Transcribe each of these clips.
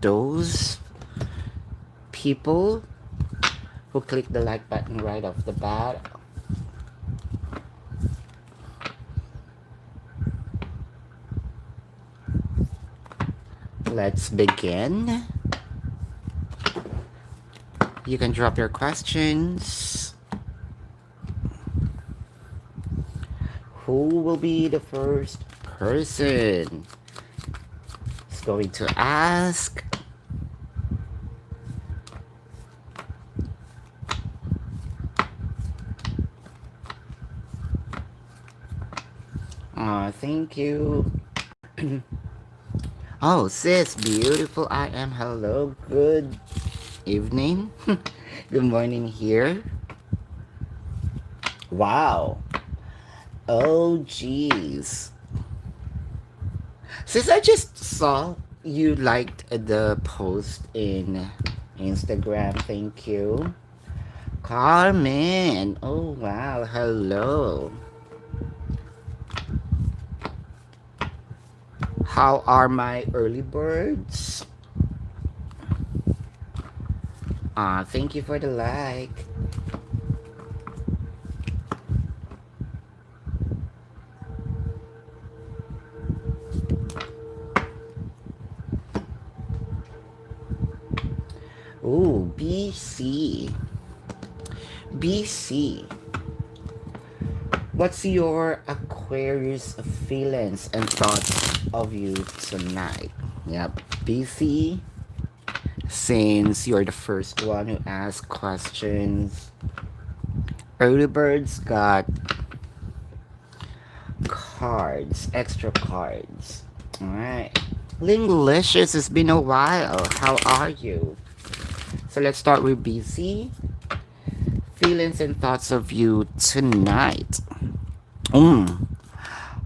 those people who click the like button right off the bat. Let's begin. You can drop your questions. Who will be the first person is going to ask? Thank you. Oh, sis, beautiful I am. Hello, good evening. Good morning here. Wow. Oh, jeez. Sis, I just saw you liked the post in Instagram. Thank you. Carmen. Oh, wow. Hello. How are my early birds? Thank you for the like. Ooh, BC. BC. What's your Aquarius feelings and thoughts of you tonight? Yep, BC. Since you're the first one who asked questions, early birds got cards, extra cards. All right. Linglicious, it's been a while. How are you? So let's start with BC. Feelings and thoughts of you tonight. Mm.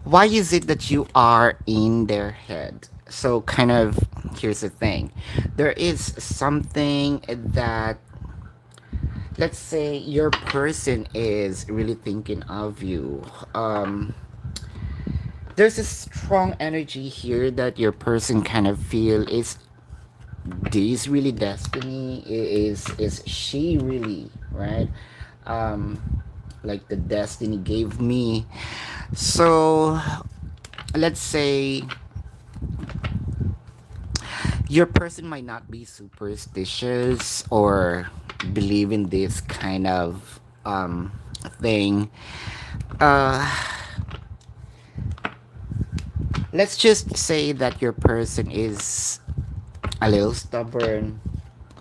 Why is it that you are in their head? So, kind of, here's the thing. There is something that, let's say, your person is really thinking of you. There's a strong energy here that your person kind of feel is this really destiny? Is she really right? Um, like the destiny gave me. So let's say your person might not be superstitious or believe in this kind of thing. Uh, let's just say that your person is a little stubborn,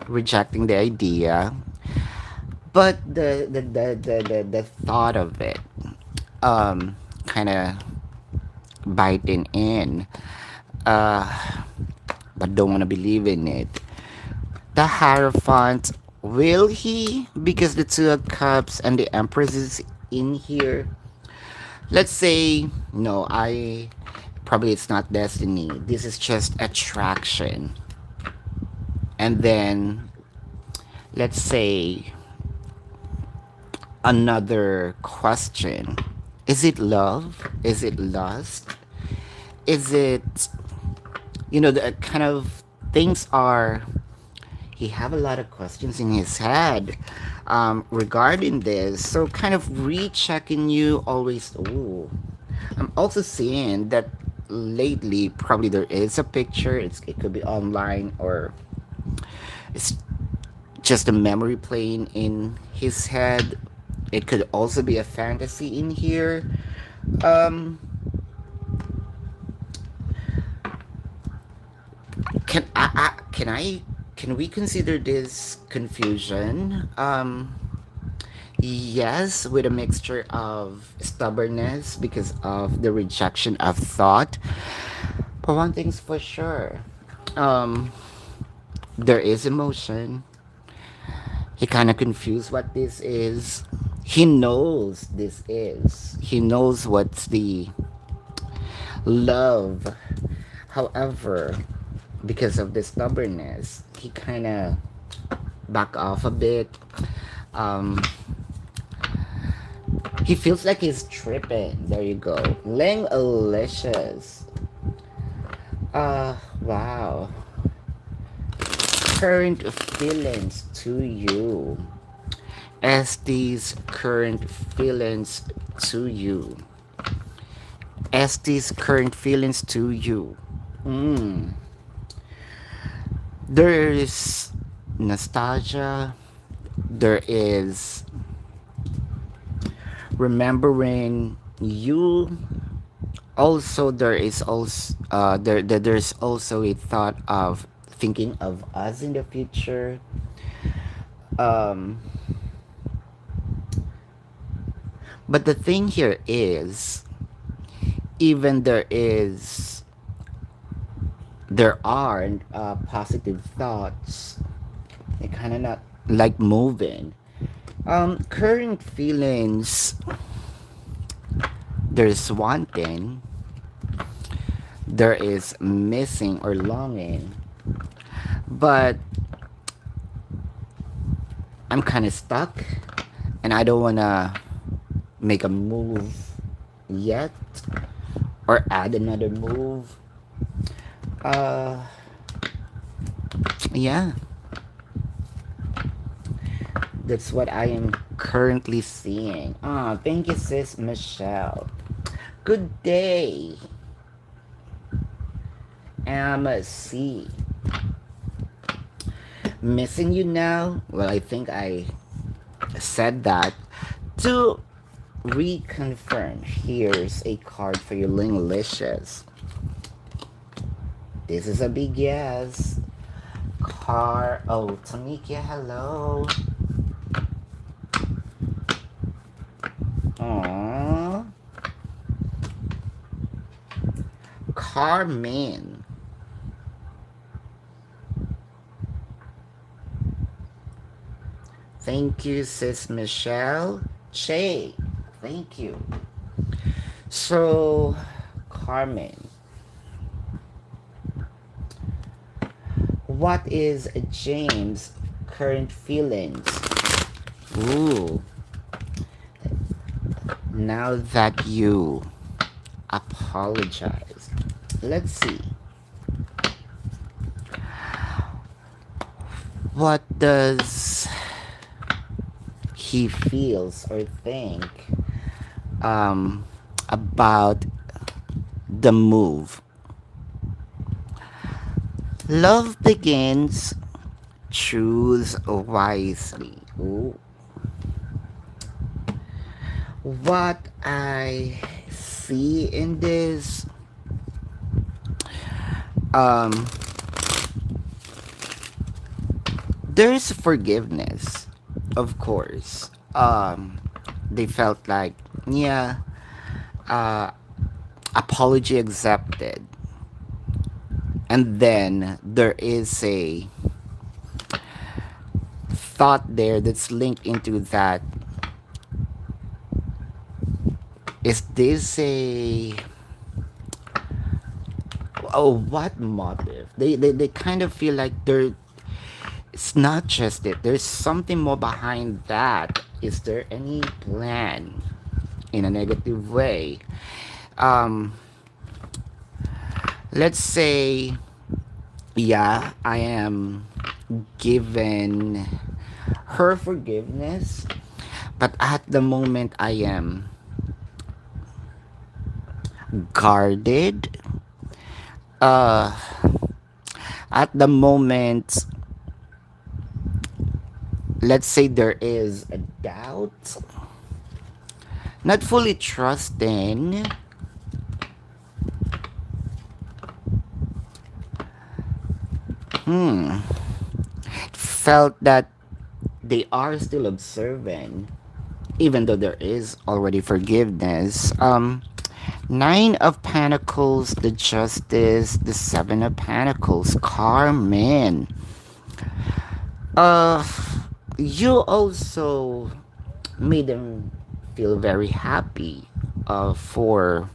rejecting the idea, but the thought of it kind of biting in, uh, but don't want to believe in it. The Hierophant, will he? Because the Two of Cups and the Empress is in here. Let's say, no, I probably it's not destiny. This is just attraction. And then, let's say, another question. Is it love? Is it lust? Is it, the kind of things are he have a lot of questions in his head regarding this, so kind of rechecking you always. Ooh, I'm also seeing that lately probably there is a picture. It could be online or it's just a memory playing in his head. It could also be a fantasy in here. um can we consider this confusion? Yes, with a mixture of stubbornness because of the rejection of thought. But one thing's for sure, um, there is emotion. He kind of confused what this is. He knows this is. He knows what's the love. However, because of the stubbornness, he kind of back off a bit. Um, he feels like he's tripping. There you go. Ling Alicious. Wow. current feelings to you. Estes current feelings to you. Estes current feelings to you. Mm. There is nostalgia. There is remembering you. Also, there's also a thought of thinking of us in the future. Um, but the thing here is, even there are positive thoughts. They kind of not like moving. Current feelings. There's wanting. There is missing or longing. But I'm kind of stuck, and I don't wanna make a move yet or add another move. Uh, yeah, that's what I am currently seeing. Thank you, sis Michelle. Good day, MC. Missing you now? Well, I think I said that. To reconfirm, here's a card for you, Linglicious. This is a big yes. Oh, Tamikia, hello. Aww. Carmen. Thank you, sis Michelle. Che, thank you. So, Carmen, what is James' current feelings? Ooh. Now that you apologize, let's see. What does he feels or think about the move? Love begins. Choose wisely. Ooh. What I see in this, there's forgiveness, of course. They felt like, yeah, uh, apology accepted. And then there is a thought there that's linked into that. Is this a, oh, what motive? They kind of feel like it's not just it. There's something more behind that. Is there any plan in a negative way? Um, let's say, yeah, I am given her forgiveness, but at the moment I am guarded. Uh, at the moment, let's say there is a doubt, not fully trusting. Felt that they are still observing, even though there is already forgiveness. Nine of Pentacles, the Justice, the Seven of Pentacles, Carmen. Uh, you also made them feel very happy for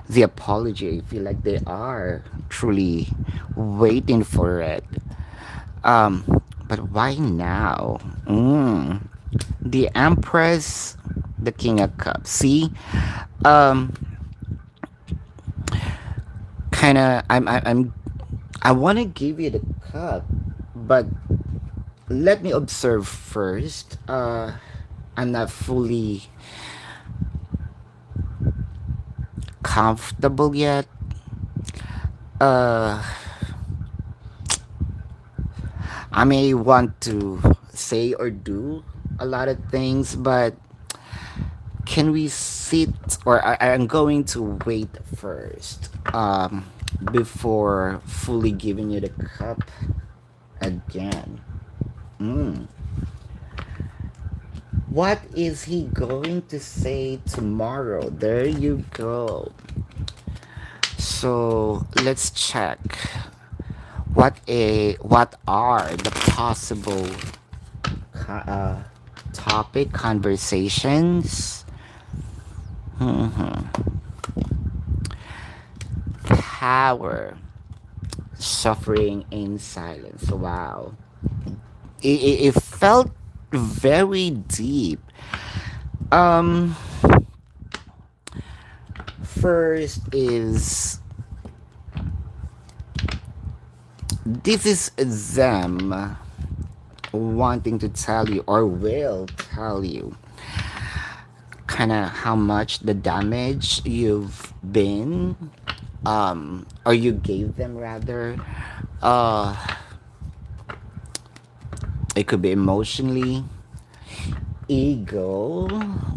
the apology. I feel like they are truly waiting for it. Um, but why now? The Empress, the King of Cups. See, um, kind of. I want to give you the cup, But let me observe first. I'm not fully comfortable yet. Uh, I may want to say or do a lot of things, but can we sit, or I'm going to wait first, before fully giving you the cup again. Mm. What is he going to say tomorrow? There you go. So let's check what are the possible uh, topic conversations. Mhm. Power, suffering in silence. Wow, it felt very deep. Um, First is, this is them wanting to tell you, or will tell you, kind of how much the damage you've been, or you gave them rather. uh it could be emotionally, ego,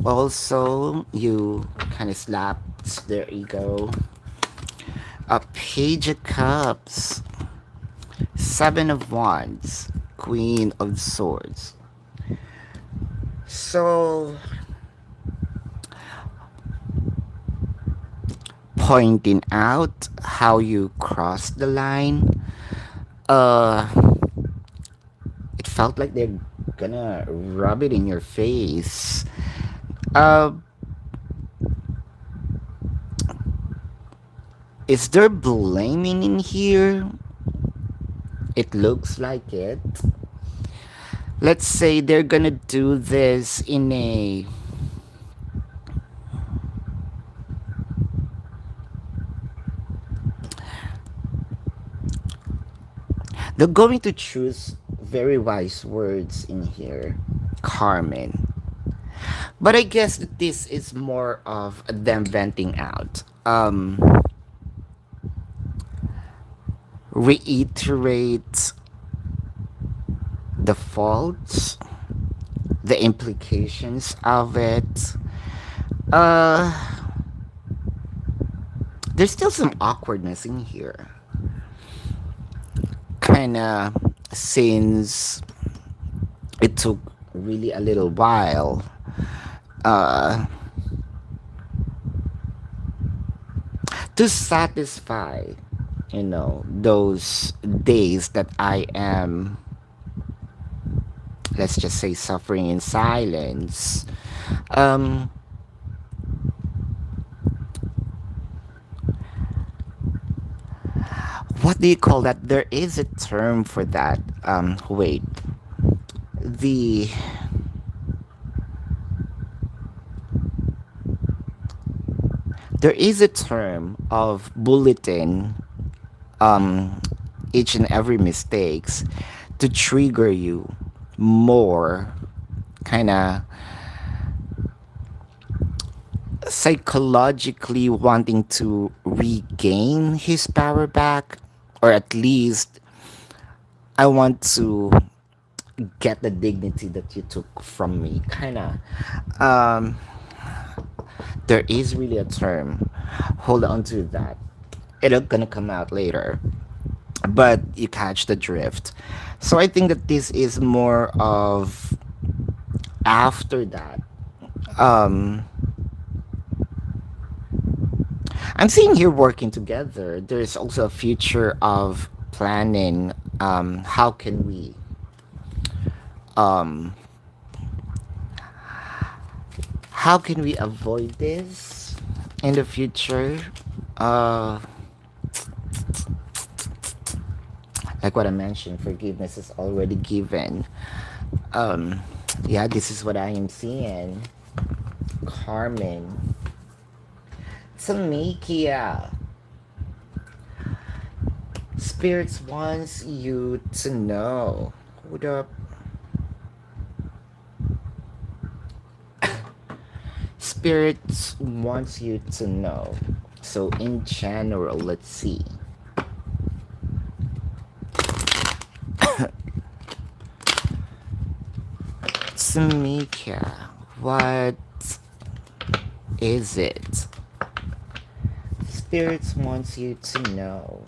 also you kind of slapped their ego. A page of cups, seven of wands, queen of swords. So pointing out how you crossed the line. uh it felt like they're gonna rub it in your face. uh is there blaming in here? It looks like it. Let's say they're gonna do this in a, they're going to choose very wise words in here, Carmen. But I guess that this is more of them venting out. Reiterate the faults, the implications of it. Uh, there's still some awkwardness in here. Kinda, since it took really a little while. Uh, to satisfy, those days that I am, let's just say, suffering in silence. um what do you call that? There is a term for that. Wait, the there is a term of bulletin each and every mistakes to trigger you more, kind of psychologically wanting to regain his power back, or at least I want to get the dignity that you took from me, kind of. um there is really a term. Hold on to that. It's gonna come out later, but you catch the drift. So I think that this is more of after that. um I'm seeing here working together. There's also a future of planning. How can we, um avoid this in the future? uh like what I mentioned, forgiveness is already given. um yeah, this is what I am seeing, Carmen. Tamikia, Spirits wants you to know. Hold up. Spirits wants you to know. So in general, let's see. Samika, what is it? Spirits wants you to know.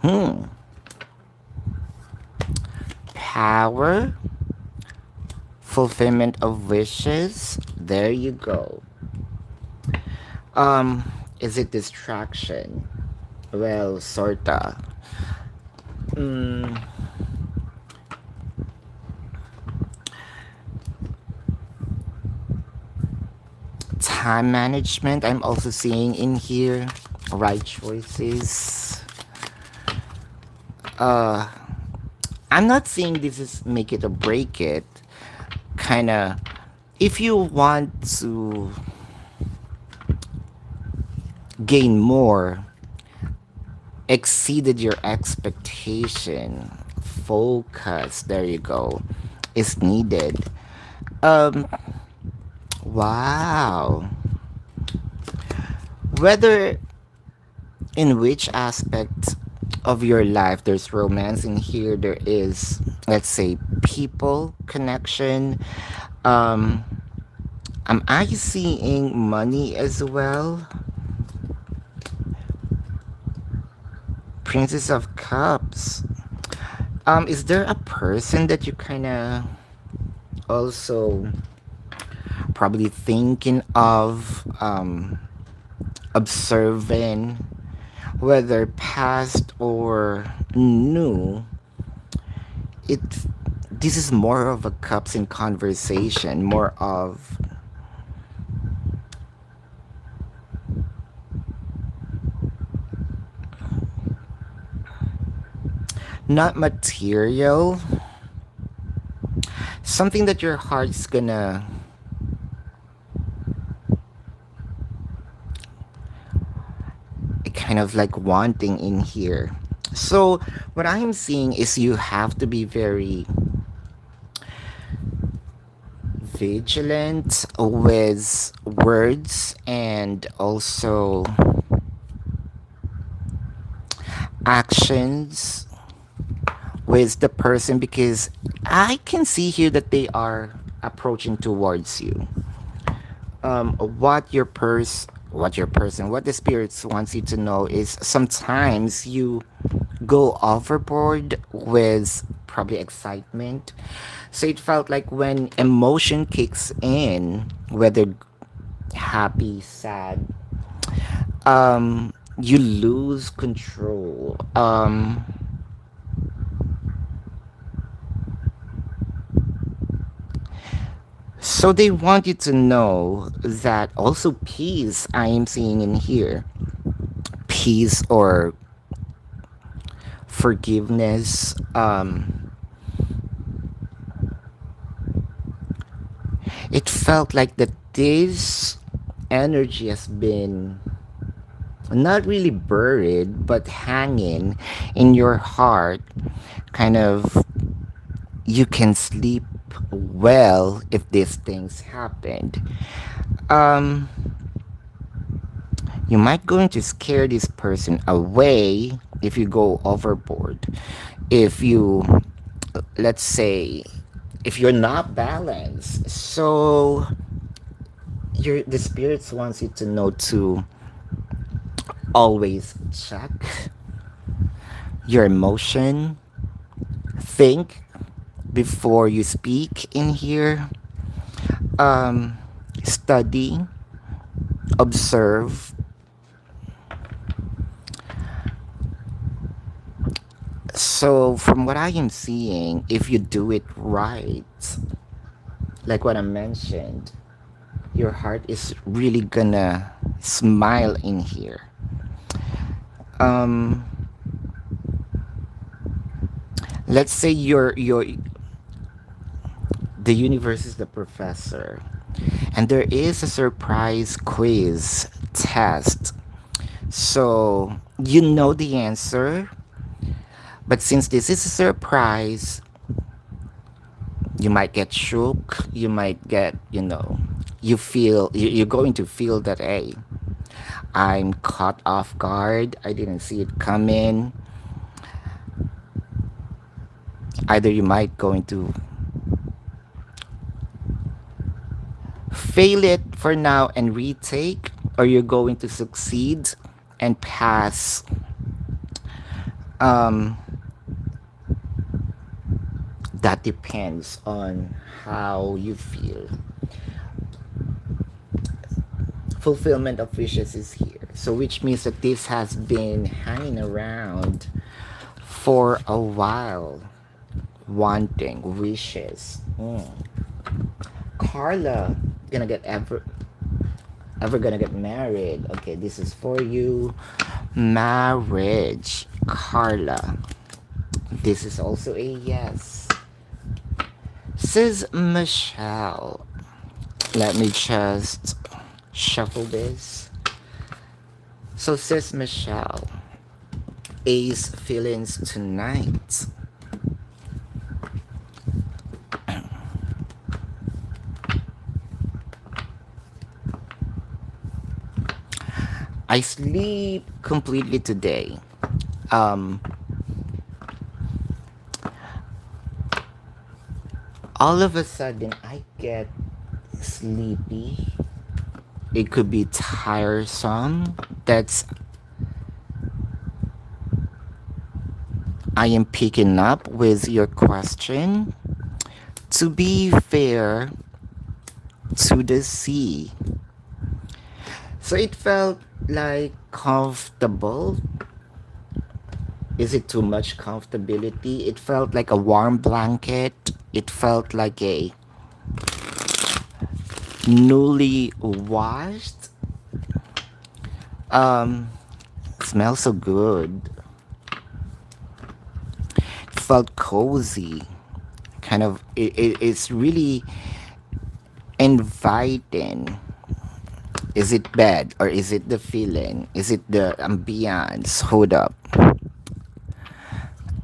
Hmm. Power, fulfillment of wishes. There you go. Is it distraction? Well, sorta. Mm, time management, I'm also seeing in here. Right choices. Uh, I'm not saying this is make it or break it. Kinda, if you want to gain more, exceeded your expectation, focus, there you go, is needed. Um, wow. Whether in which aspect of your life there's romance in here, there is, let's say, people connection. Um, am I seeing money as well? Princess of Cups. Is there a person that you kind of also probably thinking of, observing, whether past or new? It this is more of a cups in conversation, more of not material, something that your heart's gonna kind of like wanting in here. So what I'm seeing is you have to be very vigilant with words and also actions with the person, because I can see here that they are approaching towards you. What the spirits wants you to know is sometimes you go overboard with probably excitement. So it felt like when emotion kicks in, whether happy, sad, you lose control. So they want you to know that also peace I am seeing in here. Peace or forgiveness. It felt like that this energy has been not really buried but hanging in your heart. Kind of, you can sleep well if these things happened. Um, you might going to scare this person away if you go overboard. If you, let's say, if you're not balanced. So the spirits wants you to know to always check your emotion, think before you speak in here, study, observe. So from what I am seeing, if you do it right, like what I mentioned, your heart is really gonna smile in here. um let's say The universe is the professor. And there is a surprise quiz test. So you know the answer, but since this is a surprise, you might get shook. You might get, you're going to feel that, hey, I'm caught off guard. I didn't see it coming. Either you might going to fail it for now and retake, or you're going to succeed and pass. Um, that depends on how you feel. Fulfillment of wishes is here. So, which means that this has been hanging around for a while, wanting wishes. Carla, gonna get ever gonna get married? Okay, this is for you. Marriage, Carla. This is also a yes. Says Michelle. Let me just shuffle this. So says Michelle. Ace feelings tonight. I sleep completely today. Um, all of a sudden, I get sleepy. It could be tiresome. That's I am picking up with your question. To be fair to the sea. So it felt like comfortable. Is it too much comfortability? It felt like a warm blanket. It felt like a newly washed. Um, smells so good. It felt cozy. Kind of, it's really inviting. Is it bad or is it the feeling? Is it the ambience? Hold up.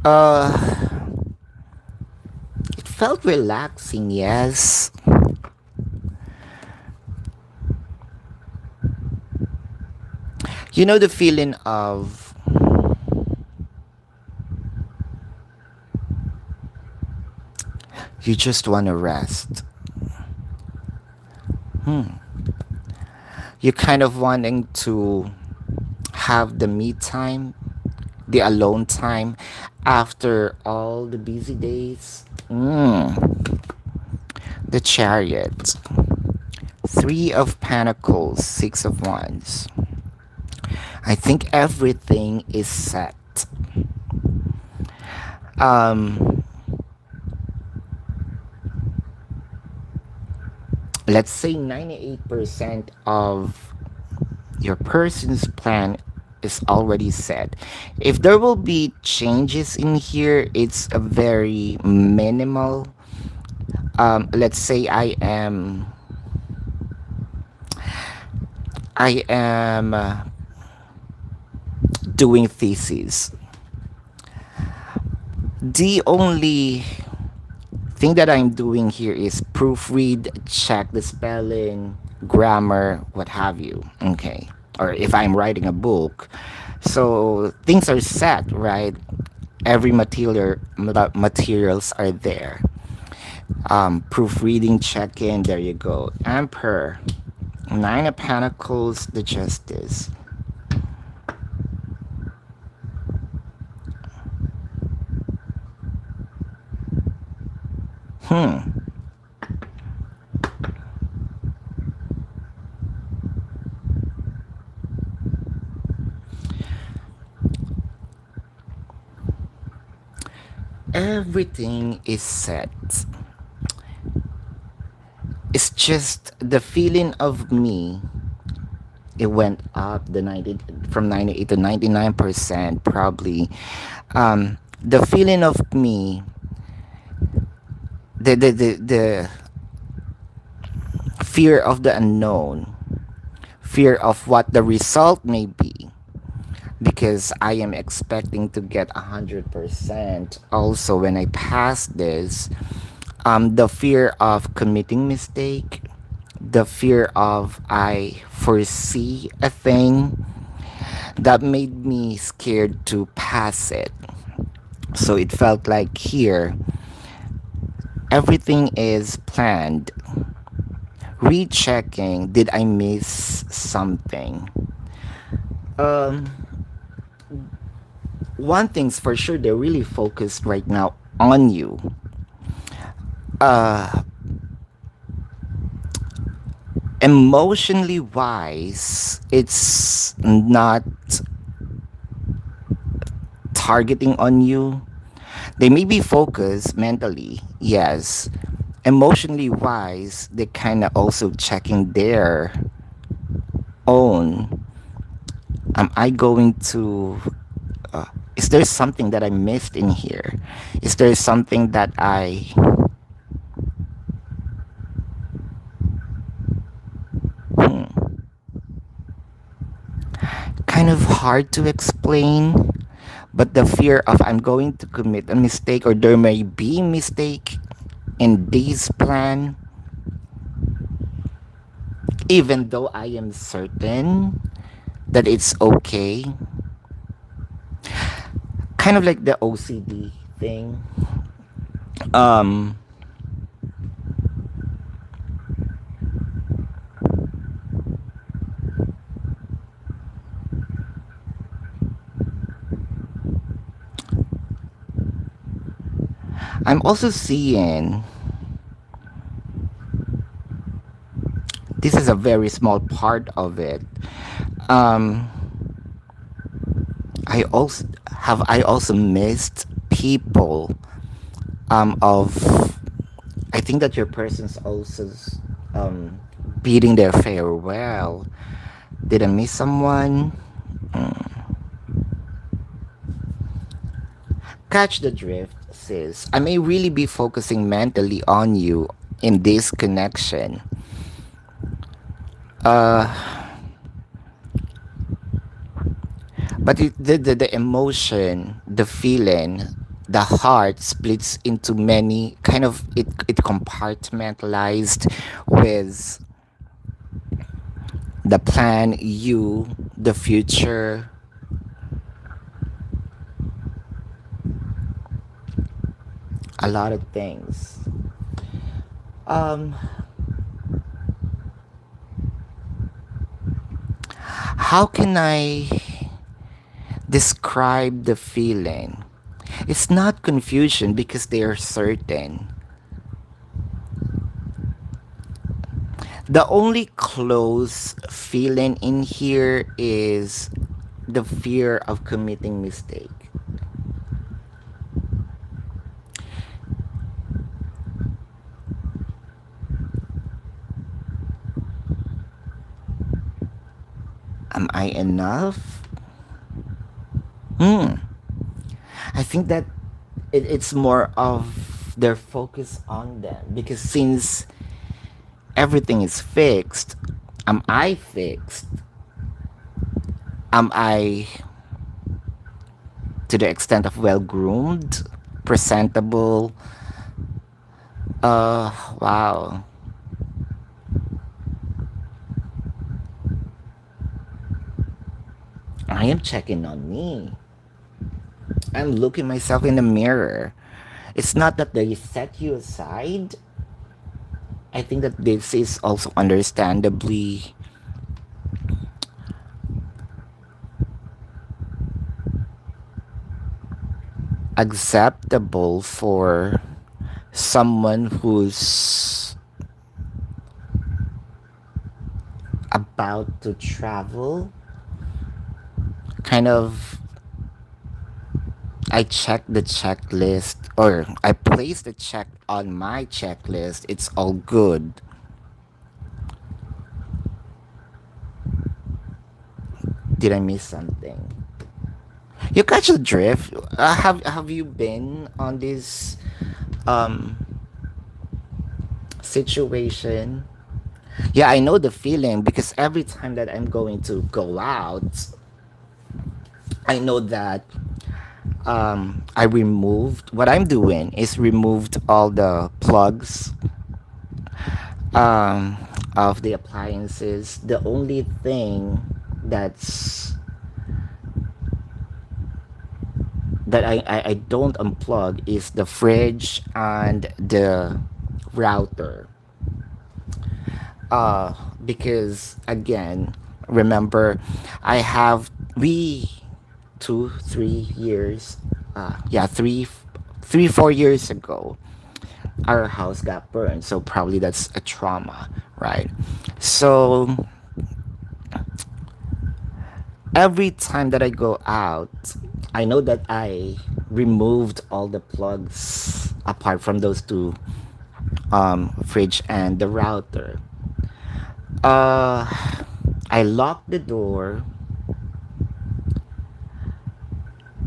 Uh, it felt relaxing, yes. You know the feeling of you just want to rest. You're kind of wanting to have the me time, the alone time after all the busy days. The Chariot. Three of Pentacles, Six of Wands. I think everything is set. Um, let's say 98% of your person's plan is already set. If there will be changes in here, it's a very minimal. Let's say I am doing thesis. The only thing that I'm doing here is proofread, check the spelling, grammar, what have you. Okay. Or if I'm writing a book. So things are set, right? Every materials are there. Proofreading, check in, there you go. Emperor. Nine of Pentacles, the Justice. Everything is set. It's just the feeling of me. It went up the 90 from 98 to 99% probably. The feeling of me the fear of the unknown, fear of what the result may be, because I am expecting to get 100% also when I pass this. The fear of committing mistake, the fear of I foresee a thing that made me scared to pass it. So it felt like here everything is planned. Rechecking, did I miss something? Um, One thing's for sure, they're really focused right now on you. Uh, Emotionally wise, it's not targeting on you. They may be focused mentally, yes. Emotionally wise, they kind of also checking their own. Am I going to? Uh, is there something that I missed in here? Is there something that I hmm, kind of hard to explain? But the fear of I'm going to commit a mistake or there may be mistake in this plan, even though I am certain that it's okay. Kind of like the OCD thing. Um, I'm also seeing this is a very small part of it. Um, I also missed people of I think that your person's also um bidding their farewell. Did I miss someone? Catch the drift, sis. I may really be focusing mentally on you in this connection. Uh, but the emotion, the feeling, the heart splits into many kind of it compartmentalized with the plan, you, the future, a lot of things. Um, how can I describe the feeling? It's not confusion because they are certain. The only close feeling in here is the fear of committing mistake. Am I enough? Hmm. I think that it's more of their focus on them because since everything is fixed, am I fixed? Am I to the extent of well groomed, presentable? Wow. I am checking on me. I'm looking myself in the mirror. It's not that they set you aside. I think that this is also understandably acceptable for someone who's about to travel. Kind of, I check the checklist or I place the check on my checklist. It's all good. Did I miss something? You catch the drift. Have you been on this um situation. Yeah, I know the feeling because every time that I'm going to go out, I know that I removed what I'm doing is removed all the plugs um, of the appliances. The only thing that's that I don't unplug is the fridge and the router. uh because again, remember, I have we 2 3 years, yeah, 4 years ago, our house got burned, so probably that's a trauma, right? So every time that I go out, I know that I removed all the plugs apart from those two, fridge and the router. uh I lock the door,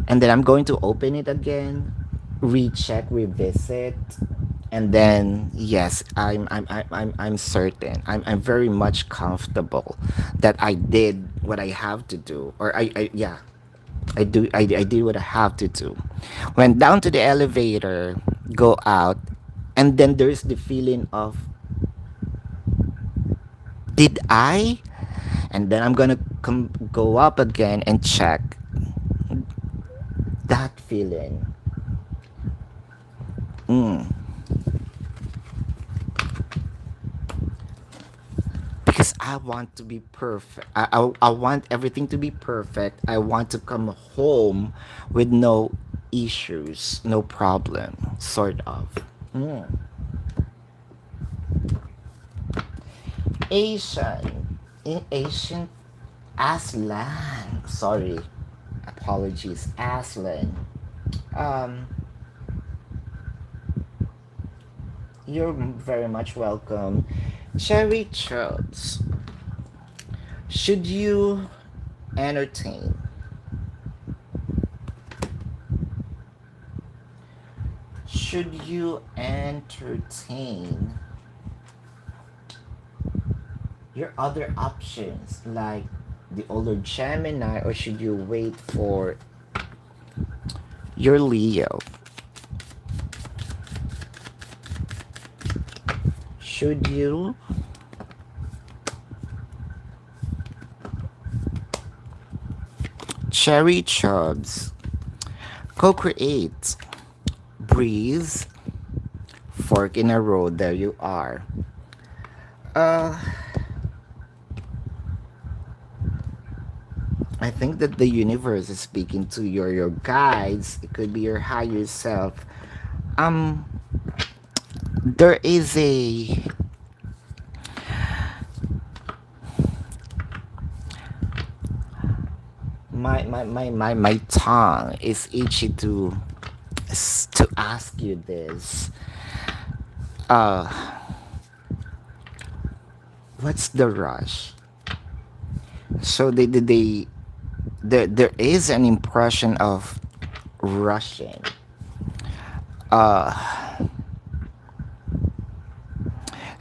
and then I'm going to open it again, recheck, revisit, and then yes, I'm certain, I'm very much comfortable that I did what I have to do, or I yeah, I did what I have to do. Went down to the elevator, go out, and then there's the feeling of, did I? And then I'm gonna go up again and check that feeling. Mm. Because I want to be perfect. I want everything to be perfect. I want to come home with no issues, no problem, sort of. Mm. Asian. In Asian, Aslan. Sorry. Apologies. Aslan. Um, you're very much welcome. Cherry Chubs. Should you entertain? Should you entertain your other options like the older Gemini, or should you wait for your Leo? Should you cherry chubs co-create, breathe, fork in a road? There you are. uh I think that the universe is speaking to your guides. It could be your higher self. um there is a, my tongue is itchy to ask you this. uh what's the rush? So there is an impression of rushing. uh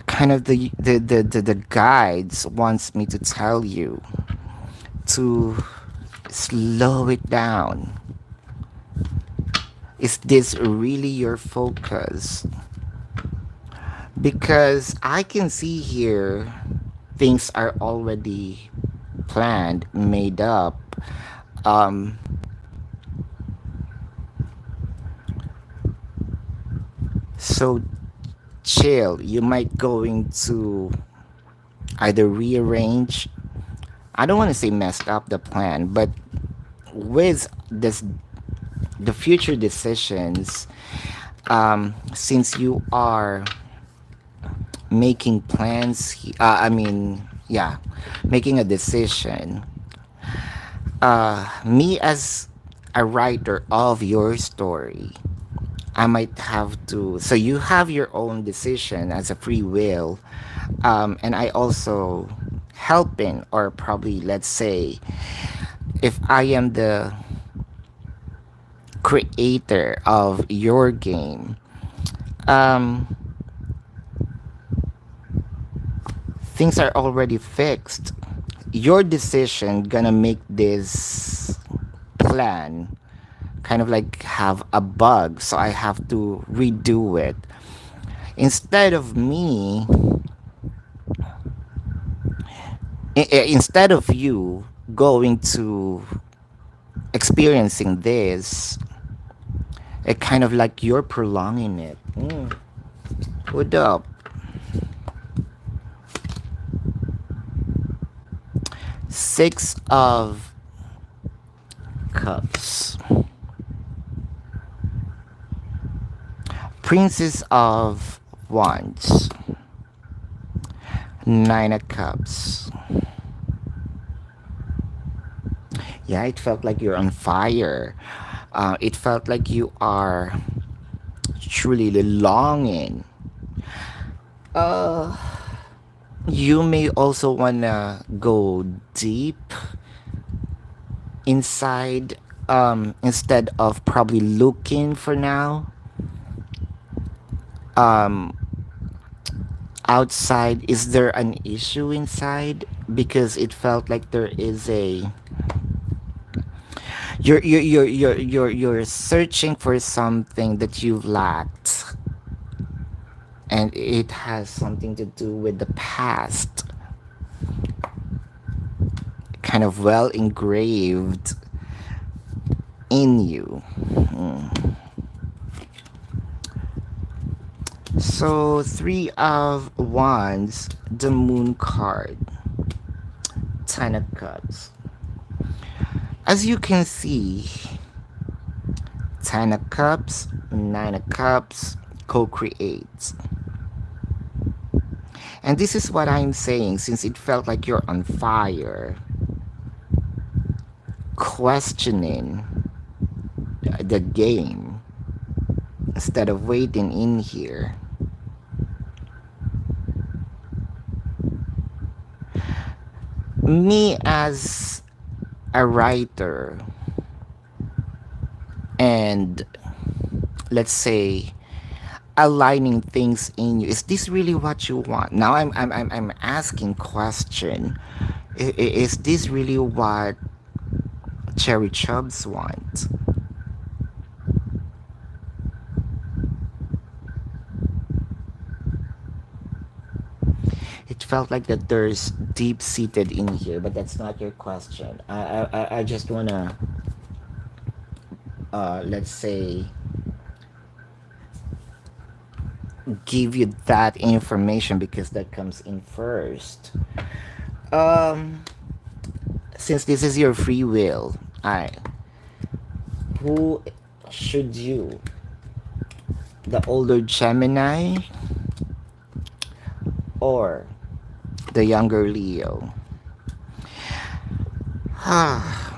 Kind of the guides wants me to tell you to slow it down. Is this really your focus? Because I can see here things are already planned, made up. Um, so chill. You might going to either rearrange. I don't want to say messed up the plan, but with this, the future decisions. Since you are making plans, I mean, yeah, making a decision. Me as a writer of your story, I might have to. So you have your own decision as a free will, and I also helping, or probably let's say, if I am the creator of your game, um, things are already fixed. Your decision gonna make this plan kind of like have a bug, so I have to redo it. Instead of me, instead of you going to experiencing this, it kind of like you're prolonging it. Hold up. Six of Cups. Princess of Wands. Nine of Cups. Yeah, it felt like you're on fire. It felt like you are truly longing. Uh, you may also wanna go deep inside, instead of probably looking for now. Um, outside, is there an issue inside? Because it felt like there is a you're searching for something that you lacked, and it has something to do with the past, kind of well engraved in you. So, Three of Wands, the Moon card, Ten of Cups. As you can see, Ten of Cups, Nine of Cups, co-create. And this is what I'm saying, since it felt like you're on fire, questioning the game instead of waiting in here. Me as a writer, and let's say aligning things in you, is this really what you want? Now I'm asking question. Is this really what Cherry Chubs want? It felt like that there's deep seated in here, but that's not your question. I just wanna, let's say, give you that information because that comes in first. Um, since this is your free will, I who should you? The older Gemini or the younger Leo?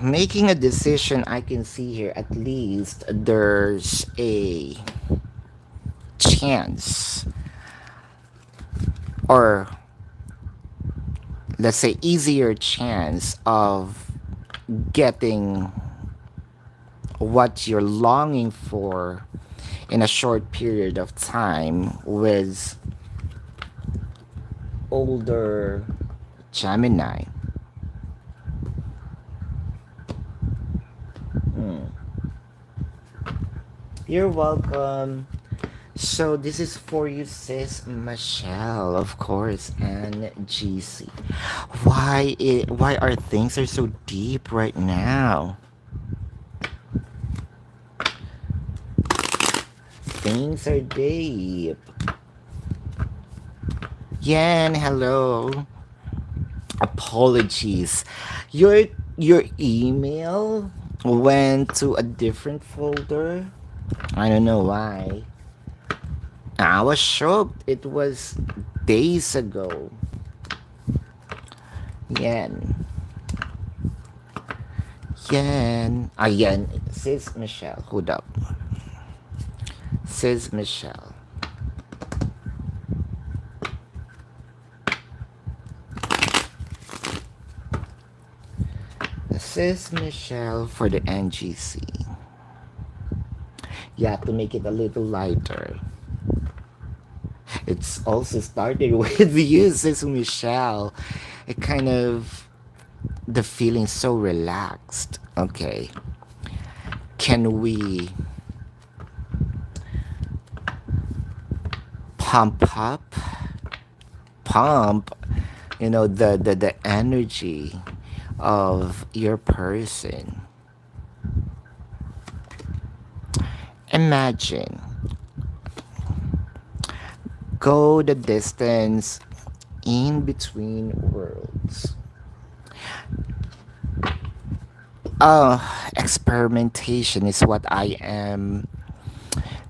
Making a decision, I can see here at least there's a chance, or let's say easier chance of getting what you're longing for in a short period of time with older Gemini. You're welcome. So this is for you, sis Michelle, of course, and GC. Why are things are so deep right now? Things are deep. Yan, hello. Apologies. Your email went to a different folder. I don't know why. I was shocked. It was days ago. Yan. Yan. Yan. Sis Michelle. Hold up. Sis Michelle. Sis Michelle for the NGC. You have to make it a little lighter. It's also started with you, says Michelle. It kind of the feeling so relaxed. Okay. Can we pump up? Pump, the energy of your person. Imagine, go the distance in between worlds. Experimentation is what I am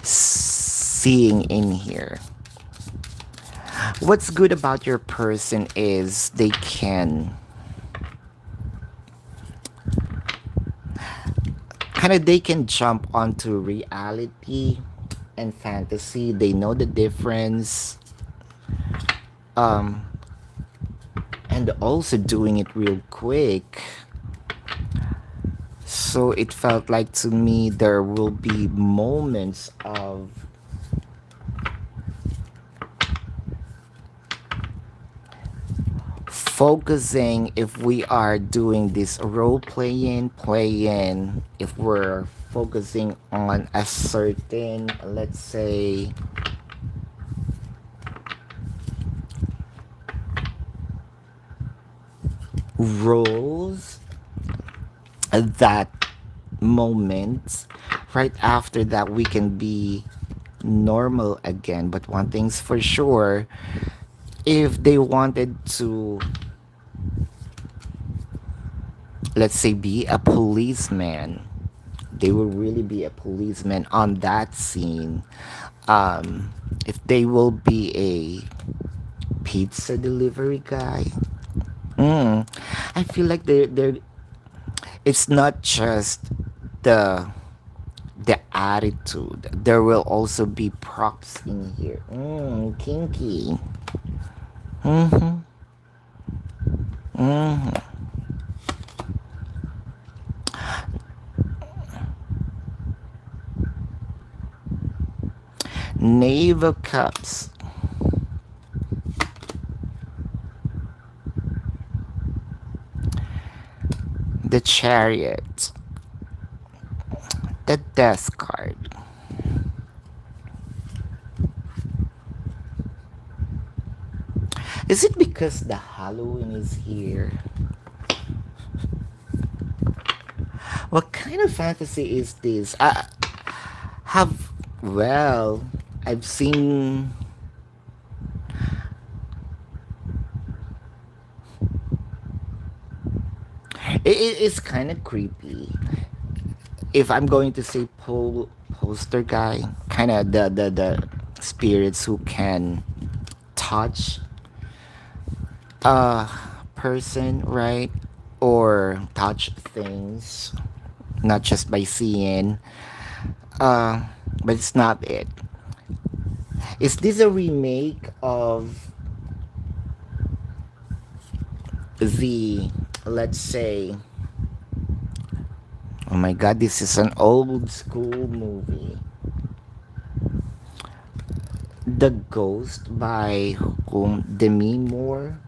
seeing in here. What's good about your person is they can jump onto reality and fantasy. They know the difference. Um, and also doing it real quick. So it felt like to me there will be moments of focusing if we are doing this role playing, if we're focusing on a certain, let's say, roles, that moment, right after that we can be normal again. But one thing's for sure, if they wanted to, let's say, be a policeman, they will really be a policeman on that scene. If they will be a pizza delivery guy, I feel like they're it's not just the the attitude. There will also be props in here. Kinky. Mm-hmm. Mm-hmm. Knave of Cups. The Chariot. The Death card. Is it because the Halloween is here? What kind of fantasy is this? I have, well, I've seen. It's kind of creepy. If I'm going to say poster guy, kind of the spirits who can touch a person, right? Or touch things, not just by seeing. Uh, but it's not it. Is this a remake of the, let's say, oh my god, this is an old school movie. The Ghost by whom? Demi Moore.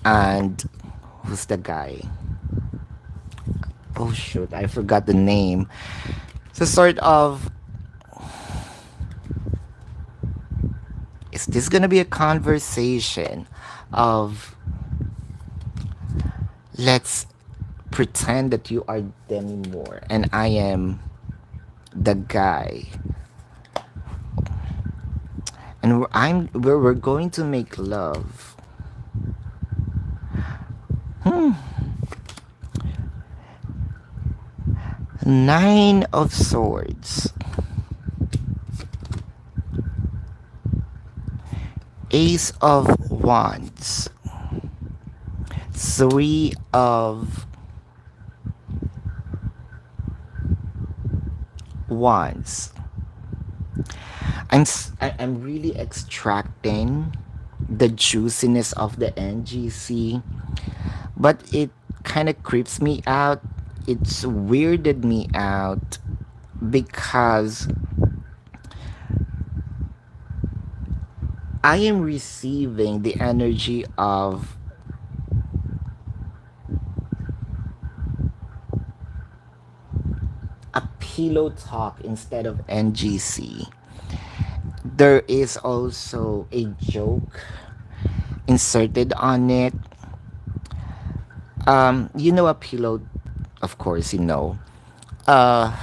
And who's the guy? Oh shoot, I forgot the name. So sort of, is this gonna be a conversation of, let's pretend that you are Demi Moore and I am the guy, and we're going to make love. Nine of Swords. Ace of Wands. Three of Wands. I'm really extracting the juiciness of the NGC, but it kind of creeps me out. It's weirded me out because I am receiving the energy of a pillow talk instead of NGC. There is also a joke inserted on it. You know a pillow, of course, you know. Uh,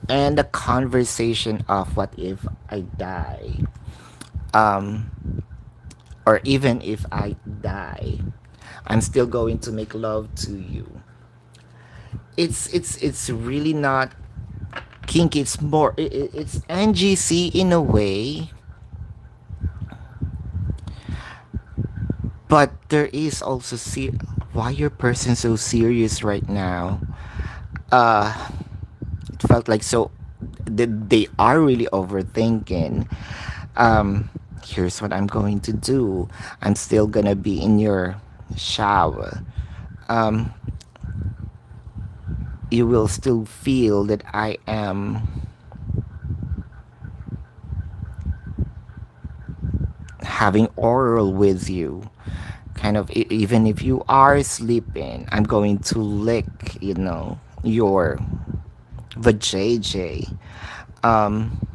and the conversation of what if I die, um, or even if I die, I'm still going to make love to you. It's really not kinky. It's more it's NGC in a way, but there is also why your person so serious right now. Uh, it felt like so they are really overthinking. Um, here's what I'm going to do. I'm still gonna be in your shower. Um, you will still feel that I am having oral with you. Kind of, even if you are sleeping, I'm going to lick, your vajayjay. Um,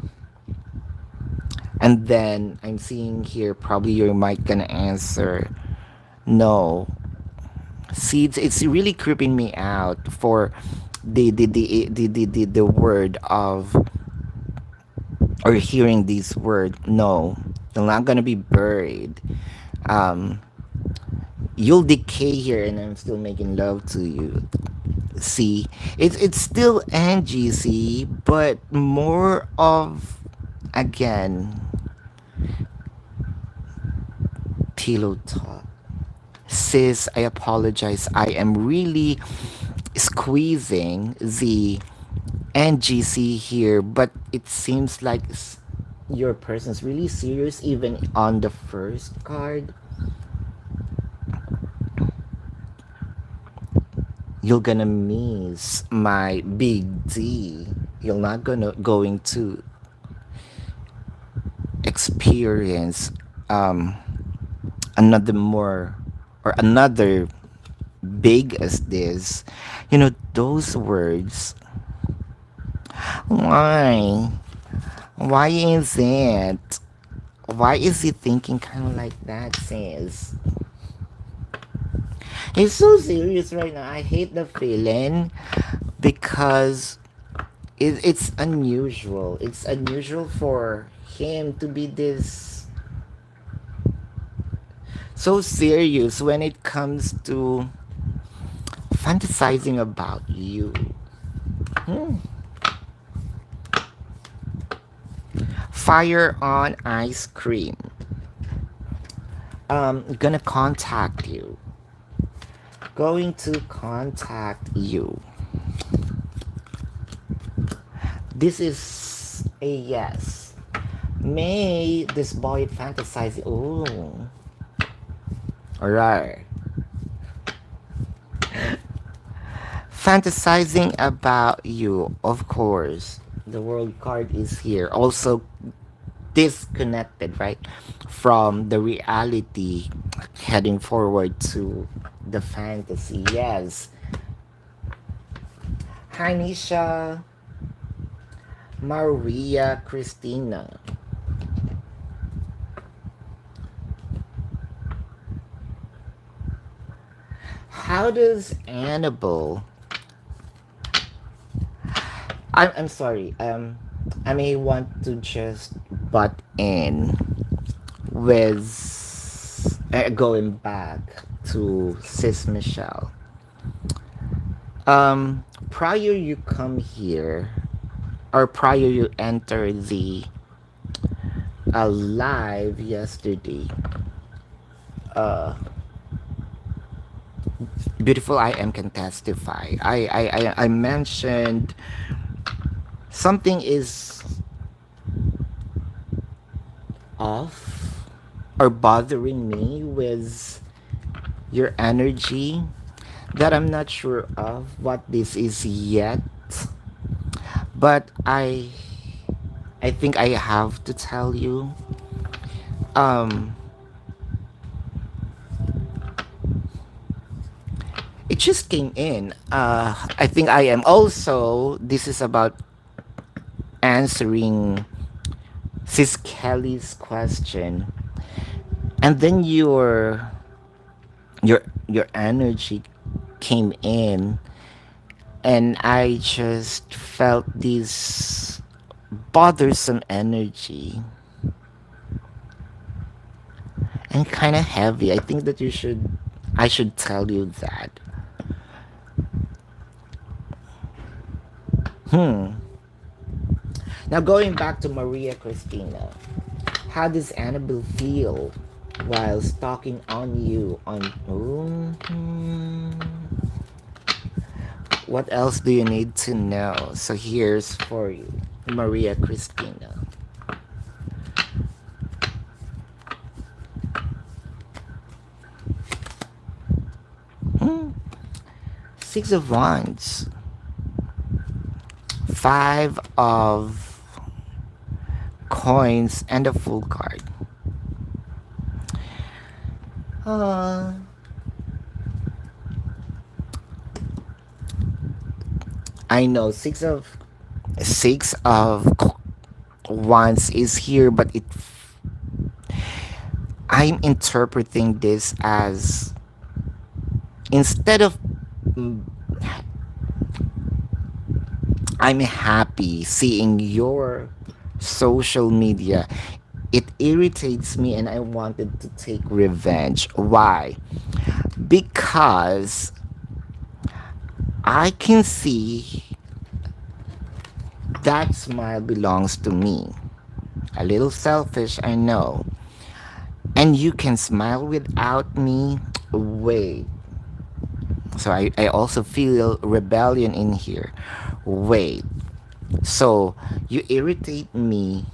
and then I'm seeing here, probably you might gonna answer no. See, it's really creeping me out for the word of, or hearing these word no. You're not gonna be buried. Um, you'll decay here, and I'm still making love to you. See, it's still NGC, but more of, again, pillow talk. Sis, I apologize. I am really squeezing the NGC here, but it seems like your person's really serious even on the first card. You're gonna miss my big D. You're not going to experience um another more, or another big as this. Those words. Why? Why is it? Why is he thinking kind of like that, sis? He's so serious right now. I hate the feeling because it's unusual. It's unusual for him to be this so serious when it comes to fantasizing about you. Hmm. Fire on ice cream. Gonna contact you. Going to contact you. This is a yes. May this boy fantasize. Ooh. Alright. Fantasizing about you, of course. The world card is here. Also disconnected, right? From the reality, heading forward to the fantasy. Yes. Hi, Nisha. Maria Christina. How does Annabelle? I'm sorry. I may want to just butt in with going back to Sis Michelle. Prior you come here, or prior you enter the live yesterday, uh, beautiful I am can testify. I mentioned something is off or bothering me with your energy that I'm not sure of what this is yet, but I think I have to tell you. um it just came in. I think I am also, this is about answering Sis Kelly's question, and then your energy came in, and I just felt this bothersome energy and kind of heavy. I think that I should tell you that. Hmm. Now going back to Maria Christina, how does Annabelle feel while stalking on you on? What else do you need to know? So here's for you, Maria Christina. Hmm. Six of Wands, Five of Coins, and a Full card. Uh, I know Six of Wands is here, but I'm interpreting this as, instead of mm, I'm happy seeing your social media, it irritates me and I wanted to take revenge. Why? Because I can see that smile belongs to me. A little selfish, I know. And you can smile without me. Wait. So I also feel rebellion in here. Wait. So you irritate me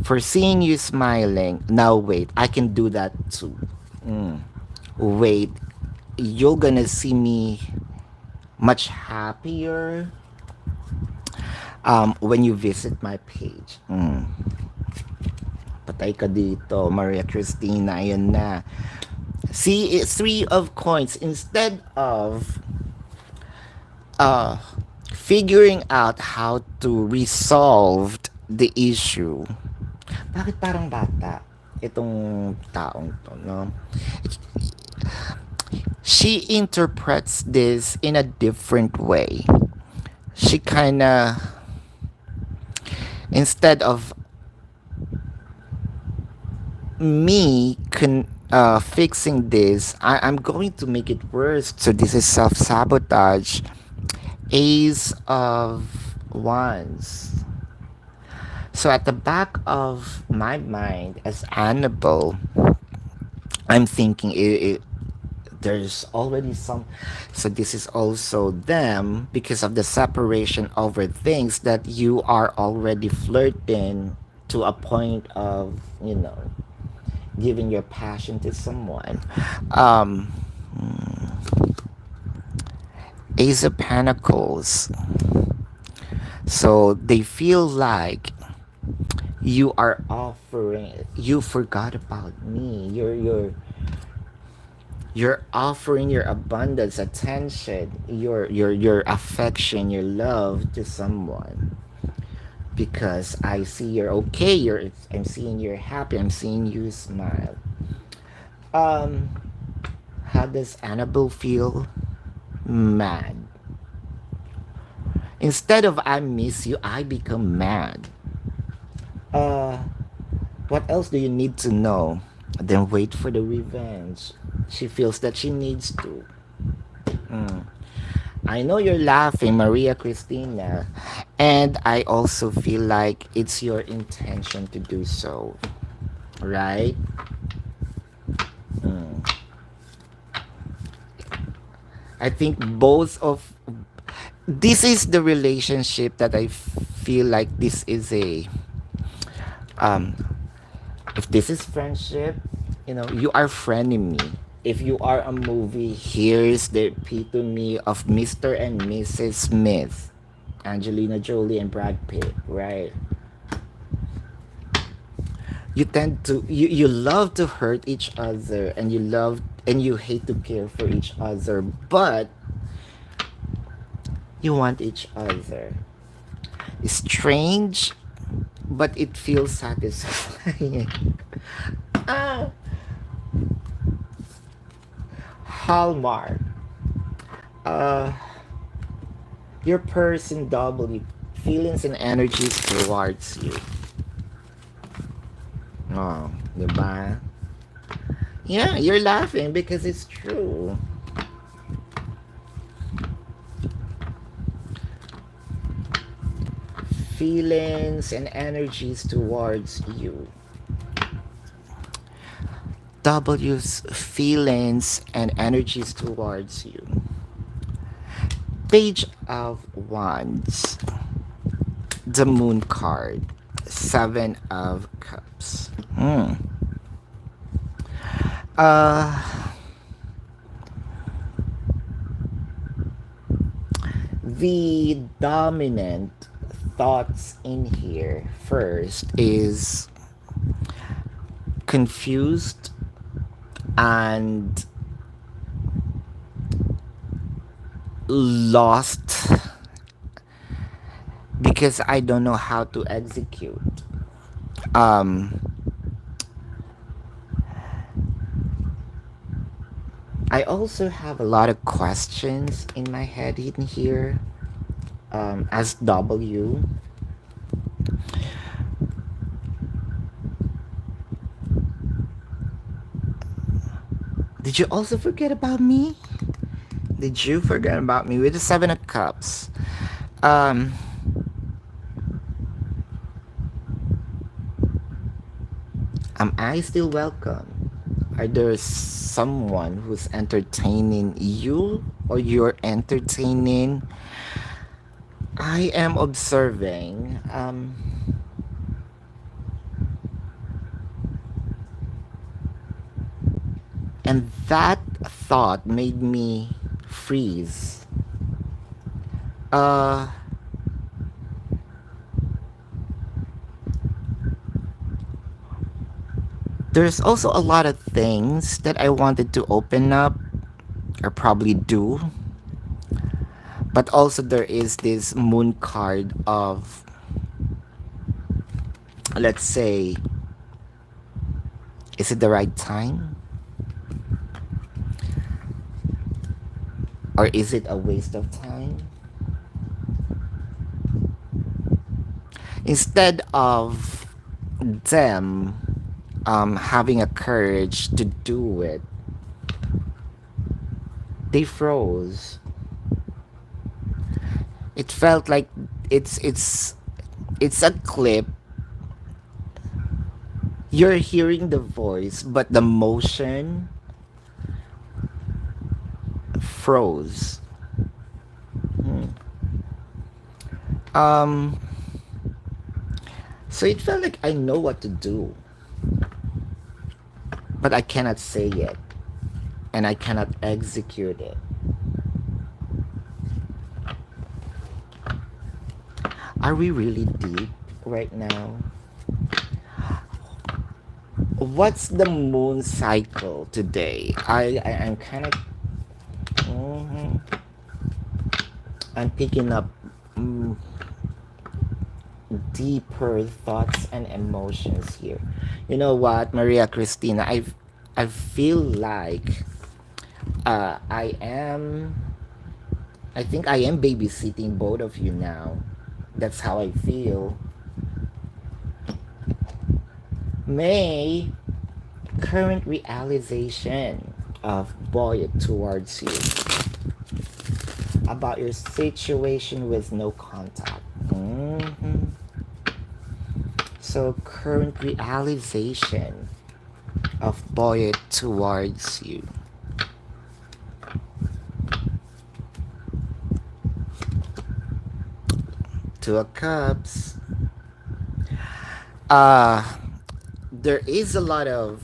for seeing you smiling. Now wait, I can do that too. Mm. Wait, you're gonna see me much happier when you visit my page. Patay ka dito, Maria Cristina. Ayun na. See, it's three of coins. Instead of uh, figuring out how to resolve the issue. Bakit parang bata itong taong to, no? She interprets this in a different way. She kind of, instead of fixing this, I'm going to make it worse. So this is self-sabotage. Ace of Wands. So at the back of my mind as Annabelle, I'm thinking there's already some, so this is also them, because of the separation over things that you are already flirting to a point of, giving your passion to someone. um Ace of Pentacles. So they feel like you forgot about me. You're offering your abundance, attention, your affection, your love to someone, because I see you're okay. I'm seeing you're happy. I'm seeing you smile. Um, how does Annabelle feel? Mad. Instead of I miss you, I become mad. Uh, what else do you need to know? Then wait for the revenge. She feels that she needs to. Mm. I know you're laughing, Maria Christina, and I also feel like it's your intention to do so, right? Mm. I think both of this is the relationship that I feel like this is a um if this is friendship, you are frenemy. If you are a movie, here's the epitome of Mr. and Mrs. Smith, Angelina Jolie and Brad Pitt, right? you love to hurt each other, and you hate to care for each other, but you want each other. It's strange, but it feels satisfying. Ah, Hallmark. Uh, your person W, feelings and energies towards you. Oh, diba? Yeah, you're laughing because it's true. Feelings and energies towards you. W's feelings and energies towards you. Page of Wands. The Moon card. Seven of Cups. Hmm. Uh, the dominant thoughts in here first is confused and lost because I don't know how to execute. Um, I also have a lot of questions in my head in here. As W, did you also forget about me? Did you forget about me with the Seven of Cups? Um, am I still welcome? Are there someone who's entertaining you or you're entertaining? I am observing. And that thought made me freeze. Uh, there's also a lot of things that I wanted to open up or probably do, but also there is this moon card of, let's say, is it the right time? Or is it a waste of time? Instead of them having a courage to do it, they froze. It felt like it's it's it's a clip. You're hearing the voice, but the motion froze. Hmm. Um, so it felt like I know what to do, but I cannot say it, and I cannot execute it. Are we really deep right now? What's the moon cycle today? I'm kind of mhm, I'm picking up mm, deeper thoughts and emotions here. You know what, Maria Christina? I feel like uh, I am. I think I am babysitting both of you now. That's how I feel. May current realization of boy towards you about your situation with no contact. So current realization of boy towards you. Two of Cups. Uh, there is a lot of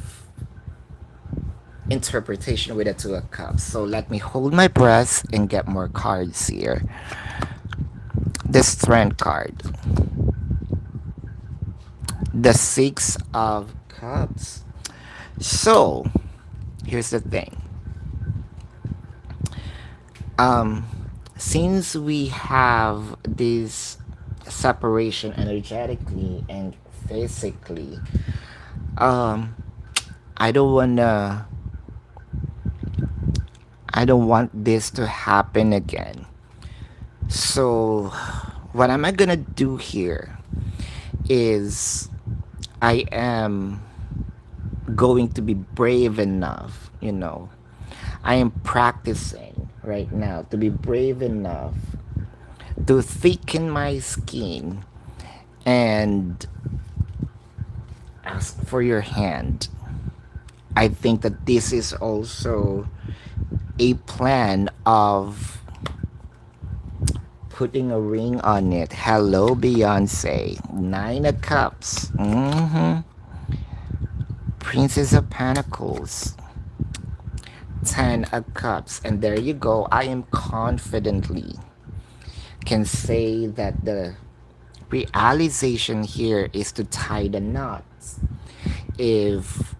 interpretation with the Two of Cups. So let me hold my breath and get more cards here. The Strength card. The Six of Cups. So, here's the thing. Um, since we have this separation energetically and physically, um, I don't wanna, I don't want this to happen again. So, what am I gonna do here is I am going to be brave enough, I am practicing right now to be brave enough to thicken my skin and ask for your hand. I think that this is also a plan of putting a ring on it. Hello, Beyonce. Nine of Cups. Princess of Pentacles. 10 of Cups. And there you go. I am confidently can say that the realization here is to tie the knots. If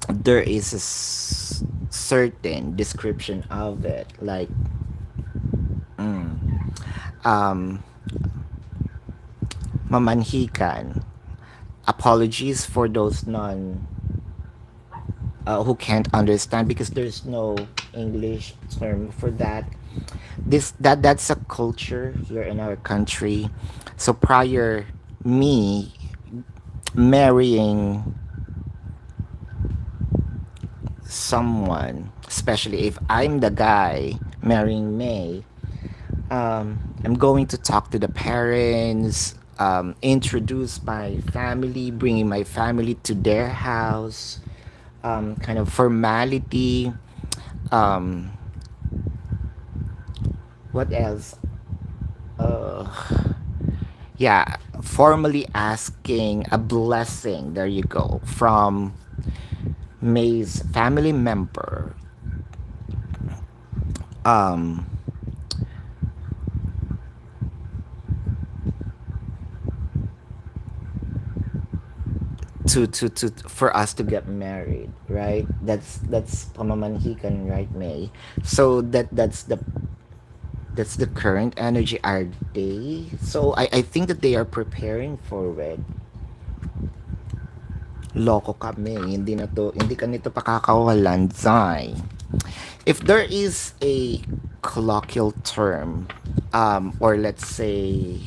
there is a certain description of it, like um, mamanhikan. Apologies for those who can't understand because there's no English term for that. That's a culture here in our country. So prior me marrying someone, especially if I'm the guy marrying May, I'm going to talk to the parents, introduce my family, bringing my family to their house, kind of formality. Um, what else? Uh, yeah, formally asking a blessing. There you go. From May's family member. Um, to for us to get married, right? That's pamamanhikan, right, May? So that's the current energy, are they? So I think that they are preparing for it. Loko kami, hindi ka nito pakakawalan, Zai. If there is a colloquial term, or let's say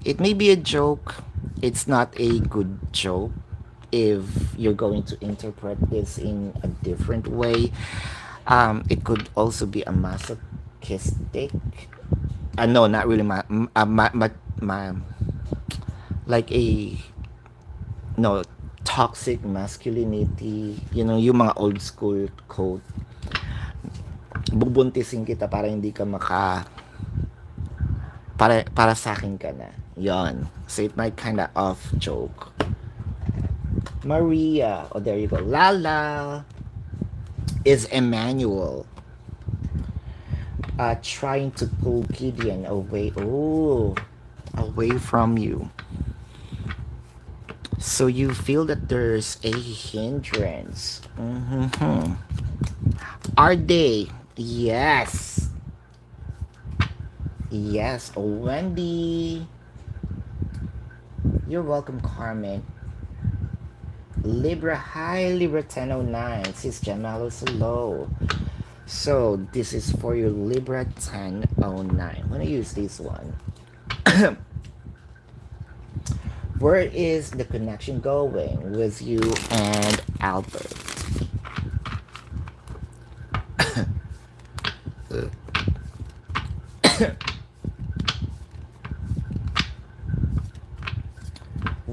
it may be a joke, it's not a good joke if you're going to interpret this in a different way. It could also be a masochistic, no, not really like a, no, toxic masculinity, yung mga old school quote, bubuntisin kita para hindi ka para sa akin ka na, yon. So it might kind of off joke. Maria, oh, there you go. Lala is Emmanuel, trying to pull Gideon away, away from you. So you feel that there's a hindrance. Are they? Yes. Yes, Wendy. You're welcome, Carmen. Libra, hi, Libra 1009. Sis Jamalos, hello. So this is for your Libra 1009. I'm gonna use this one. Where is the connection going with you and Albert?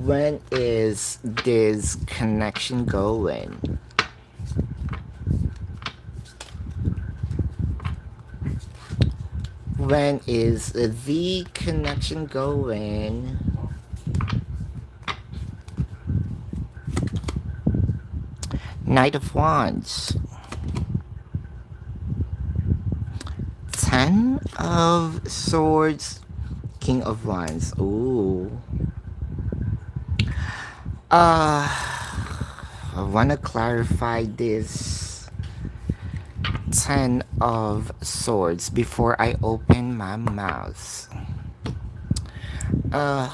When is this connection going? When is the connection going? Knight of Wands. 10 of Swords. King of Wands. Ooh. I want to clarify this Ten of Swords before I open my mouth. Uh,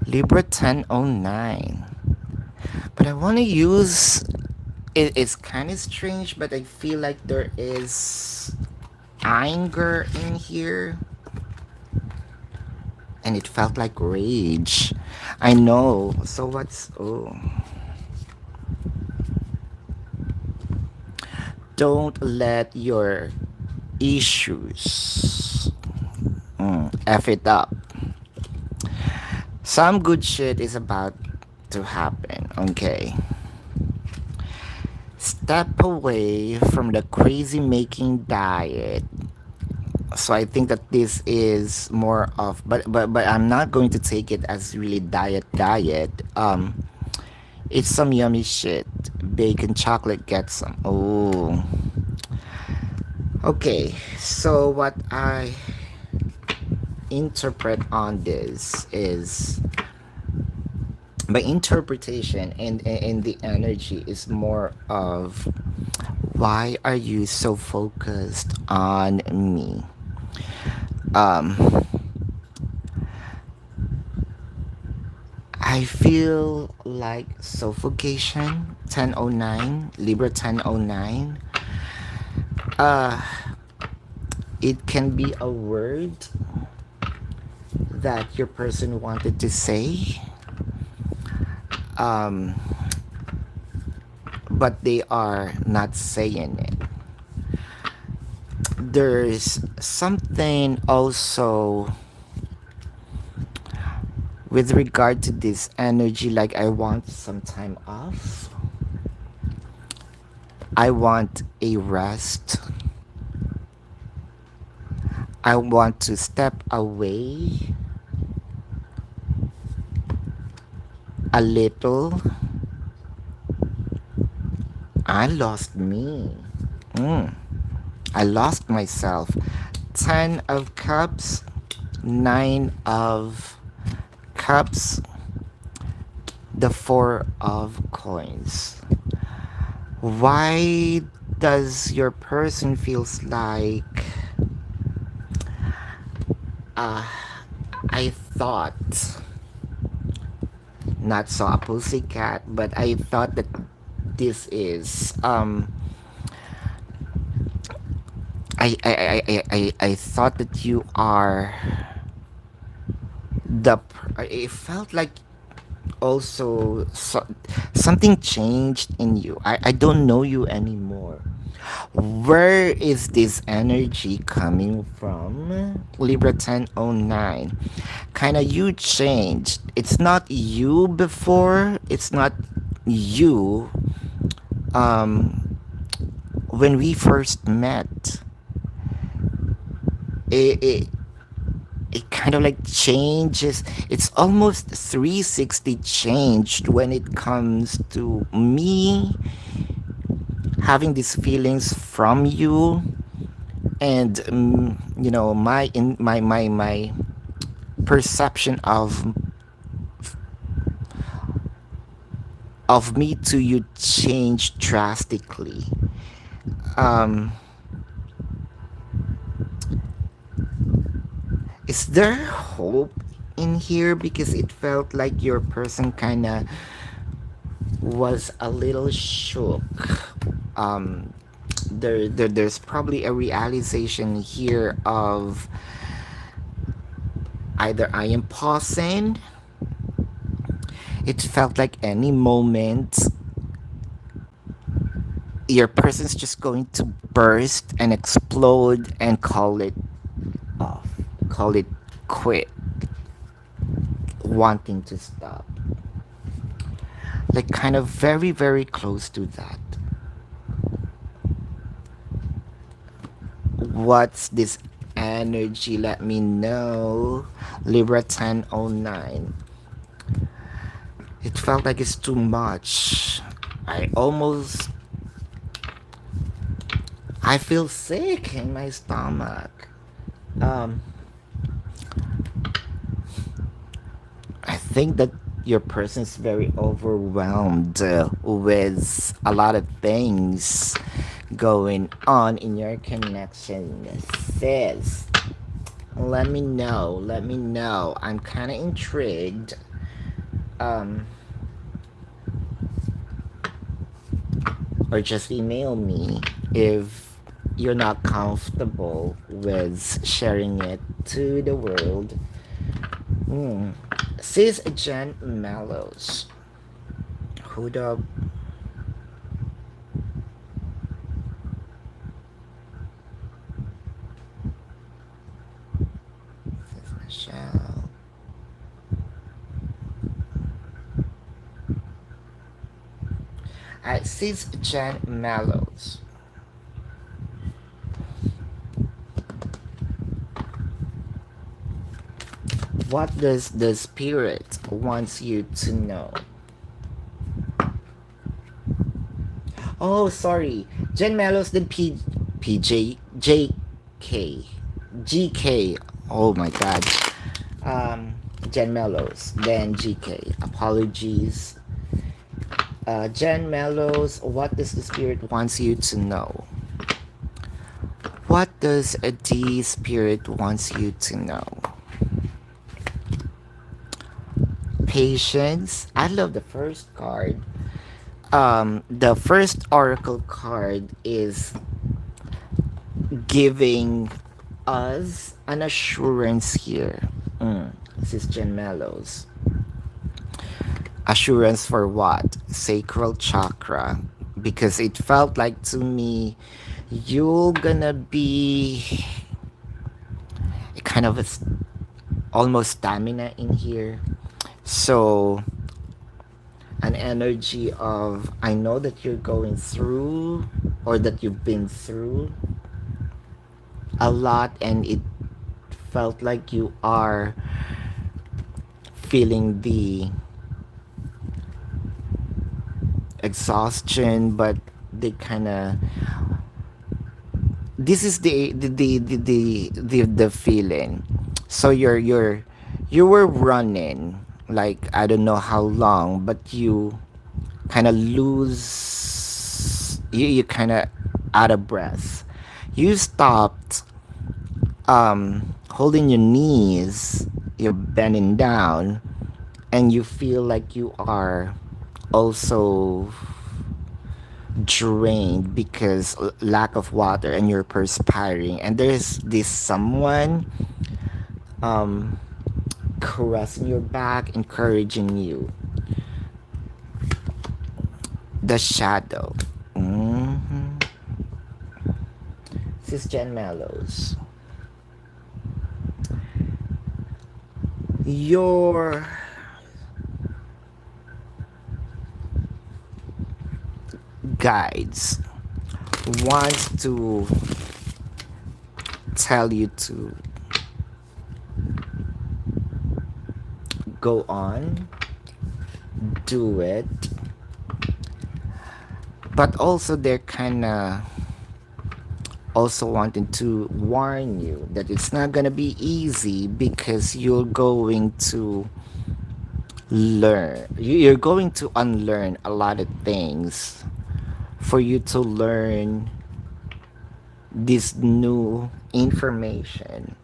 Libra 1009. But I want to use it. It's kind of strange, but I feel like there is anger in here. And it felt like rage. I know. So what's. Oh. Don't let your issues F it up. Some good shit is about to happen, okay? Step away from the crazy making diet. So I think that this is more of, but I'm not going to take it as really diet. It's some yummy shit. Bacon chocolate gets some. Oh. Okay, so what I interpret on this is my interpretation and the energy is more of why are you so focused on me? um I feel like suffocation. 1009 Libra 1009. uh it can be a word that your person wanted to say, um but they are not saying it. There's something also with regard to this energy, like I want some time off. I want a rest. I want to step away a little. I lost me. Mm, I lost myself. 10 of Cups, 9 of Cups, the 4 of Coins. Why does your person feels like uh, I thought not saw a pussycat, but I thought that this is I thought that you are it felt like also something changed in you. I don't know you anymore. Where is this energy coming from? Libra 1009. Kind of you changed. It's not you before. It's not you when we first met. It it kind of like changes. It's almost 360 changed when it comes to me having these feelings from you, and my in my perception of me to you changed drastically. um is there hope in here? Because it felt like your person kind of was a little shook. There's probably a realization here of either I am pausing. It felt like any moment your person's just going to burst and explode and call it off, call it quit, wanting to stop. Like kind of very, very close to that. What's this energy? Let me know. Libra 1009. It felt like it's too much. I almost. I feel sick in my stomach. Um, I think that your person's very overwhelmed with a lot of things going on in your connection, sis. Let me know. Let me know. I'm kind of intrigued. Um, or just email me if you're not comfortable with sharing it to the world. Mm. Sis Jen Mallows. Hold up. Sis Michelle. Sis Jen Mallows. What does the spirit wants you to know? Oh, sorry. Jen Mallows did PJ JK GK. Oh my god. Um, Jen Mellows, then GK. Apologies. Jen Mellows, what does the spirit wants you to know? What does a D spirit wants you to know? Patience. I love the first card. The first oracle card is giving us an assurance here. This is Jen Mellows. Assurance for what? Sacral chakra. Because it felt like to me you're gonna be kind of almost stamina in here. So an energy of I know that you're going through or that you've been through a lot, and it felt like you are feeling the exhaustion, but they kind of this is the feeling. So you were running like I don't know how long, but you kind of lose you kind of out of breath. You stopped holding your knees, you're bending down, and you feel like you are also drained because lack of water and you're perspiring, and there's this someone um caressing your back, encouraging you. The shadow. Mm-hmm. This is Jen Mellows. Your guides wants to tell you to go on, do it, but also they're kind of also wanting to warn you that it's not gonna be easy because you're going to you're going to unlearn a lot of things for you to learn this new information.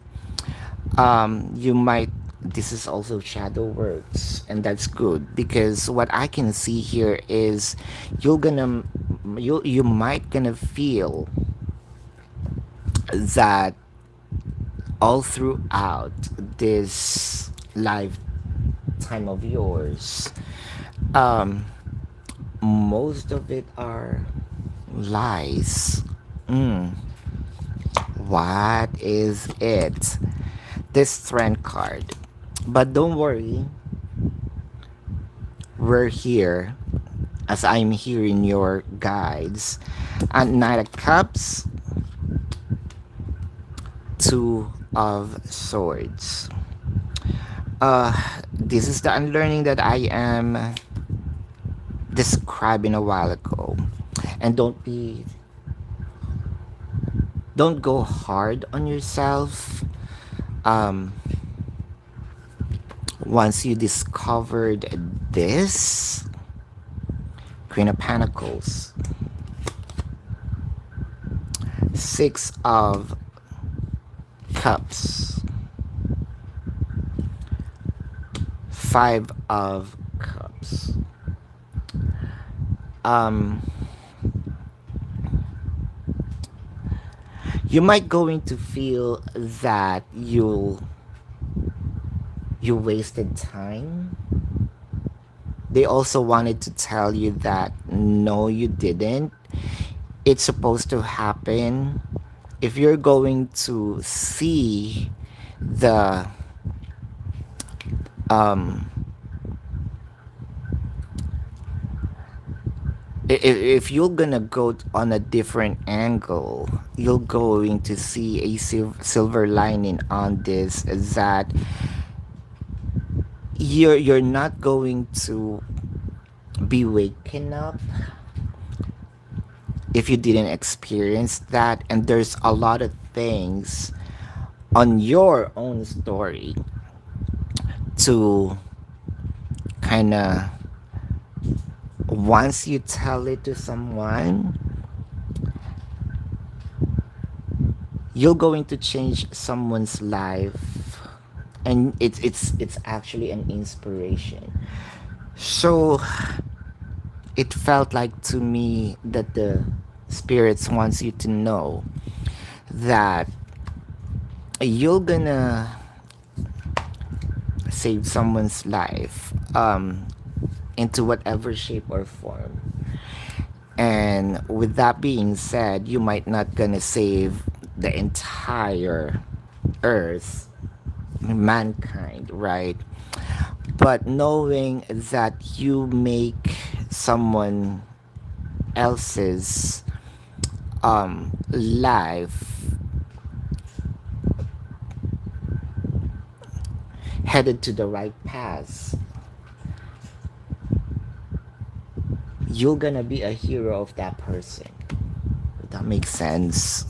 You might this is also shadow works, and that's good because what I can see here is you're gonna you might gonna feel that all throughout this lifetime of yours, um most of it are lies. mm. What is it? This strength card. But don't worry, we're here as I'm hearing your guides. And Knight of Cups, Two of Swords. This is the unlearning that I am describing a while ago. And don't go hard on yourself. Um, Once you discovered this, Queen of Pentacles, Six of Cups, Five of Cups. Um, you might going to feel that you wasted time. They also wanted to tell you that no, you didn't. It's supposed to happen. If you're going to see the um if you're gonna go on a different angle, you're going to see a silver lining on this, that you're not going to be waking up if you didn't experience that. And there's a lot of things on your own story to kind of, once you tell it to someone, you're going to change someone's life, and it's actually an inspiration. So it felt like to me that the spirits wants you to know that you're gonna save someone's life, into whatever shape or form. And with that being said, you might not gonna save the entire earth, mankind, right? But knowing that you make someone else's life headed to the right path, you're gonna be a hero of that person. That makes sense.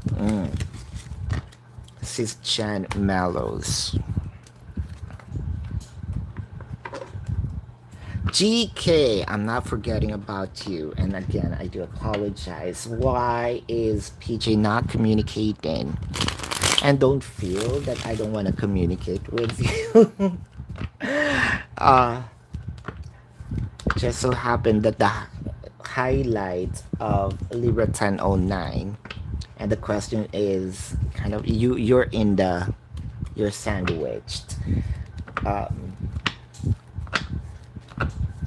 Mm. Sis Chan Mellows. GK, I'm not forgetting about you. And again, I do apologize. Why is PJ not communicating? And don't feel that I don't want to communicate with you. uh, just so happened that the highlight of Libra 1009, and the question is kind of, you're sandwiched. Um,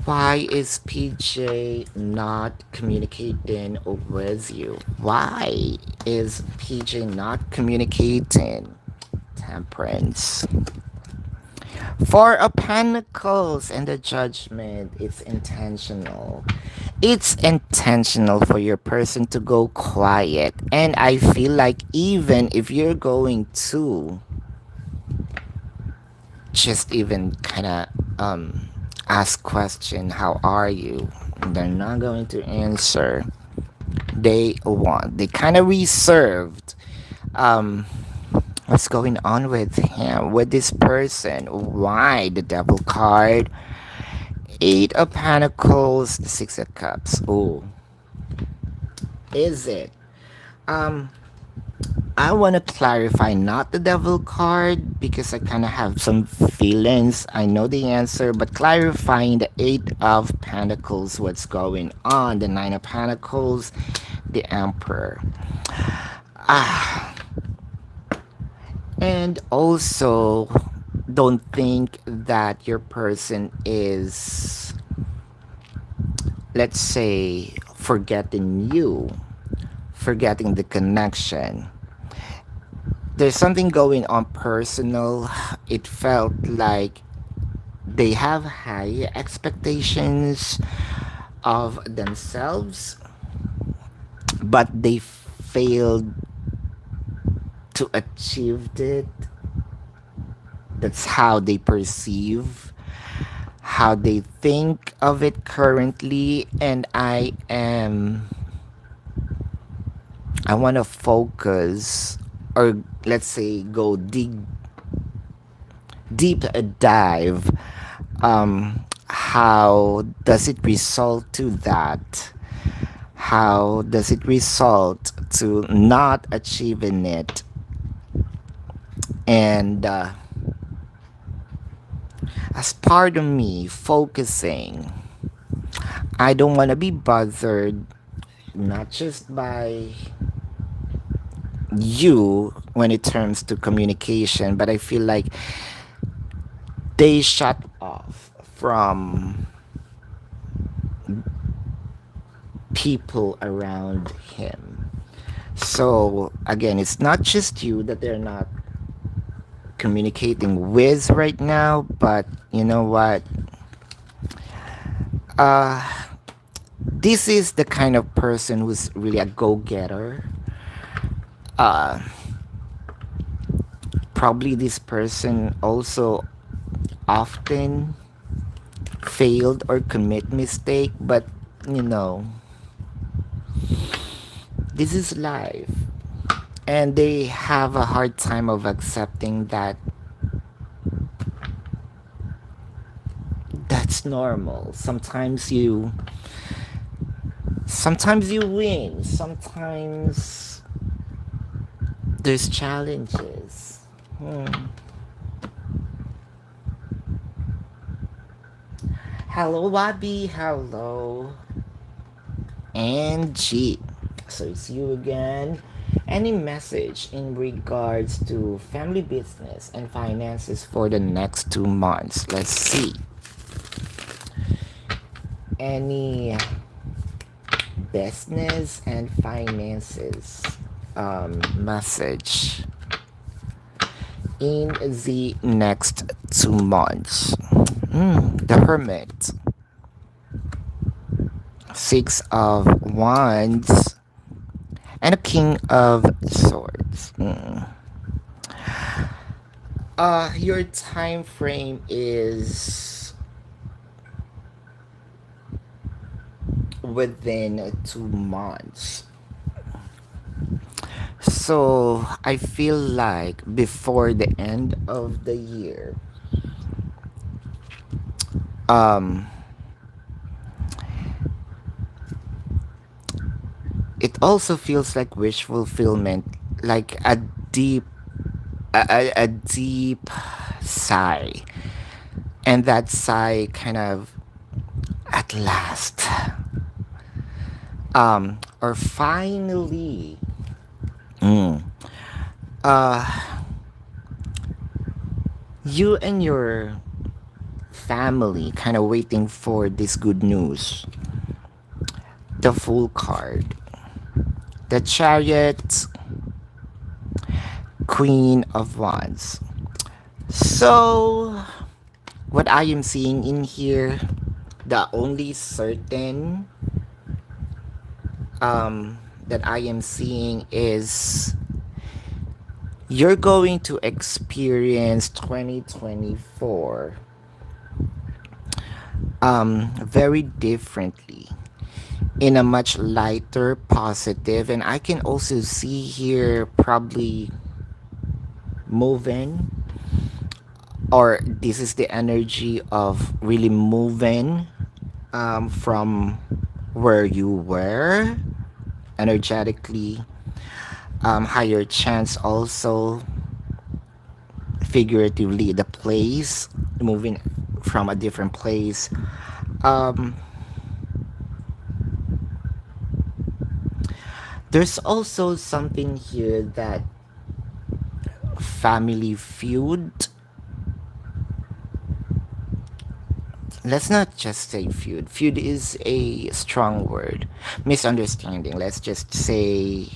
why is PJ not communicating with you? Why is PJ not communicating? Temperance. Four of Pentacles and the Judgment. It's intentional. It's intentional for your person to go quiet. And I feel like even if you're going to just even kind of ask question, how are you, they're not going to answer. They kind of reserved. What's going on with him, with this person? Why the Devil card? Eight of Pentacles, Six of Cups. Oh, is it? um I want to clarify, not the Devil card, because I kind of have some feelings. I know the answer, but clarifying the Eight of Pentacles, what's going on, the Nine of Pentacles, the Emperor. Ah, and also, don't think that your person is, let's say, forgetting you, forgetting the connection. There's something going on personal. It felt like they have high expectations of themselves, but they failed to achieve it. That's how they perceive, how they think of it currently. And I want to focus, or let's say go dig deep dive. How does it result to that? How does it result to not achieving it? And as part of me focusing, I don't want to be bothered not just by you when it comes to communication, but I feel like they shut off from people around him. So again, it's not just you that they're not communicating with right now, but you know what? Uh, this is the kind of person who's really a go-getter. Uh, Probably this person also often failed or commit mistake, but you know, this is life. And they have a hard time of accepting that that's normal. Sometimes you win, sometimes there's challenges. Hello, Wabi. Hello, Angie. So it's you again. Any message in regards to family business and finances for the next 2 months? Let's see. Any business and finances message in the next 2 months? The Hermit. Six of Wands and a King of Swords. Your time frame is within 2 months. So I feel like before the end of the year, um, it also feels like wish fulfillment, like deep, a deep sigh, and that sigh kind of at last, or finally, mm, uh, you and your family kind of waiting for this good news. The Fool card, the Chariot, Queen of Wands. So, what I am seeing in here, the only certain that I am seeing is you're going to experience 2024 very differently, in a much lighter, positive, and I can also see here probably moving, or this is the energy of really moving from where you were energetically, higher chance also figuratively the place, moving from a different place. um there's also something here that family feud, let's not just say feud. Feud is a strong word. Misunderstanding, let's just say,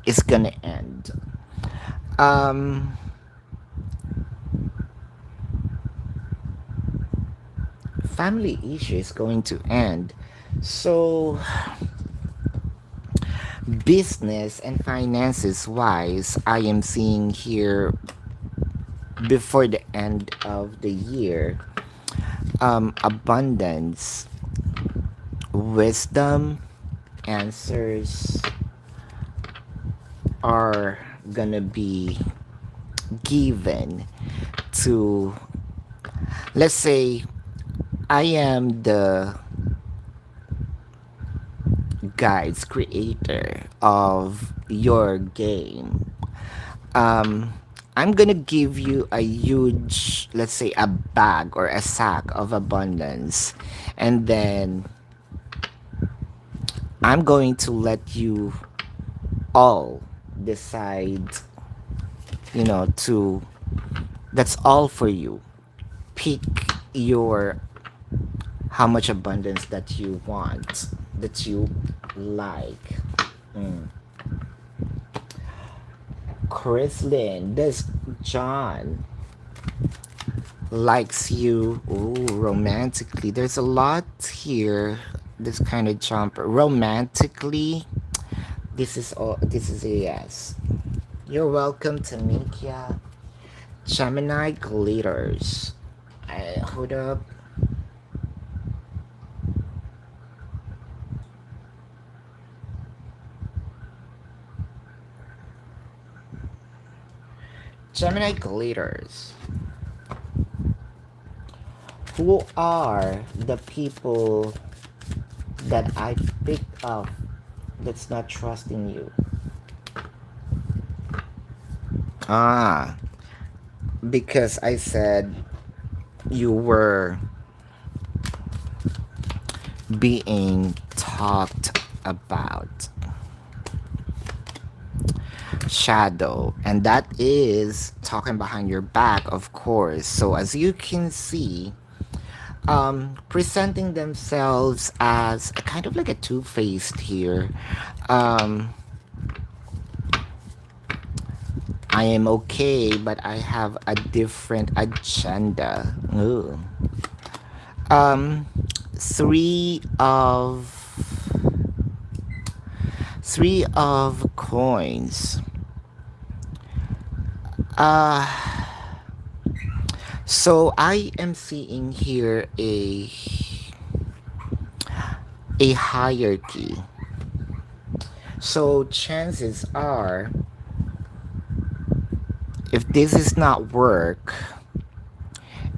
it's gonna end. um Family issue is going to end. So business and finances wise, I am seeing here before the end of the year, abundance, wisdom, answers are gonna be given to, let's say, I am the guides creator of your game. um I'm gonna give you a huge, let's say, a bag or a sack of abundance, and then I'm going to let you all decide, to, that's all for you. Pick your, how much abundance that you want, that you like. Mm. Chrislyn, this John likes you. Ooh, romantically. There's a lot here. This kind of jump. Romantically, this is all. This is a yes. You're welcome, Tamikia. Gemini glitters. Hold up. Gemini glitters. Who are the people that I picked up that's not trusting you? Ah, because I said you were being talked about. Shadow, and that is talking behind your back, of course. So as you can see, presenting themselves as a kind of like a two-faced here. um I am okay, but I have a different agenda. Ooh. um three of three of coins. uh so I am seeing here a hierarchy. So chances are, if this is not work,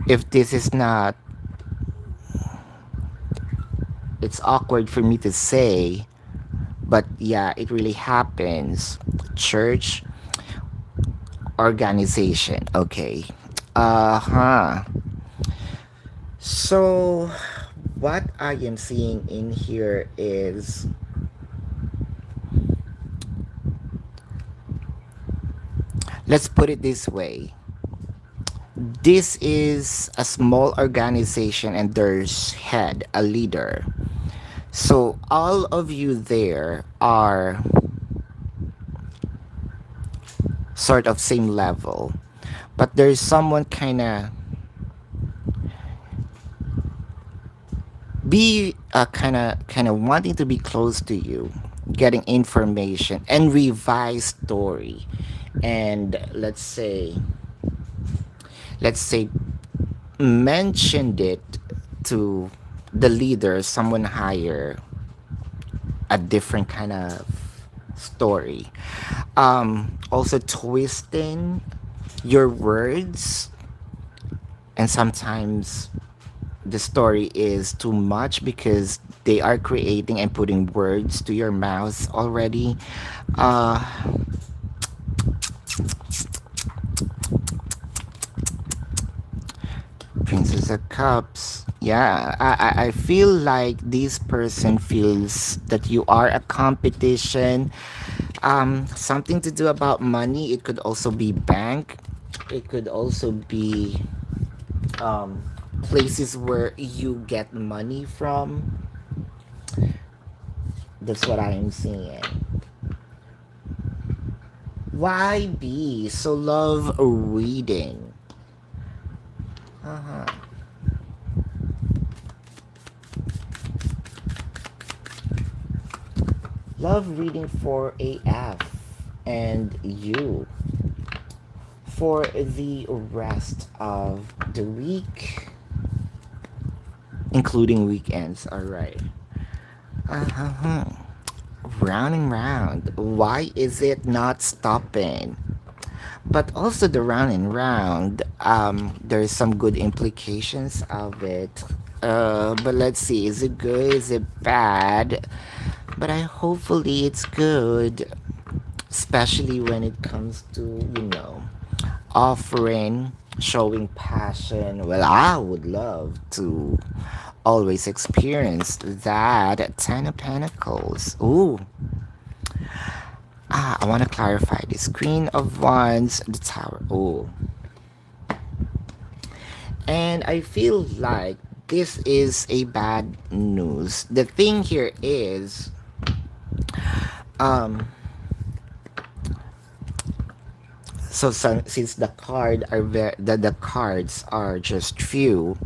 if this is not, it's awkward for me to say, but yeah, it really happens. Church, organization. Okay. Uh-huh. So what I am seeing in here is, let's put it this way. This is a small organization and there's head, a leader. So all of you there are sort of same level, but there's someone kind of wanting to be close to you, getting information and revise story, and let's say mentioned it to the leader, someone higher, a different kind of story. Also twisting your words, and sometimes the story is too much because they are creating and putting words to your mouth already. uh Princess of Cups. Yeah, I feel like this person feels that you are a competition. Something to do about money. It could also be bank. It could also be um, places where you get money from. That's what I am seeing. Why be so love reading? Uh-huh. Love reading for AF and you for the rest of the week, including weekends. All right. Uh-huh. Round and round. Why is it not stopping? but also the round and round. There's some good implications of it. But let's see, is it good? Is it bad? But I hopefully it's good, especially when it comes to offering, showing passion. Well, I would love to always experience that. Ten of Pentacles. Ooh. I want to clarify this. Queen of Wands, the Tower. Ooh. And I feel like this is a bad news. The thing here is, um, since the cards are just few,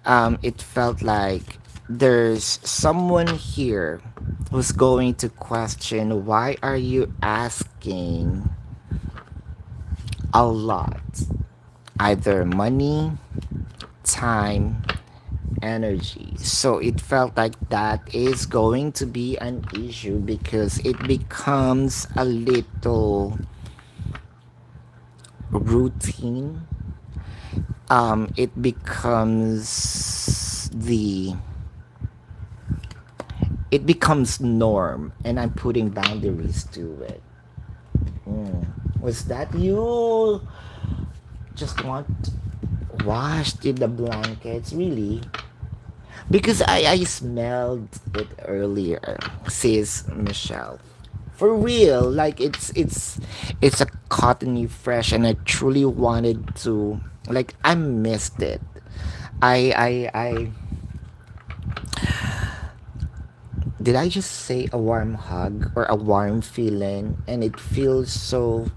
it felt like there's someone here who's going to question, why are you asking a lot? Either money, time, energy. So it felt like that is going to be an issue because it becomes a little routine. It becomes norm, and I'm putting boundaries to it. Was that you? Just want washed in the blankets, really? Because I smelled it earlier, says Michelle. For real, like it's a cottony fresh, and I truly wanted to, like, I missed it. I did I just say a warm hug or a warm feeling, and it feels so.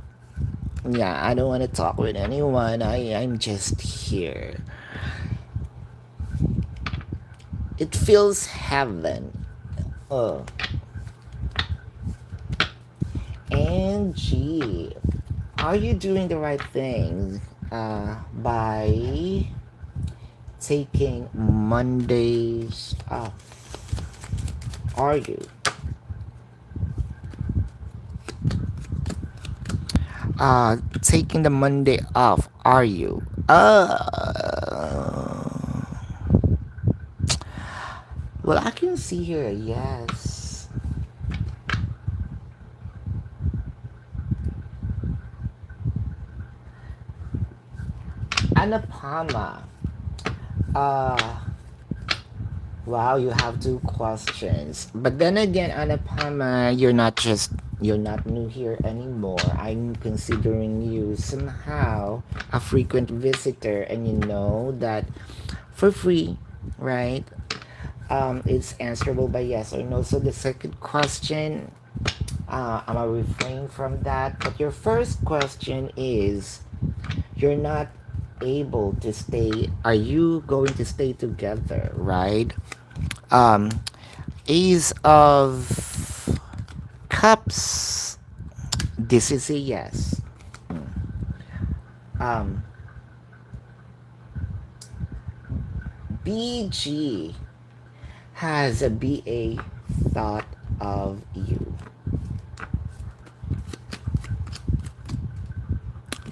Yeah, I don't want to talk with anyone. I'm just here. It feels heaven. Oh, Angie, are you doing the right thing by taking Mondays off? Are you taking the Monday off? Are you? Well, I can see here. Yes. Anapama. Uh, wow, you have two questions. But then again, Anapama, you're not new here anymore. I'm considering you somehow a frequent visitor, and you know that for free, right? It's answerable by yes or no. So the second question, I'm gonna refrain from that. But your first question is, you're not able to stay. Are you going to stay together, right? Um, Ace of Cups. This is a yes. Um, BG has a BA thought of you.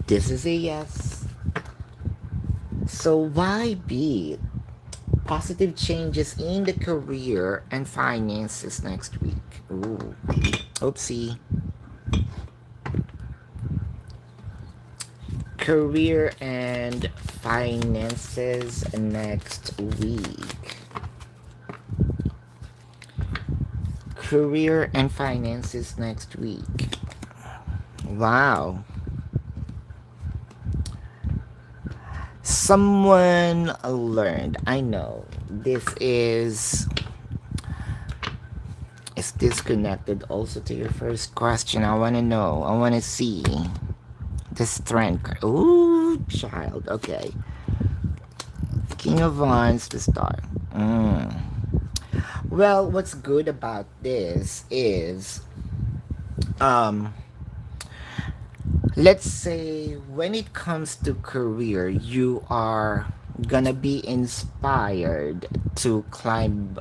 This is a yes. So why be positive changes in the career and finances next week? Ooh, oopsie. Career and finances next week. Career and finances next week. Wow. Someone learned. I know this is disconnected also to your first question. I want to know. I want to see the strength. Ooh, child. Okay. King of Wands, the star. Well, what's good about this is, um, let's say when it comes to career, you are gonna be inspired to climb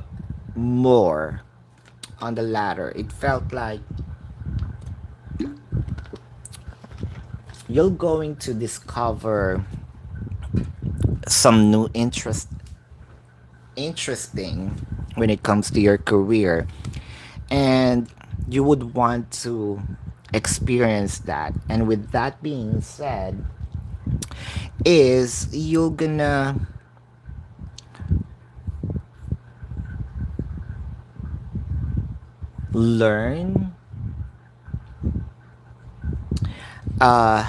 more on the ladder. It felt like you're going to discover some new interesting when it comes to your career, and you would want to experience that. And with that being said, is you're gonna learn uh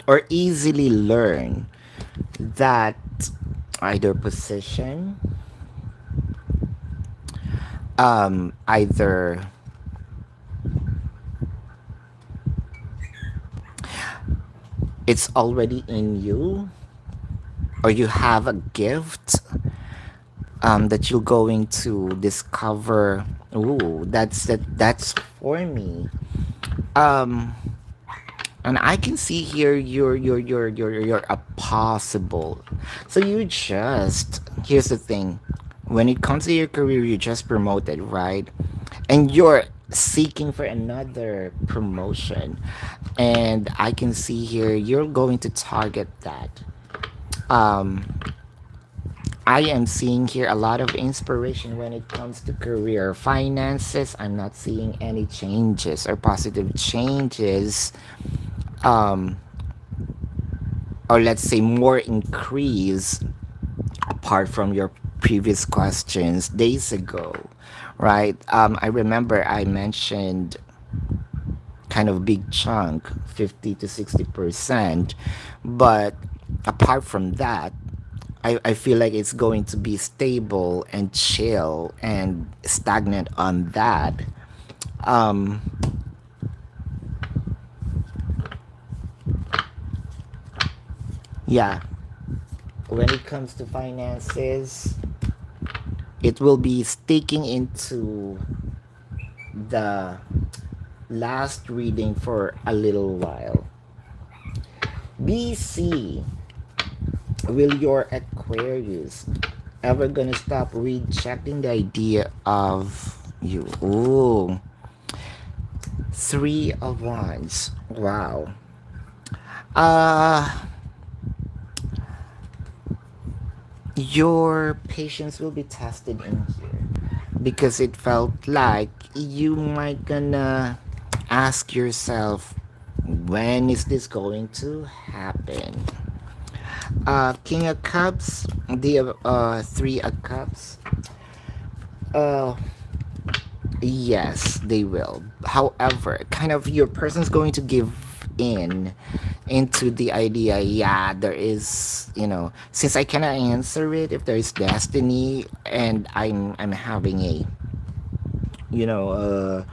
or easily learn that either position, either it's already in you, or you have a gift that you're going to discover. Ooh, that's for me. Um, and I can see here you're a possible. So you just, here's the thing, when it comes to your career, you just promoted, right? And you're seeking for another promotion, and I can see here you're going to target that. Um, I am seeing here a lot of inspiration when it comes to career finances. I'm not seeing any changes or positive changes, um, or let's say more increase apart from your previous questions days ago, right? I remember I mentioned kind of big chunk, 50 to 60%, but apart from that, I feel like it's going to be stable and chill and stagnant on that. Um, yeah, when it comes to finances, it will be sticking into the last reading for a little while. BC, will your Aquarius ever gonna stop rejecting the idea of you? Ooh, Three of Wands. Wow. Uh, your patience will be tested in here because it felt like you might gonna ask yourself, when is this going to happen? King of Cups, the Three of Cups. Uh, yes, they will. However, kind of your person's going to give in into the idea. Yeah, there is. Since I cannot answer it if there is destiny, and I'm having a you know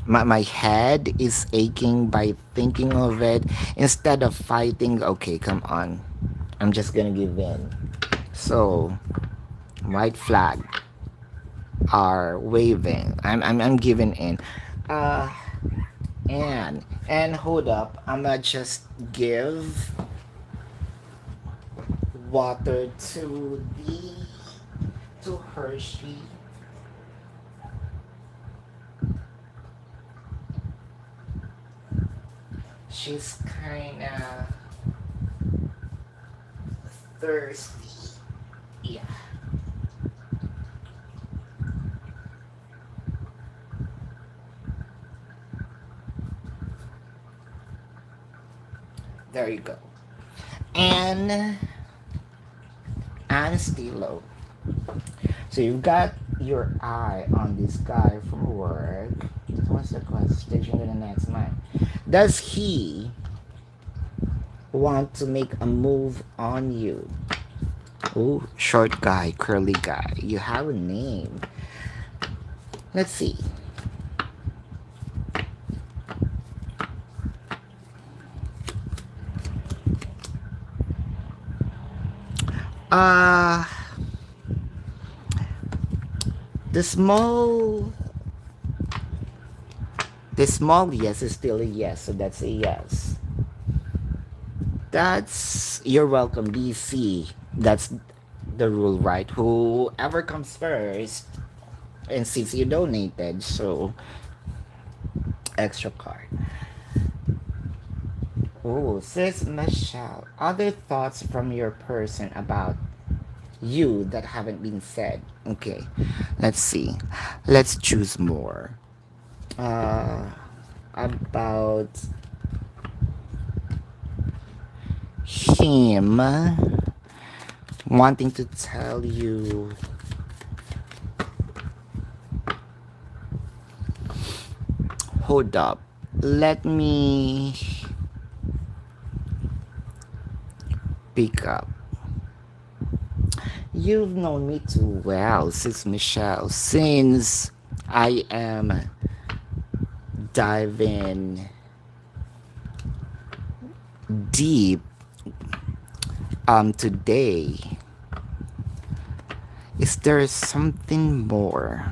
my head is aching by thinking of it instead of fighting. Okay, come on, I'm just gonna give in. So white flag are waving. I'm giving in. uh and hold up, I'ma just give water to Hershey. She's kinda thirsty. Yeah, there you go. And Stilo. So you've got your eye on this guy from work. What's the question to the next man? Does he want to make a move on you? Oh, short guy, curly guy. You have a name. Let's see. Uh the small the small yes is still a yes, so that's a yes. That's You're welcome, DC. That's the rule, right? Whoever comes first, and since you donated, so extra card. Oh, sis Michelle, other thoughts from your person about you that haven't been said. Okay, let's see. Let's choose more. Uh, about him wanting to tell you. Hold up. Let me pick up. You've known me too well, sis Michelle, since I am diving deep today. Is there something more?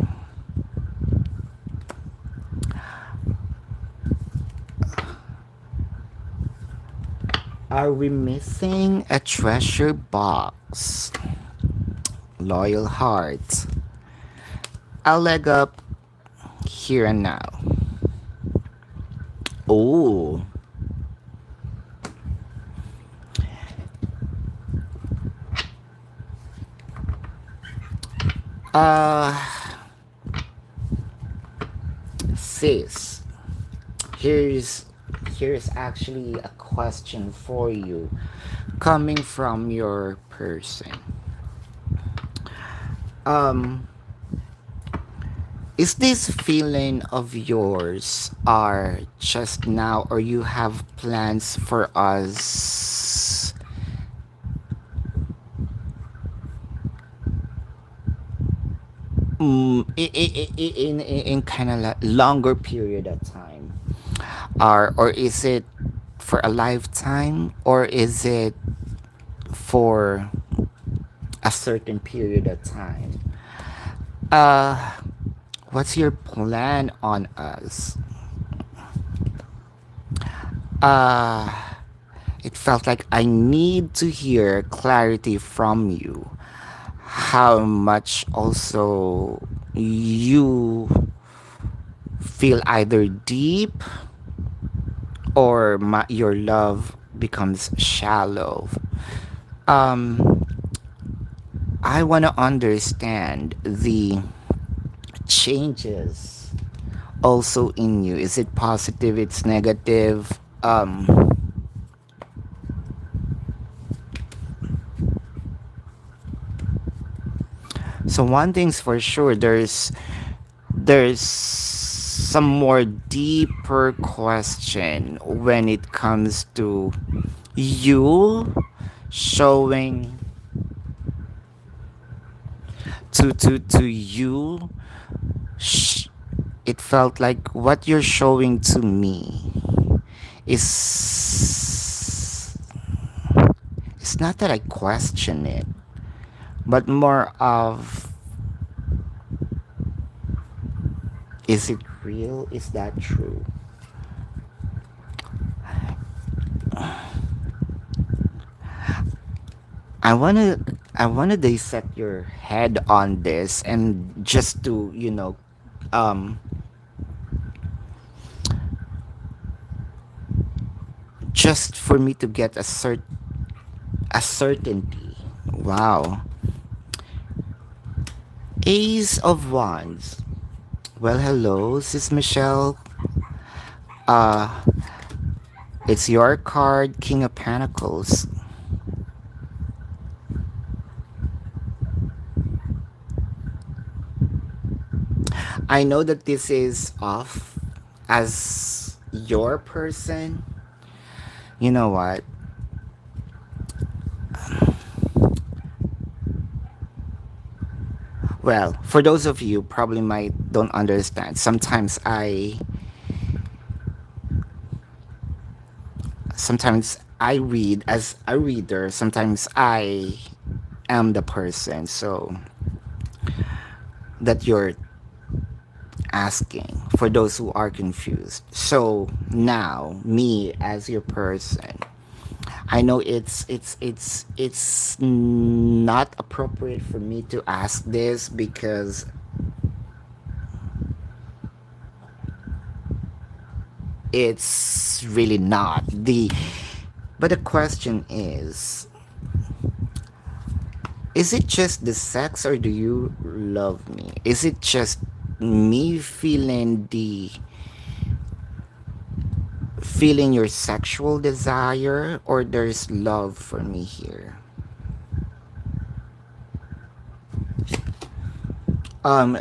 Are we missing a treasure box? Loyal heart. A leg up here and now. Oh, uh, sis, here's here's actually a question for you coming from your person. Um, is this feeling of yours are just now, or you have plans for us in kind of like longer period of time, or is it for a lifetime, or is it for a certain period of time? uh what's your plan on us? uh it felt like I need to hear clarity from you, how much also you feel either deep, or your love becomes shallow. um I want to understand the changes also in you. Is it positive, it's negative? So one thing's for sure, there's some more deeper question when it comes to you showing to you. sh- it felt like what you're showing to me is, it's not that I question it, but more of, is it real? Is that true? I wanna dissect your head on this, and just to, um just for me to get a certainty. Wow. Ace of Wands. Well, hello, sis Michelle. Uh it's your card, King of Pentacles. I know that this is off as your person. You know what? Well, for those of you probably might don't understand. Sometimes I read as a reader. Sometimes I am the person. So that you're asking, for those who are confused. So now, me as your person, I know it's not appropriate for me to ask this, because it's really not the But the question is it just the sex or do you love me? Is it just me feeling your sexual desire or there's love for me here?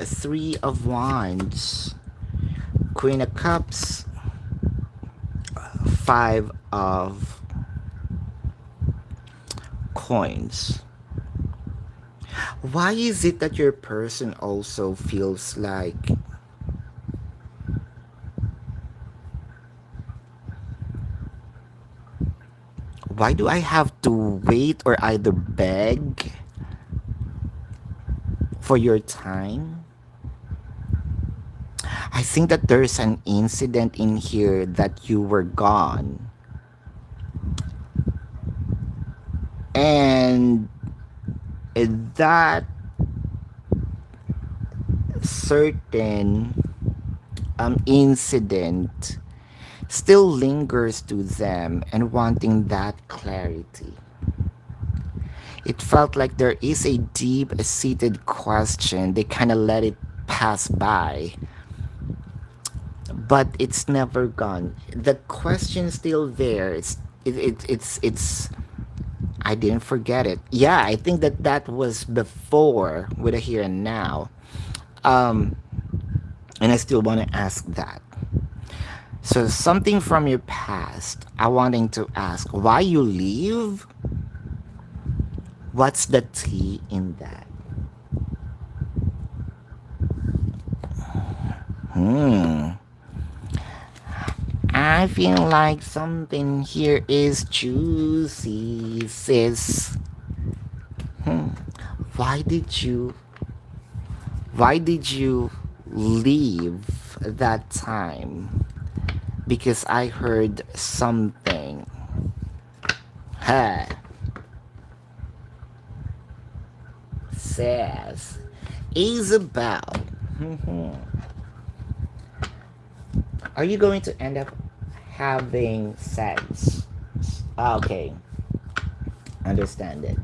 Three of Wands, Queen of Cups, Five of Coins. Why is it that your person also feels like why do I have to wait or either beg for your time? I think that there's an incident in here that you were gone. And that certain incident still lingers to them and wanting that clarity. It felt like there is a deep seated question. They kind of let it pass by, but it's never gone. The question's still there. It's I didn't forget it. Yeah, I think that that was before with a here and now. Um, and I still want to ask that. So something from your past. I wanting to ask why you leave. What's the tea in that? Hmm. I feel like something here is juicy, sis. Hmm. Why did you why did you leave that time? Because I heard something. Ha says Isabel. Are you going to end up having sex? Okay, understand it.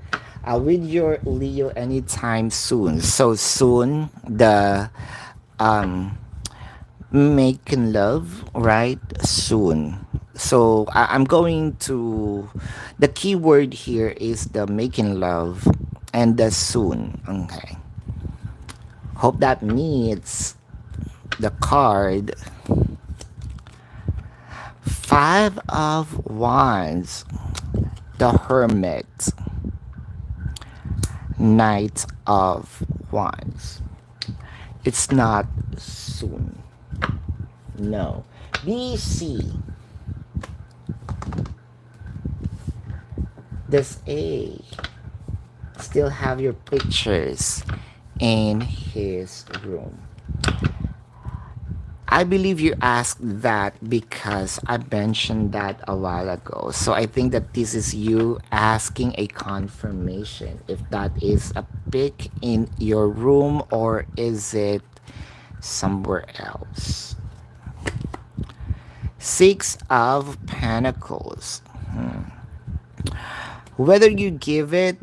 With your Leo anytime soon. So soon, the um, making love, right? Soon. So I'm going to. The key word here is the making love and the soon. Okay. Hope that meets the card. Five of Wands, the Hermit, Knight of Wands. It's not soon. No. BC. Does A still have your pictures in his room? I believe you asked that because I mentioned that a while ago. So I think that this is you asking a confirmation if that is a pic in your room or is it somewhere else. Six of Pentacles. Whether you give it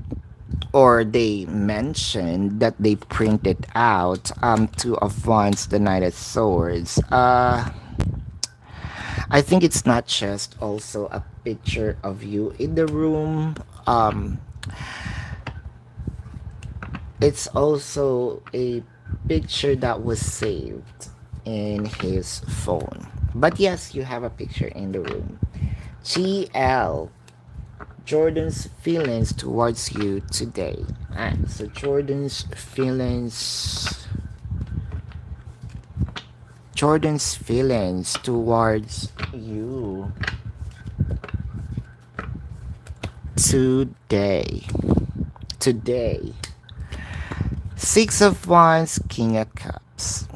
or they mentioned that they printed out two of wands, the knight of swords. I think it's not just also a picture of you in the room. It's also a picture that was saved in his phone. But yes, you have a picture in the room. GL, Jordan's feelings towards you today. So Jordan's feelings towards you today. Today. Six of Wands, King of Cups.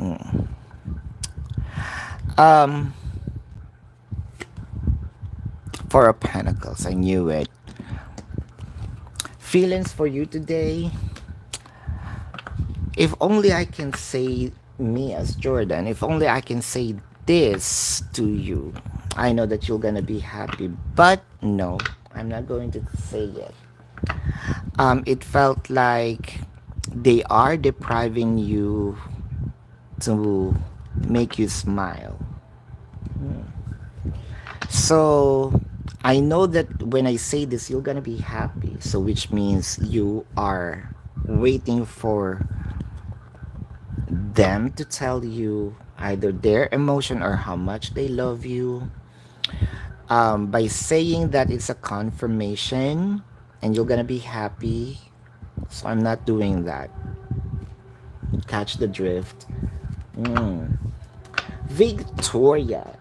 Four of Pentacles, I knew it. Feelings for you today. If only I can say me as Jordan, if only I can say this to you, I know that you're gonna be happy. But no, I'm not going to say it. It felt like they are depriving you to make you smile. So I know that when I say this, you're gonna be happy. So which means you are waiting for them to tell you either their emotion or how much they love you. By saying that it's a confirmation and you're gonna be happy. So I'm not doing that. Catch the drift. Mm. Victoria.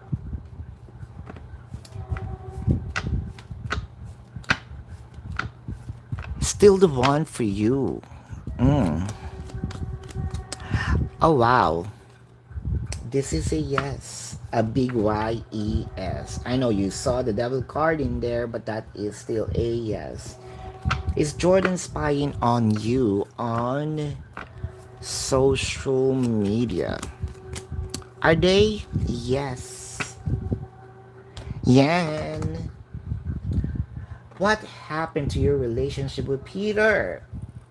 Still the one for you. Mm. Oh wow. This is a yes. A big yes. I know you saw the devil card in there, but that is still a yes. Is Jordan spying on you on social media? Are they? Yes. Yan. What happened to your relationship with Peter?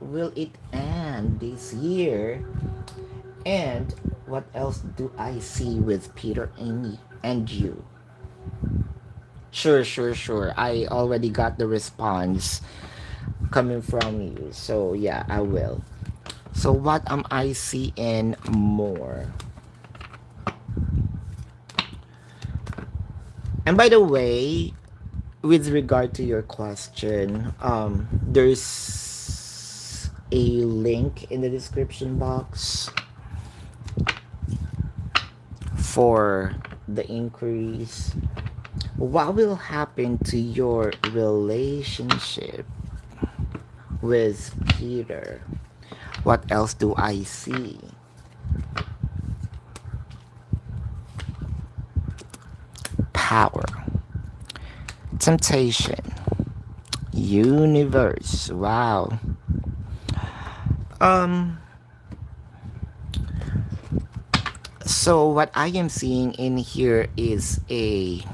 Will it end this year? And what else do I see with Peter and you? Sure, sure, sure. I already got the response coming from you. So, yeah, I will. So, what am I seeing more? And by the way, with regard to your question, there's a link in the description box for the inquiries. What will happen to your relationship with Peter? What else do I see? Power, temptation, universe. Wow. Um so what I am seeing in here is a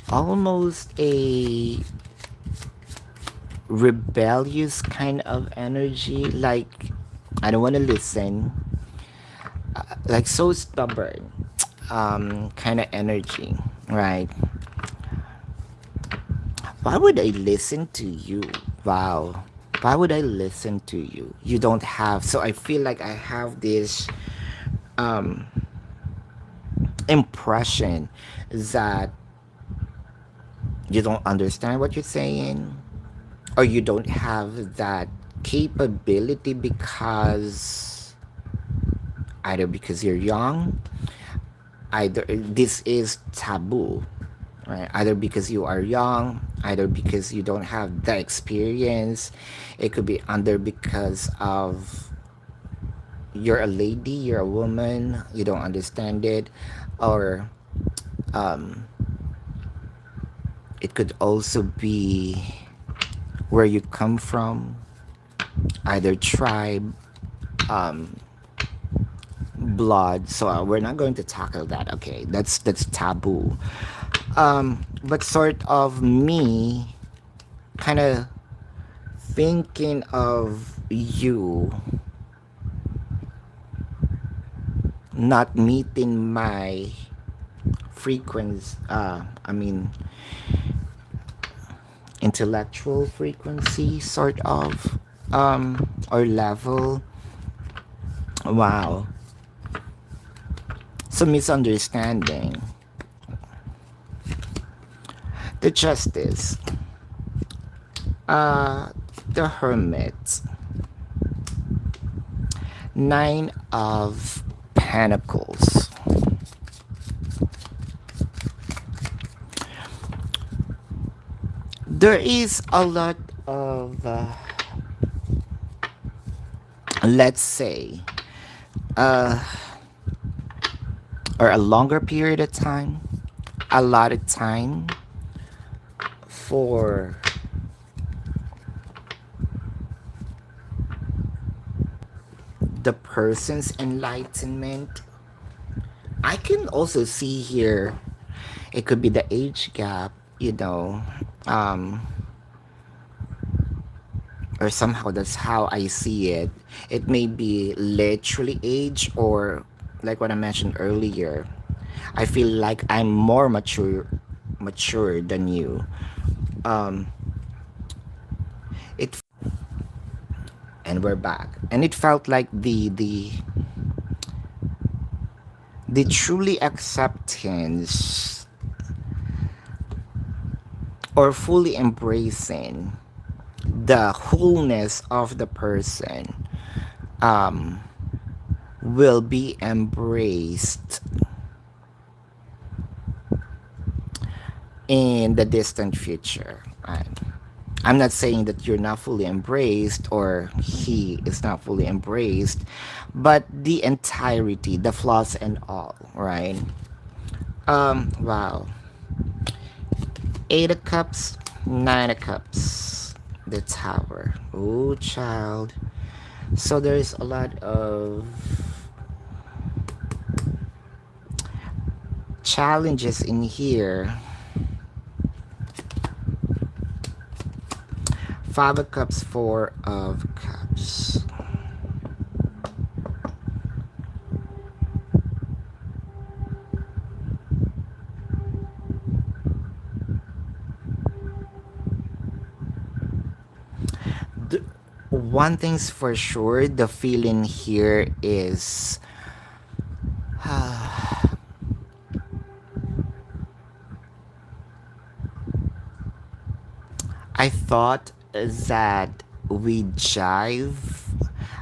almost a rebellious kind of energy, like I don't want to listen, like so stubborn, kind of energy, right? Why would I listen to you? Wow. Why would I listen to you? You don't have. So I feel like I have this um, impression that you don't understand what you're saying, or you don't have that capability because either because you're young, either this is taboo, right? Either because you are young, either because you don't have the experience. It could be under because of you're a lady, you're a woman, you don't understand it, or um, it could also be where you come from, either tribe, um, blood. So we're not going to tackle that. Okay, that's taboo. But sort of me, kind of thinking of you not meeting my frequency. I mean, intellectual frequency, sort of, or level. Wow. So misunderstanding. The justice. Uh, the hermit. Nine of Pentacles. There is a lot of, let's say, uh, or a longer period of time, a lot of time for the person's enlightenment. I can also see here it could be the age gap. you know, um, or somehow that's how I see it. It may be literally age, or like what I mentioned earlier. I feel like I'm more mature than you. Um, it and we're back, and it felt like the truly acceptance or fully embracing the wholeness of the person um, will be embraced in the distant future. I'm not saying that you're not fully embraced or he is not fully embraced, but the entirety, the flaws and all, right? Wow. Eight of Cups, Nine of Cups, the Tower. Oh, child. So there's a lot of challenges in here. Five of Cups, Four of Cups. The, one thing's for sure, the feeling here is I thought that we jive.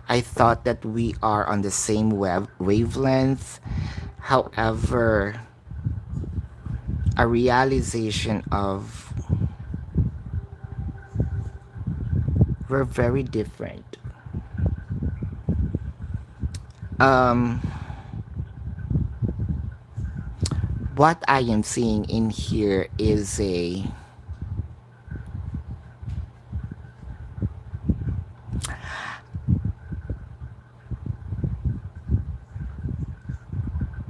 I thought that we are on the same wavelength. However, a realization of we're very different. Um, what I am seeing in here is a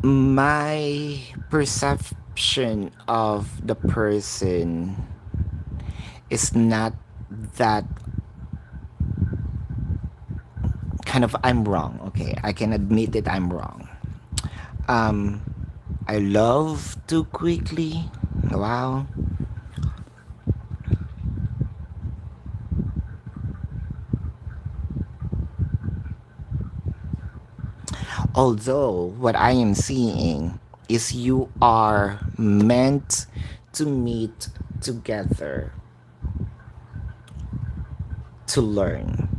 my perception of the person is not that kind of I'm wrong. Okay, I can admit that I'm wrong. Um, I love too quickly. Wow. Although what I am seeing is you are meant to meet together to learn.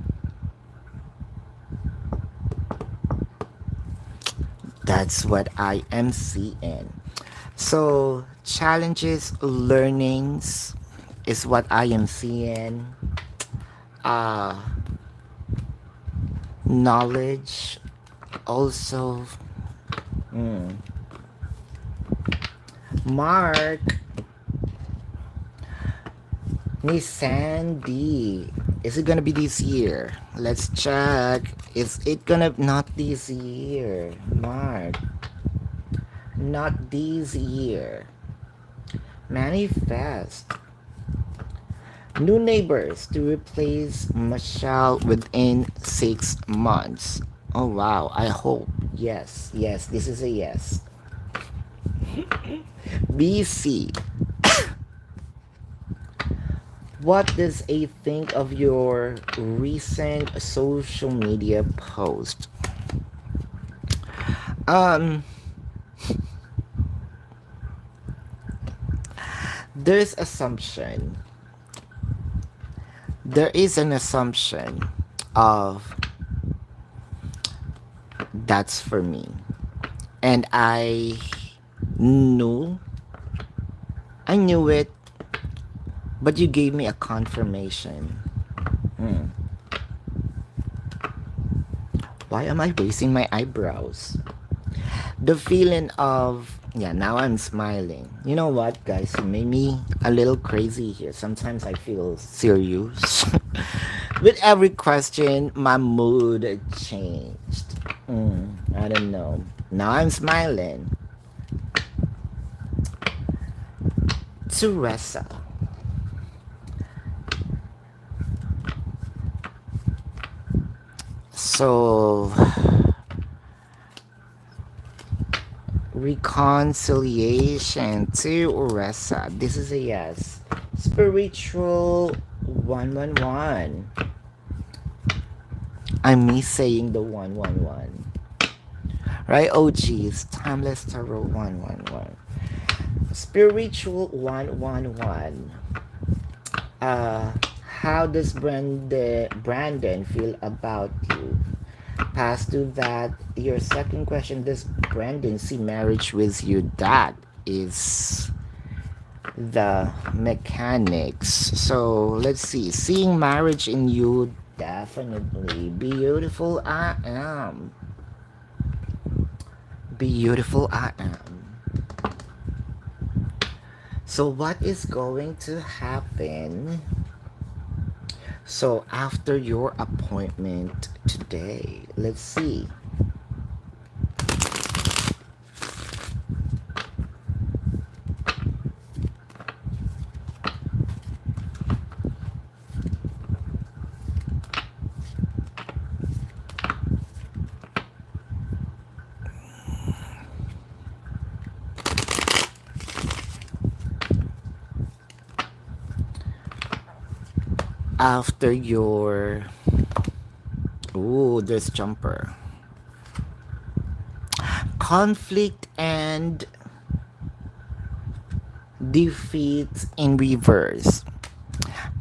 That's what I am seeing. So, challenges, learnings is what I am seeing. Uh, knowledge also. Mm. Mark, Miss Sandy. Is it gonna be this year? Let's check. Is it gonna not this year? Mark. Not this year. Manifest. New neighbors to replace Michelle within 6 months. Oh wow, I hope. Yes, yes, this is a yes. BC. What does A think of your recent social media post? Um, there's assumption. There is an assumption of that's for me. And knew, I knew it, but you gave me a confirmation. Hmm. Why am I raising my eyebrows? The feeling of, yeah, now I'm smiling. You know what, guys? You made me a little crazy here. Sometimes I feel serious. With every question, my mood changed. I don't know. Now I'm smiling. Teresa. So, reconciliation to Oresa. This is a yes. Spiritual 111. I miss saying the 111. Right? Oh geez. Timeless Tarot 111. Spiritual 111. Uh, how does Brandon feel about you? Pass to that. Your second question, does Brandon see marriage with you? That is the mechanics. So let's see. Seeing marriage in you, definitely. Beautiful I am. Beautiful I am. So what is going to happen? So after your appointment today, let's see. After your, ooh, there's jumper. Conflict and defeat in reverse.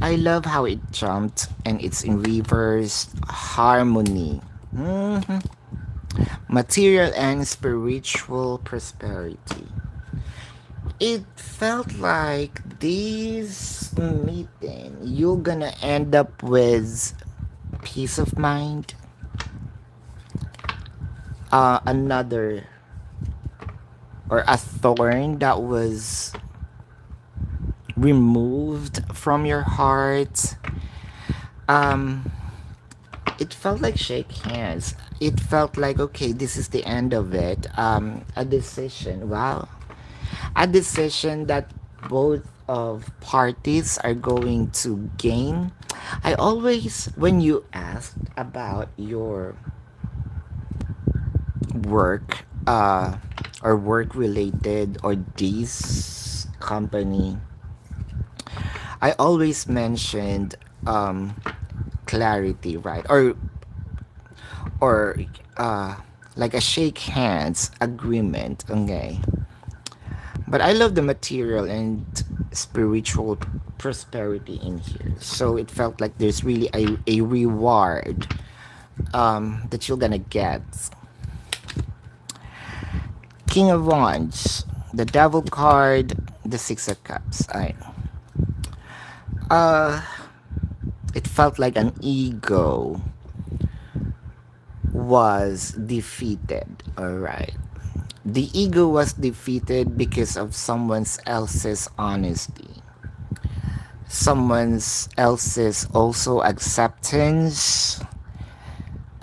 I love how it jumped and it's in reverse harmony. Mhm. Material and spiritual prosperity. It felt like this meeting, you're gonna end up with peace of mind, another or a thorn that was removed from your heart. Um, it felt like shake hands. It felt like, okay, this is the end of it. A decision. Wow, a decision that both of parties are going to gain. I always, when you asked about your work, or work related or this company, I always mentioned clarity, right? Or uh, like a shake hands agreement, okay? But I love the material and spiritual prosperity in here. So it felt like there's really a reward that you're gonna get. King of Wands, the Devil card, the Six of Cups. Uh, it felt like an ego was defeated. All right. The ego was defeated because of someone else's honesty, someone else's also acceptance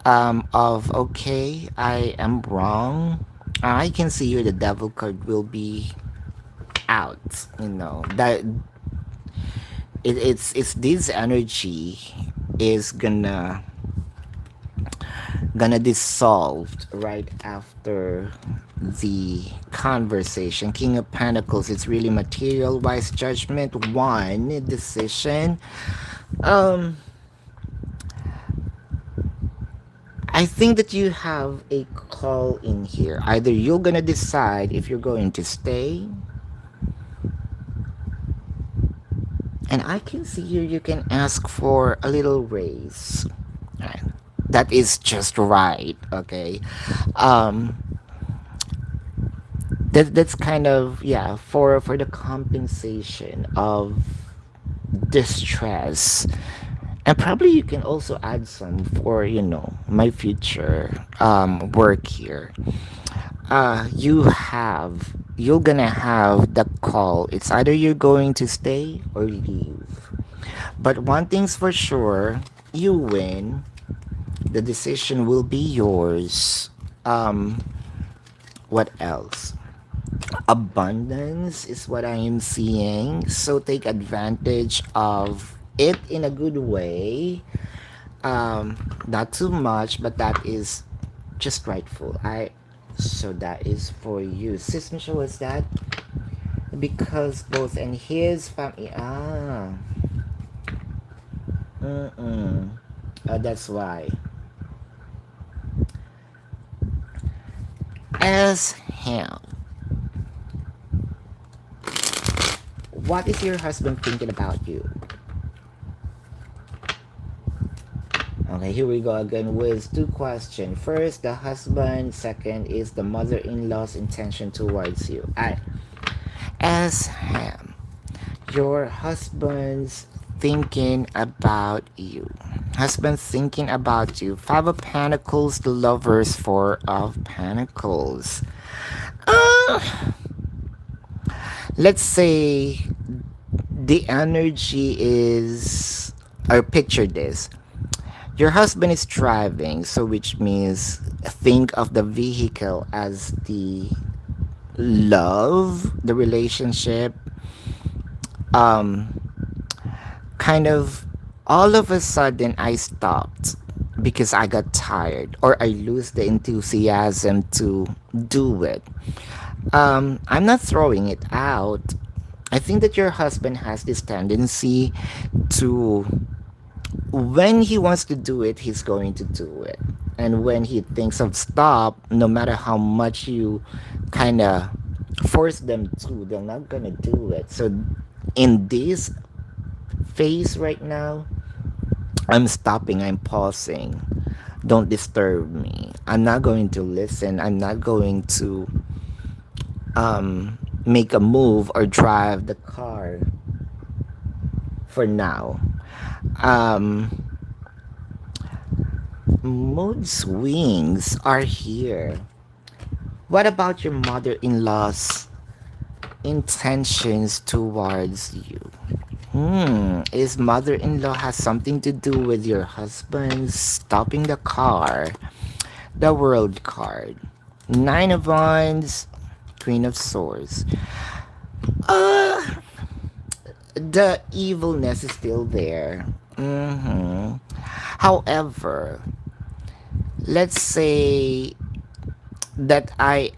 of, okay, I am wrong. I can see here the devil card will be out. You know that it's this energy is gonna dissolve right after the conversation. King of Pentacles, it's really material wise judgment, one decision. um I think that you have a call in here. Either you're gonna decide if you're going to stay, and I can see here you can ask for a little raise. Right. That is just right. Okay. Um, that's kind of, yeah, for the compensation of distress, and probably you can also add some for, my future work here. You're gonna have the call. It's either you're going to stay or leave. But one thing's for sure, you win. The decision will be yours. What else? Abundance is what I am seeing. So take advantage of it in a good way. Not too much, but that is just rightful. I so that is for you. Sis Michelle, was that because both in his family mm-mm. That's why. As him. What is your husband thinking about you? Okay, here we go again with two questions. First, the husband. Second is the mother-in-law's intention towards you. As him, your husband's thinking about you. Husband thinking about you. Five of Pentacles, the lovers, Four of Pentacles. Let's say the energy is, or picture this. Your husband is driving, so which means think of the vehicle as the love, the relationship. Um, kind of all of a sudden I stopped because I got tired or I lose the enthusiasm to do it. I'm not throwing it out. I think that your husband has this tendency to, when he wants to do it, he's going to do it. And when he thinks of stop, no matter how much you kind of force them to, they're not going to do it. So in this phase right now, I'm stopping, I'm pausing. Don't disturb me. I'm not going to listen. I'm not going to make a move or drive the car for now. Um, Mood swings are here. What about your mother in law's intentions towards you? Is mother in law has something to do with your husband stopping the car? The world card. Nine of Wands, Queen of Swords. Uh, the evilness is still there. However, let's say that I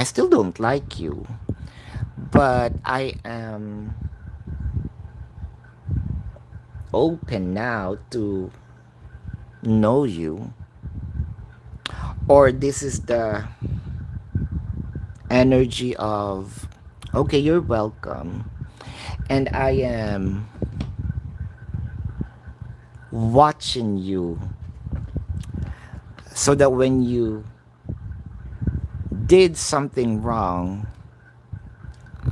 still don't like you, but I am open now to know you, or this is the energy of, okay, you're welcome, and I am watching you so that when you did something wrong,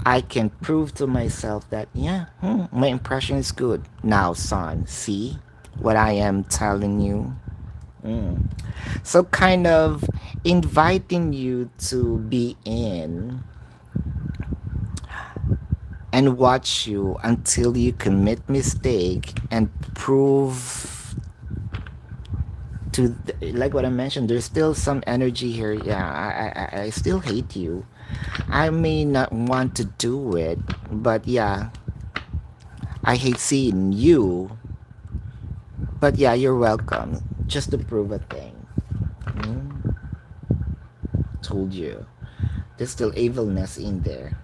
I can prove to myself that, yeah, my impression is good. Now, son, see what I am telling you? So, kind of inviting you to be in and watch you until you commit mistake and prove to like what I mentioned, there's still some energy here. Yeah, I still hate you. I may not want to do it, but yeah, I hate seeing you. But yeah, you're welcome. Just to prove a thing. Told you. There's still evilness in there.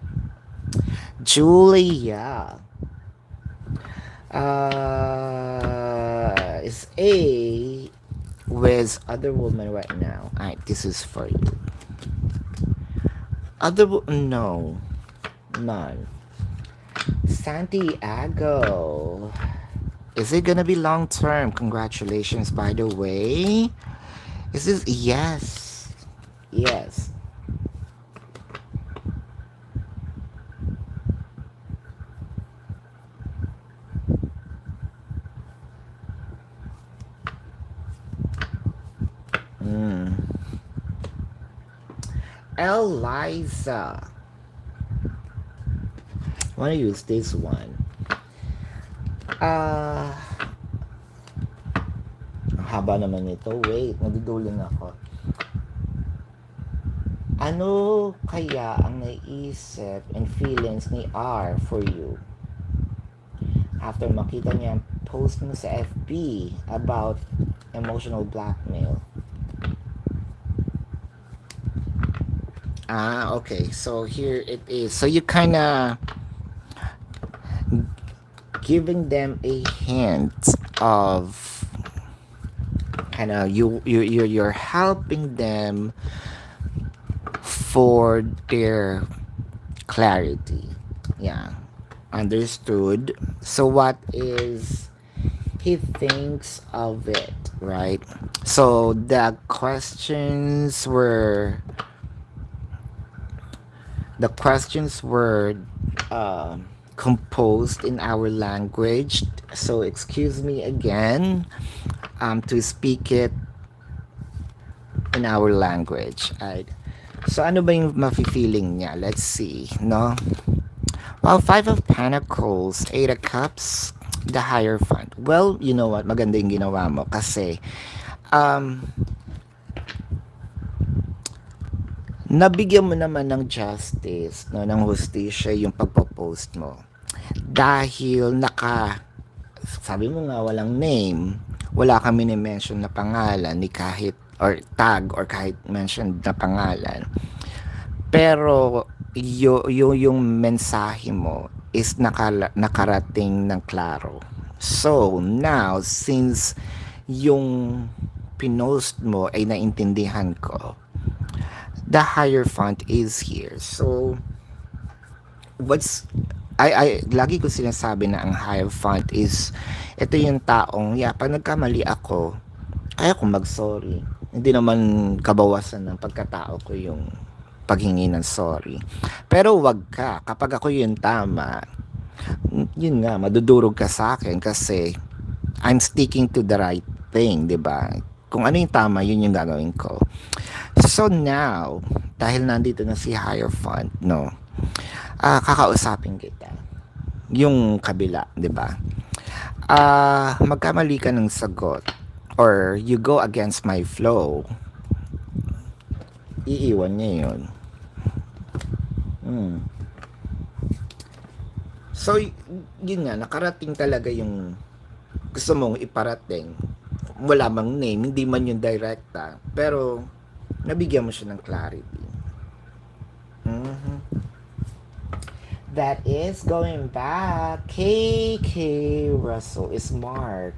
Julia is a with other woman right now. Alright, this is for you. No, none. Santiago. Is it gonna be long term? Congratulations, by the way. Is this yes? Yes. Eliza. I want to use this one. Haba naman ito. Wait, nagduduling ako. Ano kaya ang naisip and feelings ni R for you after makita niya ang post mo sa FB about emotional blackmail? Okay. So here it is. So you kind of giving them a hint of kind of you're helping them for their clarity. Yeah. Understood. So what is he thinks of it, right? So the questions were composed in our language. So excuse me again to speak it in our language. Right? So ano ba yung mafe-feeling niya? Let's see, no? Well, Five of Pentacles, Eight of Cups, the Hierophant. Well, you know what? Maganda yung ginawa mo kasi um, nabigyan mo naman ng justice, no, ng hustisya yung pagpo-post mo. Dahil sabi mo nga walang name, wala kami ni-mention na pangalan, ni kahit, or tag, or kahit mentioned na pangalan. Pero, yung mensahe mo is nakarating ng klaro. So, now, since yung pinost mo ay naintindihan ko, the Hierophant is here. So, lagi ko sinasabi na ang Hierophant is, ito yung taong, pag nagkamali ako, kaya ko mag-sorry. Hindi naman kabawasan ng pagkatao ko yung paghingi ng sorry. Pero wag ka, kapag ako yung tama, yun nga, madudurog ka sa akin kasi I'm sticking to the right thing, 'di ba? Kung ano yung tama, yun yung gagawin ko. So now, dahil nandito na si Hierophant, no, kakausapin kita. Yung kabila, 'di ba? Magkamali ka ng sagot or you go against my flow, iiwan niya yun. So, yun nga, nakarating talaga yung gusto mong iparating. Wala mang name, hindi man yung direkta, pero nabigyan mo siya ng clarity. That is going back. KK Russell is Mark,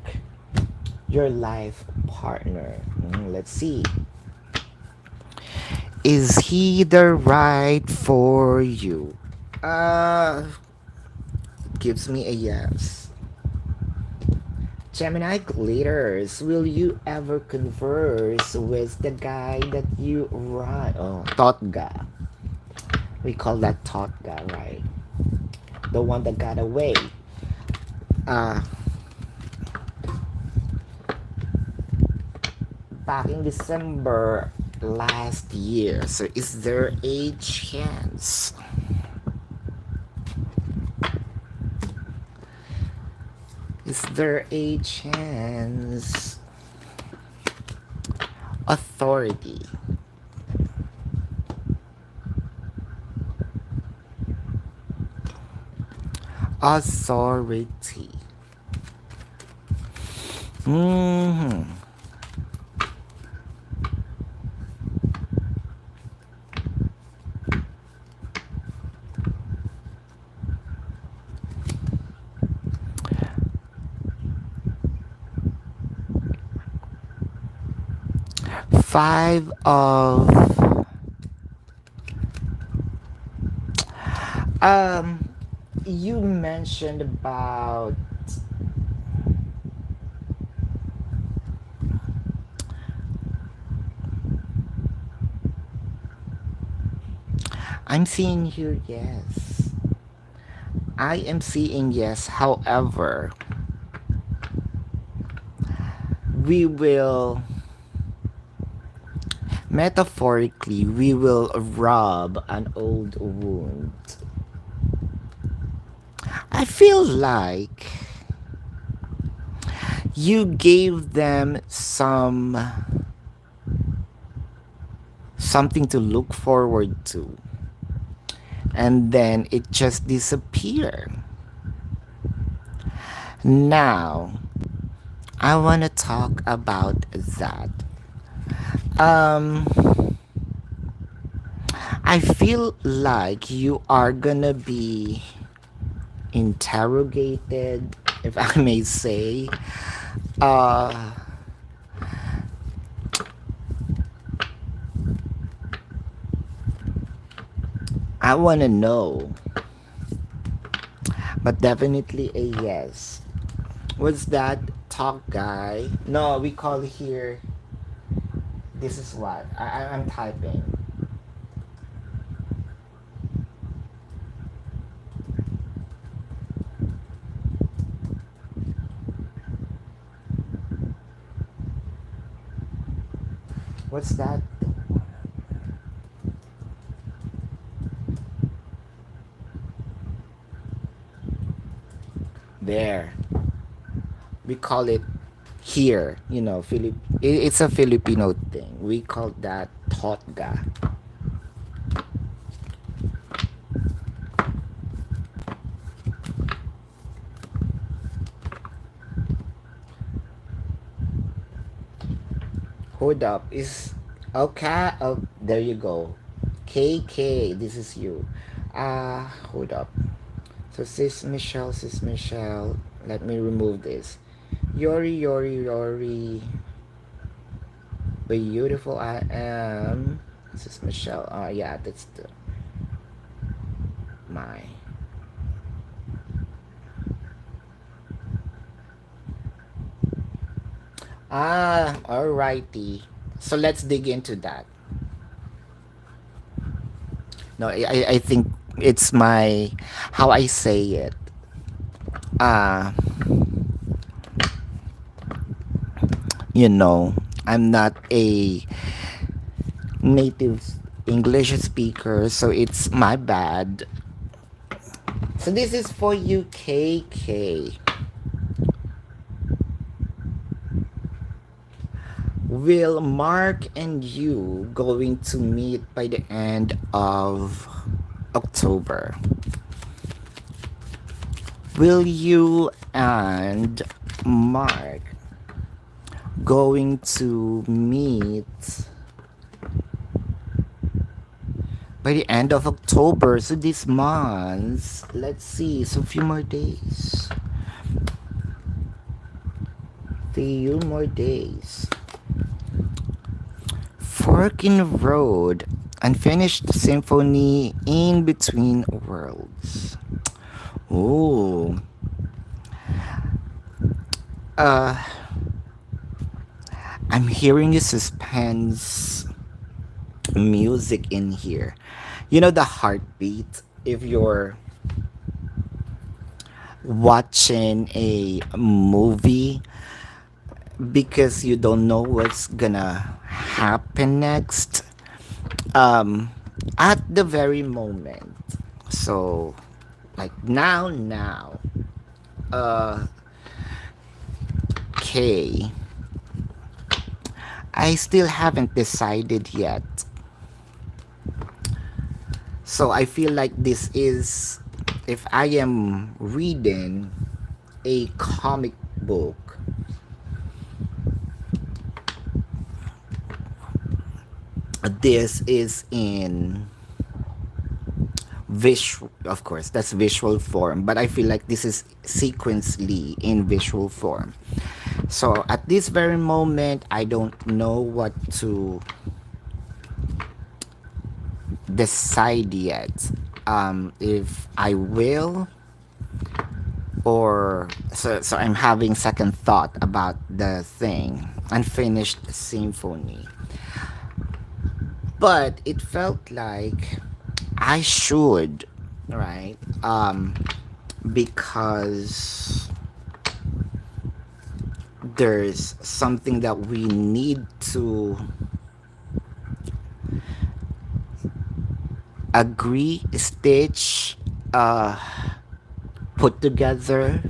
your life partner. Let's see. Is he the right for you? Gives me a yes. Gemini glitters. Will you ever converse with the guy that you run? Oh, Totga. We call that Totga, right? The one that got away. Back in December last year. So is there a chance? Is there a chance? Authority. Authority. 5 of you mentioned about I'm seeing here yes. I am seeing yes. However, we will metaphorically we will rub an old wound. I feel like you gave them some something to look forward to, and then it just disappear. Now, I want to talk about that. Um, I feel like you are gonna be interrogated, if I may say. Uh, I want to know, but definitely a yes. What's that talk guy? No, we call here. This is what I'm typing. What's that? There. We call it here. It's a Filipino thing. We call that totga. Hold up. Is okay. Oh, there you go. KK, this is you. Hold up. So sis Michelle. Let me remove this. Yori. Beautiful I am. Sis Michelle. Yeah, that's the my. Alrighty. So let's dig into that. No, I think it's my how I say it. Uh, you know, I'm not a native English speaker, so it's my bad. So this is for you, KK. Will Mark and you going to meet by the end of October? Will you and Mark going to meet by the end of October? So this month, let's see, so few more days. Few more days. Fork in the road. Unfinished symphony in between worlds. Oh. Uh, I'm hearing the suspense music in here. You know the heartbeat if you're watching a movie because you don't know what's gonna happen next at the very moment. So like now uh okay, I still haven't decided yet. So I feel like this is, if I am reading a comic book, this is in visual, of course that's visual form, but I feel like this is sequentially in visual form. So at this very moment I don't know what to decide yet, if I will, or so I'm having second thought about the thing, unfinished symphony. But it felt like I should, right? Because there's something that we need to agree, stitch, uh, put together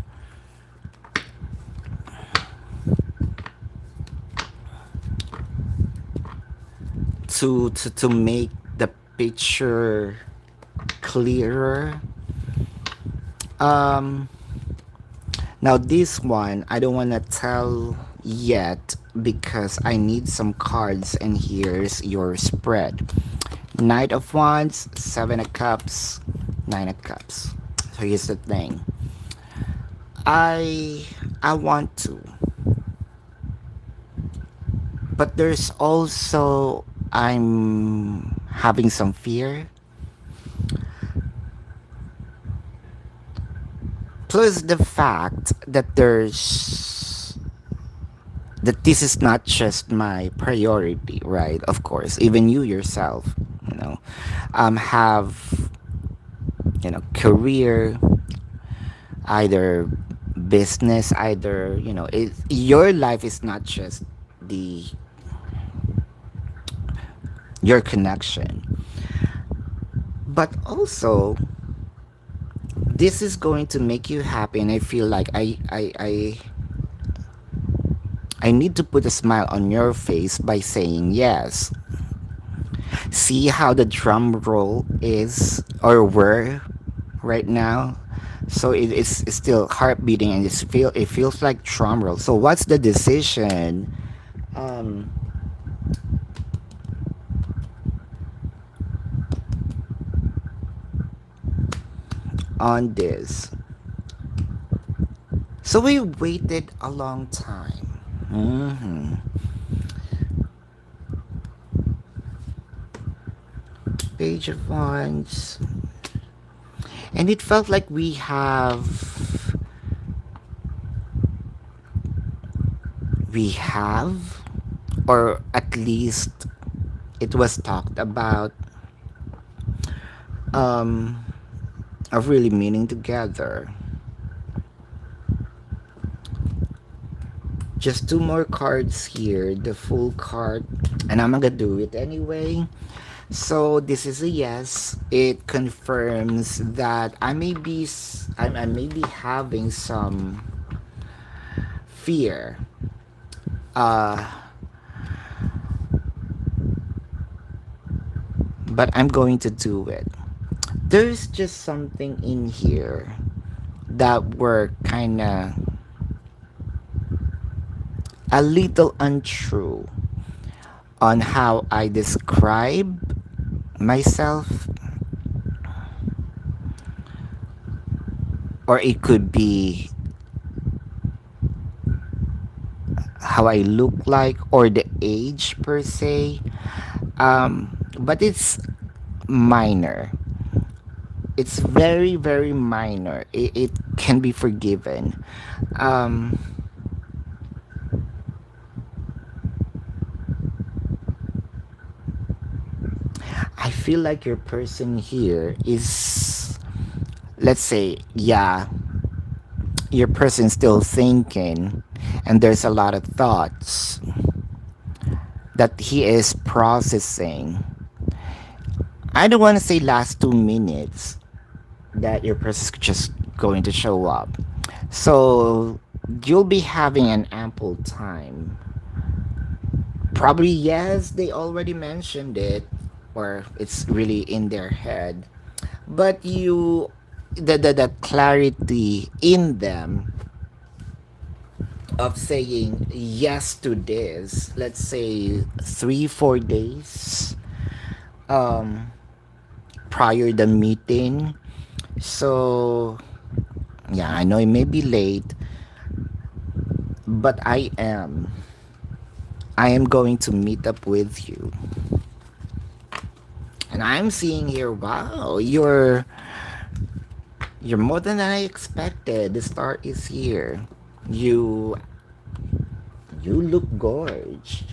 to make the picture clearer. Um, Now this one I don't want to tell yet because I need some cards, and here's your spread. Knight of Wands, Seven of Cups, Nine of Cups. So here's the thing. I I want to, but there's also I'm having some fear. Plus the fact that this is not just my priority, right? Of course, even you yourself, you know, have career, either business, either your life is not just the your connection, but also this is going to make you happy, and I feel like I need to put a smile on your face by saying yes. See how the drum roll is or were right now. So it's still heart beating, and it feels like drum roll. So what's the decision um on this? So we waited a long time. Page of Wands, and it felt like we have, or at least it was talked about, um of really meaning together. Just two more cards here, the full card, and I'm gonna do it anyway. So this is a yes. It confirms that I may be having some fear. Uh, but I'm going to do it. There's just something in here that were kind of a little untrue on how I describe myself, or it could be how I look like, or the age per se. But it's minor. It's very, very minor. It can be forgiven. Um, I feel like your person here is, let's say, yeah, your person's still thinking, and there's a lot of thoughts that he is processing. I don't want to say last 2 minutes that your person is just going to show up. So you'll be having an ample time. Probably, yes, they already mentioned it, or it's really in their head. But the clarity in them of saying yes to this, let's say 3 4 days um prior the meeting. So yeah, I know it may be late, but I am going to meet up with you. And I'm seeing here, wow, you're more than I expected. The start is here. You you look gorge.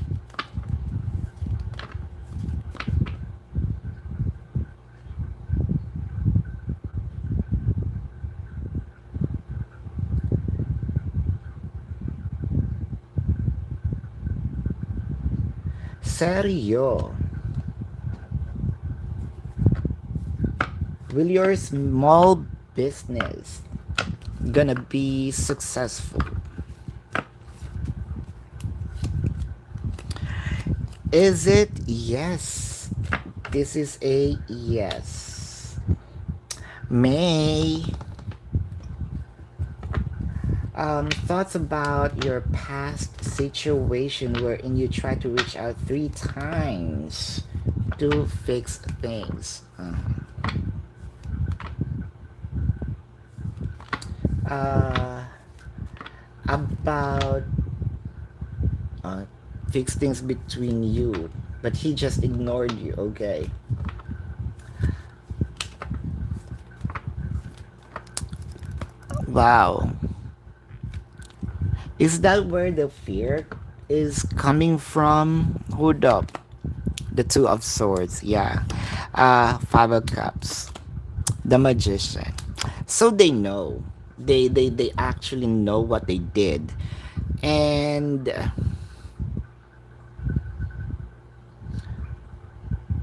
Serio. Will your small business gonna be successful? Is it? Yes. This is a yes. May. Thoughts about your past situation wherein you try to reach out 3 times to fix things. Uh, about uh, fix things between you, but he just ignored you. Okay. Wow. Is that where the fear is coming from? Hold up. The Two of Swords, yeah. Five of Cups. The Magician. So they know. They actually know what they did. And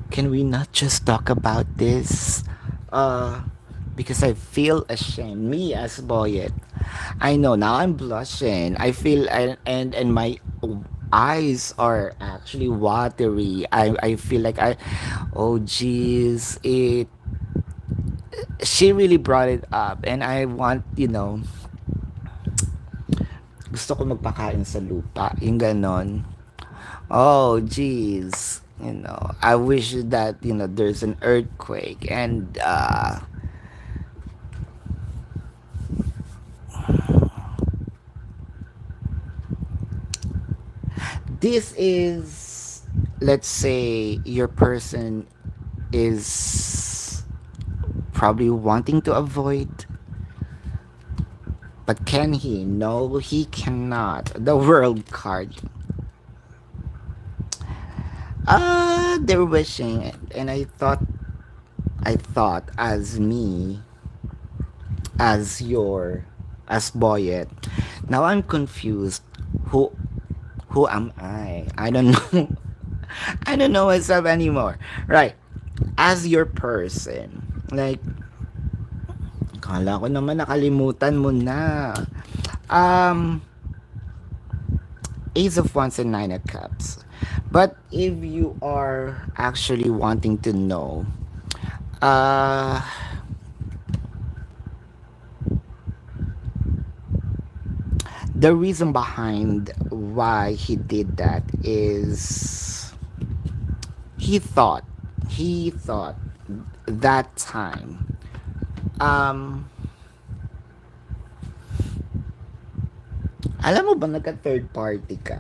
can we not just talk about this? Uh, because I feel ashamed. Me as Boyet. I know now I'm blushing. I feel and my eyes are actually watery. I feel like I oh jeez, it she really brought it up and I want, gusto ko magpakain sa lupa. Yung ganon. Oh, jeez. I wish that, there's an earthquake and this is, let's say, your person is probably wanting to avoid, but can he? No, he cannot. The world card. They're wishing it, and I thought as me, as your, as Boyet. Now I'm confused. Who, who am I? I don't know. I don't know myself anymore. Right. As your person, like, kala ko naman nakalimutan mo na. Um, Ace of Wands and Nine of Cups. But if you are actually wanting to know, uh, the reason behind why he did that is he thought, he thought that time, um, alam mo ba nagka third party ka?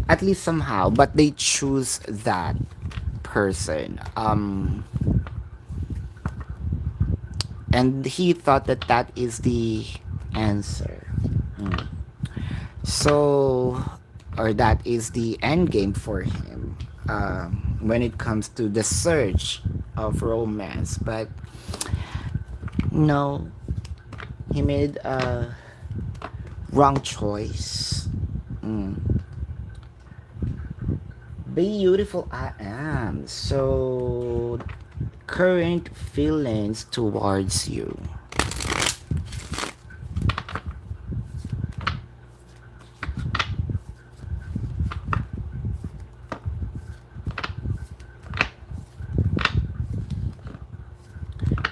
At least somehow, but they choose that person. And he thought that that is the answer. Mm. So, or that is the end game for him when it comes to the search of romance. But no, he made a wrong choice. Mm. Beautiful I am. So, current feelings towards you.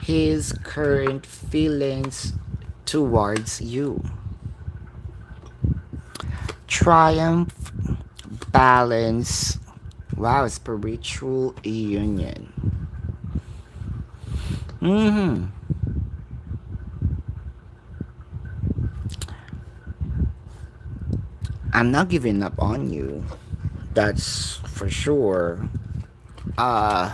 His current feelings towards you. Triumph, balance. Wow, spiritual union. Mm-hmm. I'm not giving up on you. That's for sure. Uh,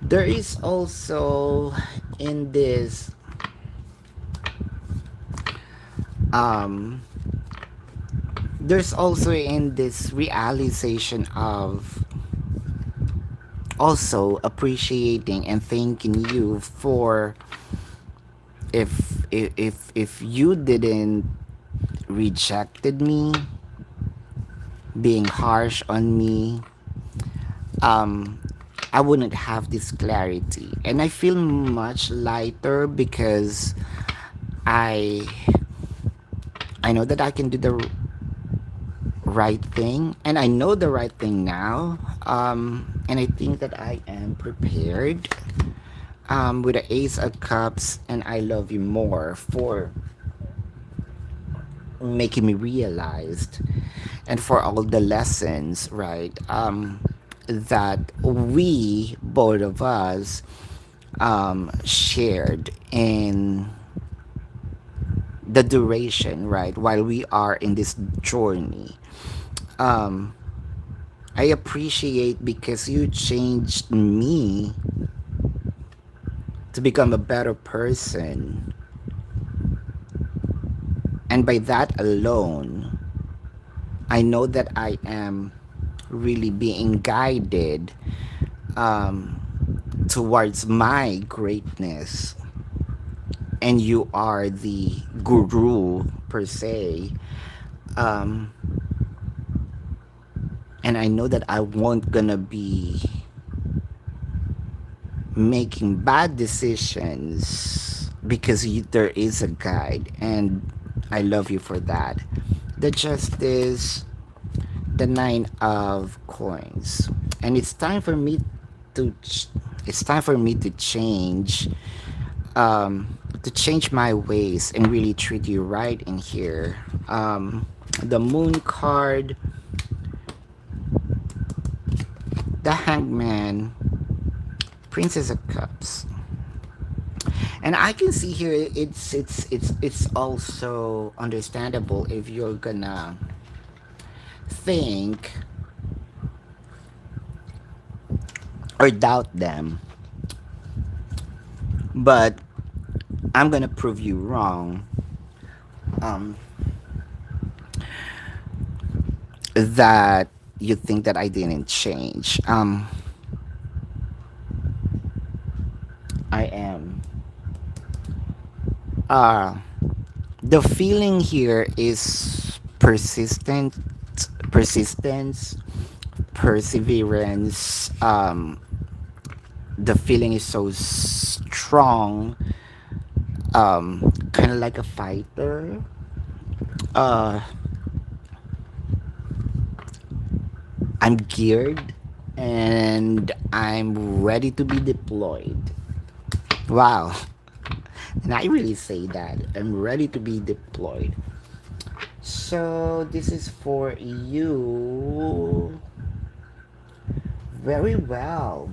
there is also in this um there's also in this realization of also appreciating and thanking you for if you didn't rejected me, being harsh on me, um I wouldn't have this clarity, and I feel much lighter because i I know that I can do right thing, and I know the right thing now. And I think that I am prepared. With the Ace of Cups and I Love You More for making me realized, and for all the lessons, right? That we both of us shared in the duration, right? While we are in this journey. Um, I appreciate because you changed me to become a better person. And by that alone, I know that I am really being guided um, towards my greatness. And you are the guru, per se. Um, and I know that I won't gonna be making bad decisions because there is a guide, and I love you for that. The Justice, the Nine of Coins, and it's time for me to it's time for me to change my ways and really treat you right in here. The Moon card, the Hangman, Princess of Cups. And I can see here it's also understandable if you're gonna think or doubt them. But I'm gonna prove you wrong. Um, that you think that I didn't change. I am. Uh, the feeling here is persistence, perseverance. The feeling is so strong, kind of like a fighter. Uh, I'm geared and I'm ready to be deployed. Wow. And I really say that. I'm ready to be deployed. So this is for you. Very well.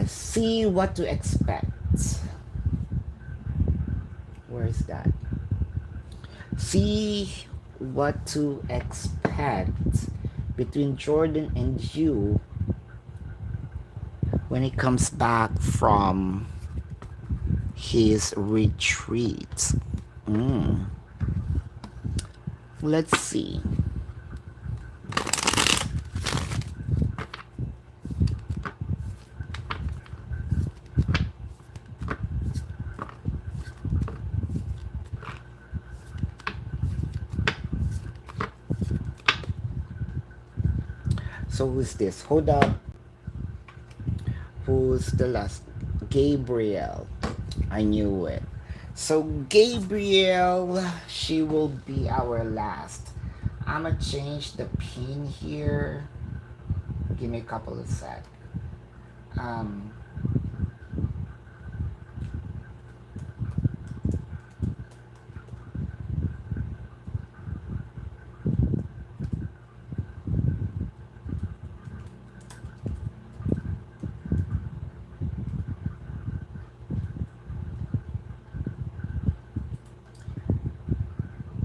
See what to expect. Where's that? See what to expect between Jordan and you when he comes back from his retreat. Mm. Let's see. So who's this? Hold up. Who's the last? Gabriel. I knew it. So Gabriel, she will be our last. I'ma change the pin here. Give me a couple of sec. Um,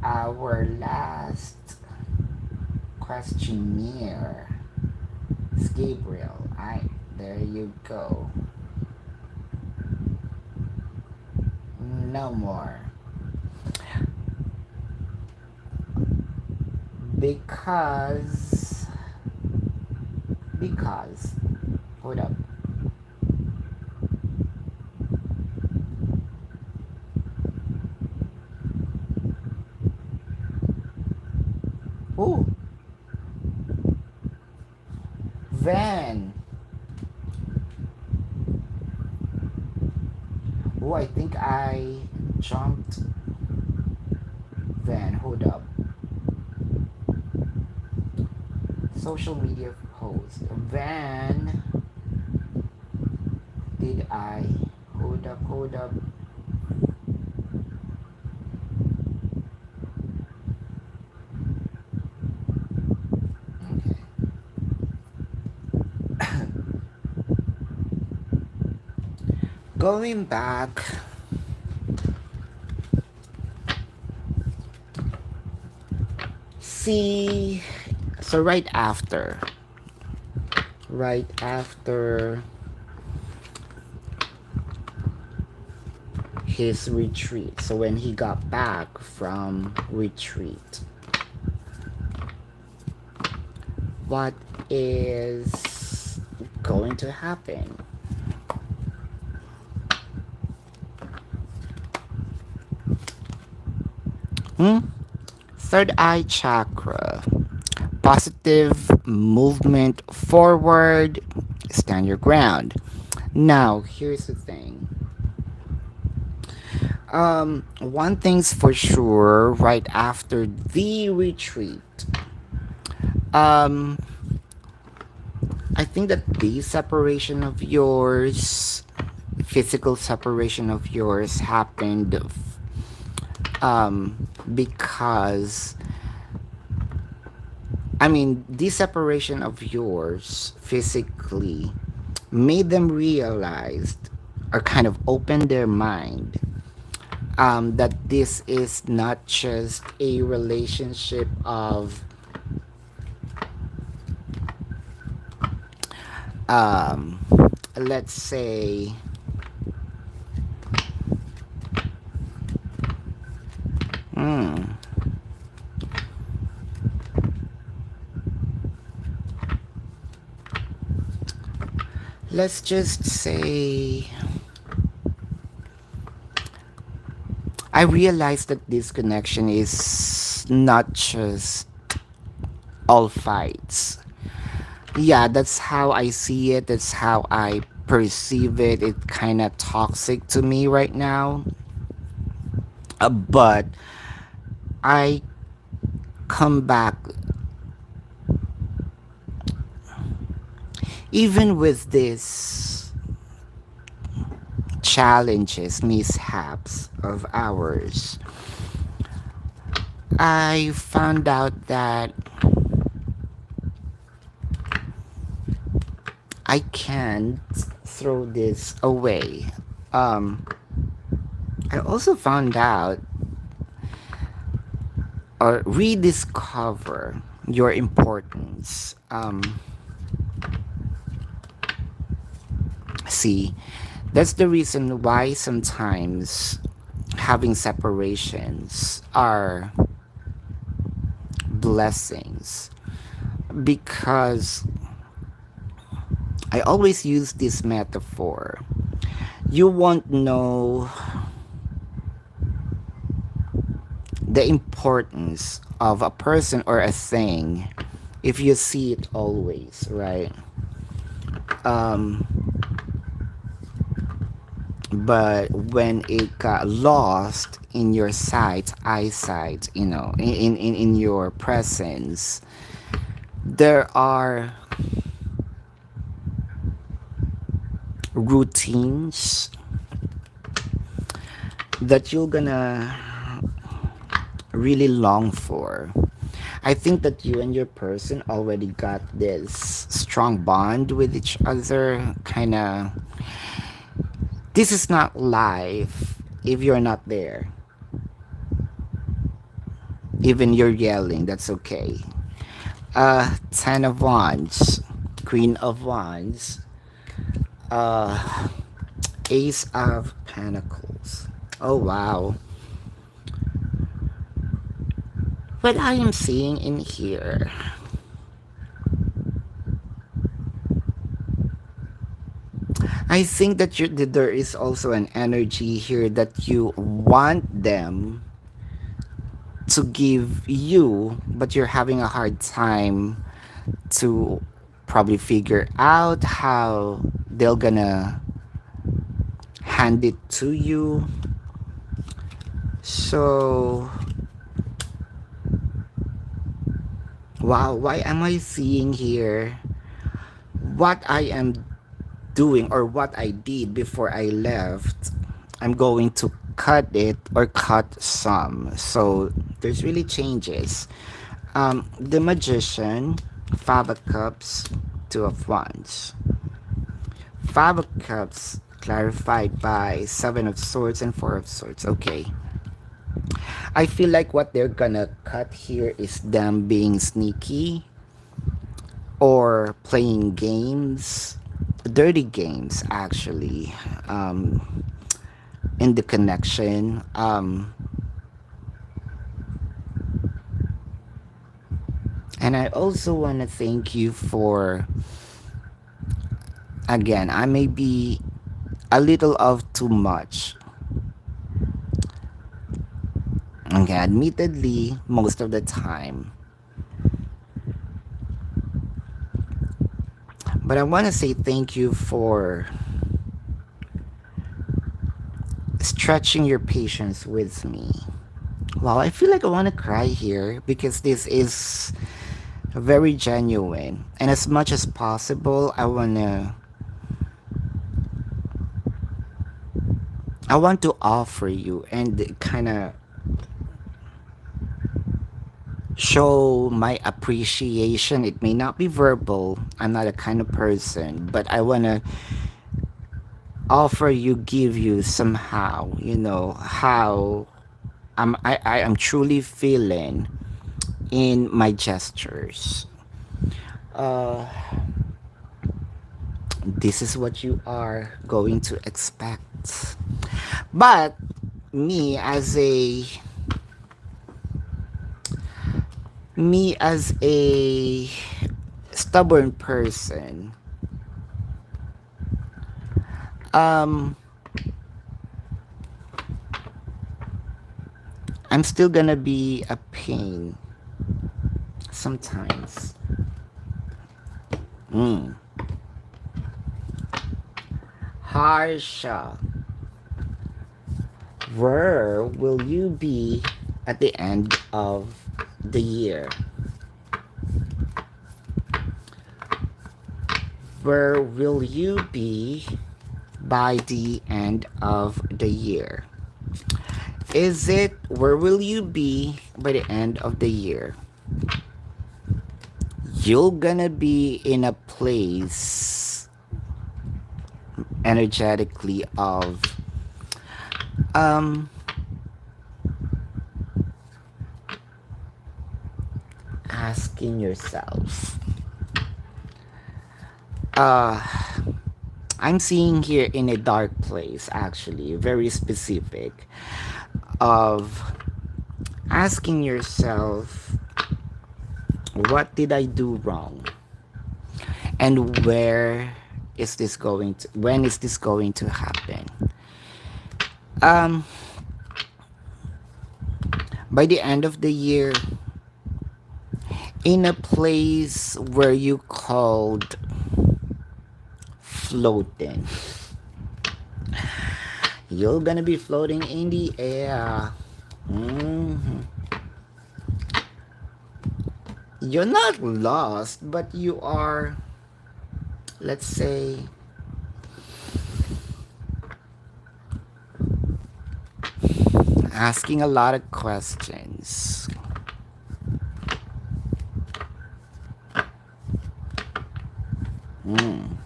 our last questionnaire is Gabriel. There you go. No more. Because because hold up. Oh, Van. Oh, I think I jumped Van, hold up. Social media post. Van, did I? Hold up, hold up. Okay. Going back, see, so right after his retreat, so when he got back from retreat, what is going to happen? Hmm? Third eye chakra. Positive movement forward. Stand your ground. Now, here's the thing. One thing's for sure, right after the retreat, um, I think that the separation of yours, physical separation of yours, happened because I mean, this separation of yours physically made them realize or kind of open their mind that this is not just a relationship of um, let's say hmm, let's just say I realized that this connection is not just all fights. Yeah, that's how I see it. That's how I perceive it. It's kind of toxic to me right now. But I come back, even with this challenges, mishaps of ours, I found out that I can't throw this away. Um, I also found out or rediscover your importance. See, that's the reason why sometimes having separations are blessings, because I always use this metaphor. You won't know the importance of a person or a thing if you see it always, right? Um, but when it got lost in your sight, eyesight, in your presence, there are routines that you're gonna really long for. I think that you and your person already got this strong bond with each other. Kind of, this is not life if you're not there. Even you're yelling, that's okay. 10 of Wands, Queen of Wands, uh, Ace of Pentacles. Oh wow. What I am seeing in here, I think that that there is also an energy here that you want them to give you, but you're having a hard time to probably figure out how they're gonna hand it to you. So Wow, why am I seeing here what I am doing or what I did before I left? I'm going to cut it or cut some. So there's really changes. The Magician, Five of Cups, Two of Wands. Five of Cups clarified by Seven of Swords and Four of Swords. Okay. I feel like what they're gonna cut here is them being sneaky or playing games, dirty games actually, in the connection. And I also want to thank you for, again, I may be a little of too much. Okay, admittedly, most of the time. But I want to say thank you for stretching your patience with me. Wow, I feel like I want to cry here because this is very genuine. And as much as possible, I want to offer you and kind of show my appreciation. It may not be verbal. I'm not a kind of person, but I want to offer you, give you somehow, how I am truly feeling in my gestures. Uh, this is what you are going to expect. But me as a me as a stubborn person, um I'm still gonna be a pain sometimes. mm. Harsha, where will you be at the end of the year? Where will you be by the end of the year? Is it where will you be by the end of the year? You're gonna be in a place energetically of um asking yourself, uh I'm seeing here in a dark place, actually very specific, of asking yourself, what did I do wrong, and when is this going to happen? um by the end of the year, in a place where you called floating, you're gonna be floating in the air. Mhm. You're not lost, but you are, let's say, asking a lot of questions. Mm.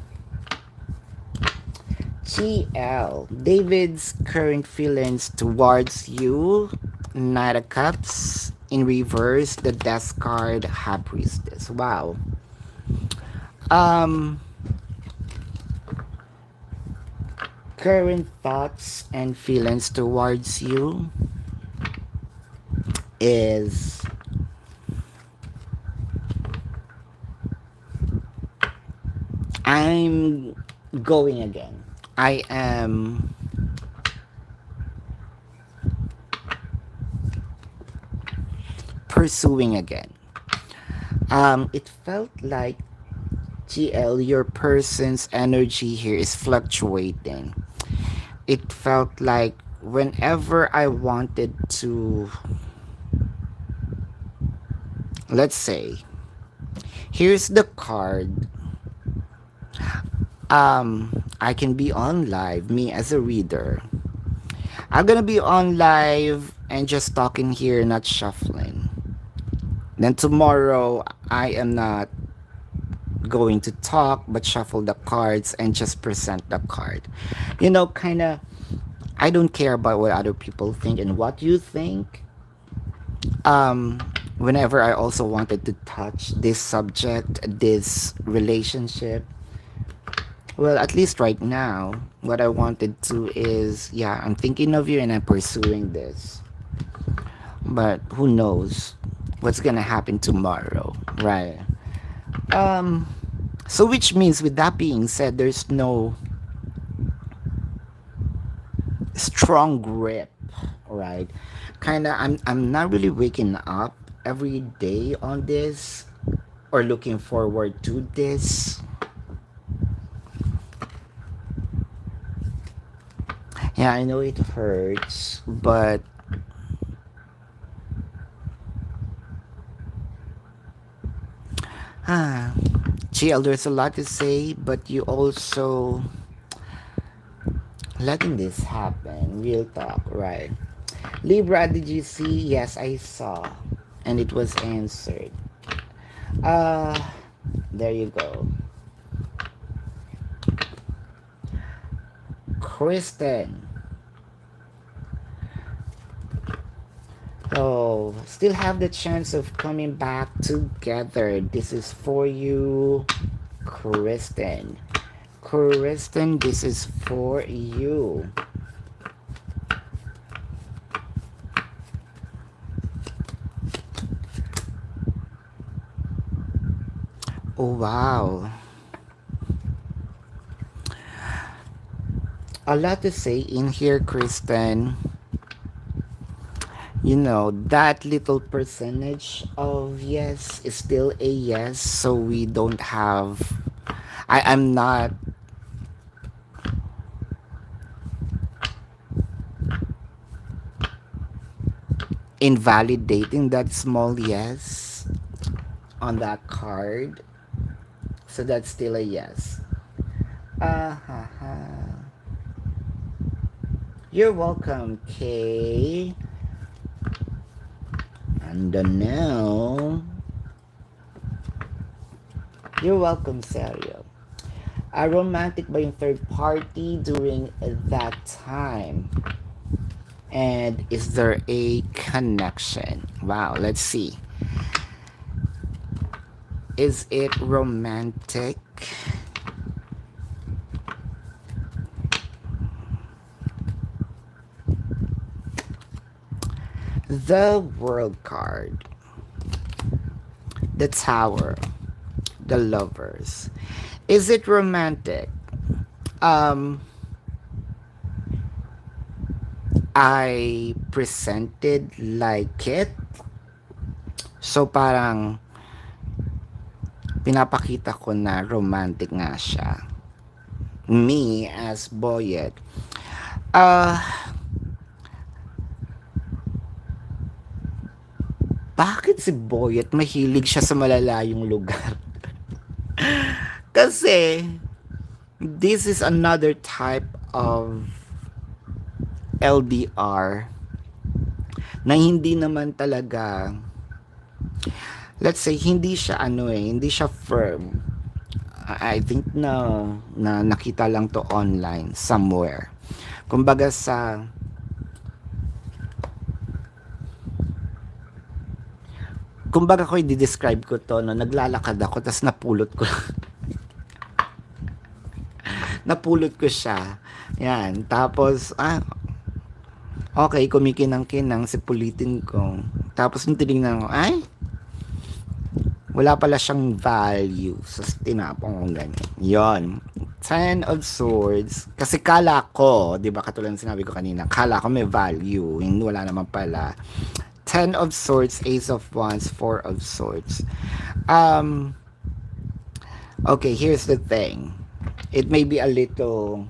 GL, David's current feelings towards you, Knight of Cups. In reverse, the Death card, High Priestess. Wow. Um, Current thoughts and feelings towards you is I'm going again. I am pursuing again. It felt like, GL, your person's energy here is fluctuating. It felt like whenever I wanted to, let's say, Here's the card. I can be on live, me as a reader. I'm gonna be on live and just talking here, not shuffling. Then tomorrow, I am not going to talk, but shuffle the cards and just present the card. Kind of, I don't care about what other people think and what you think. Um, Whenever I also wanted to touch this subject, this relationship, well, at least right now, what I wanted to is, yeah, I'm thinking of you and I'm pursuing this. But who knows what's gonna happen tomorrow, right? Um, so which means, with that being said, there's no strong grip, right? Kind of, I'm not really waking up every day on this or looking forward to this. Yeah, I know it hurts, but ah, GL, there's a lot to say, but you also letting this happen. Real talk, right? Libra, did you see? Yes, I saw, and it was answered. Uh, there you go. Kristen. Oh, still have the chance of coming back together. This is for you, Kristen. Kristen, this is for you. Oh, wow. A lot to say in here, Kristen. That little percentage of yes is still a yes, so we don't have. I'm not invalidating that small yes on that card, so that's still a yes. You're welcome, Kay. And now, you're welcome, Sergio. Romantic ba yung third party during that time? And is there a connection? Wow, let's see. Is it romantic? The World card. The Tower. The Lovers. Is it romantic? Um, I presented like it. So parang pinapakita ko na romantic nga siya. Me as Boyet. Uh, Bakit si Boyet mahilig siya sa malalayong lugar? Kasi this is another type of LDR na hindi naman talaga, let's say, hindi siya hindi siya firm. I think na nakita lang to online somewhere. Kumbaga kumbaga ko i-describe ko to, no, naglalakad ako tapos napulot ko siya. Yan, tapos okay, kumikinang-kinang, sipulitin ko. Tapos nung tinignan ko, ay, wala pala siyang value. So, tinapong ko ganyan. Yon. Ten of Swords. Kasi kala ko, di ba, katulad ng sinabi ko kanina, kala ko may value. Hindi, wala naman pala. Ten of Swords, Ace of Wands, Four of Swords. Okay, here's the thing. It may be a little,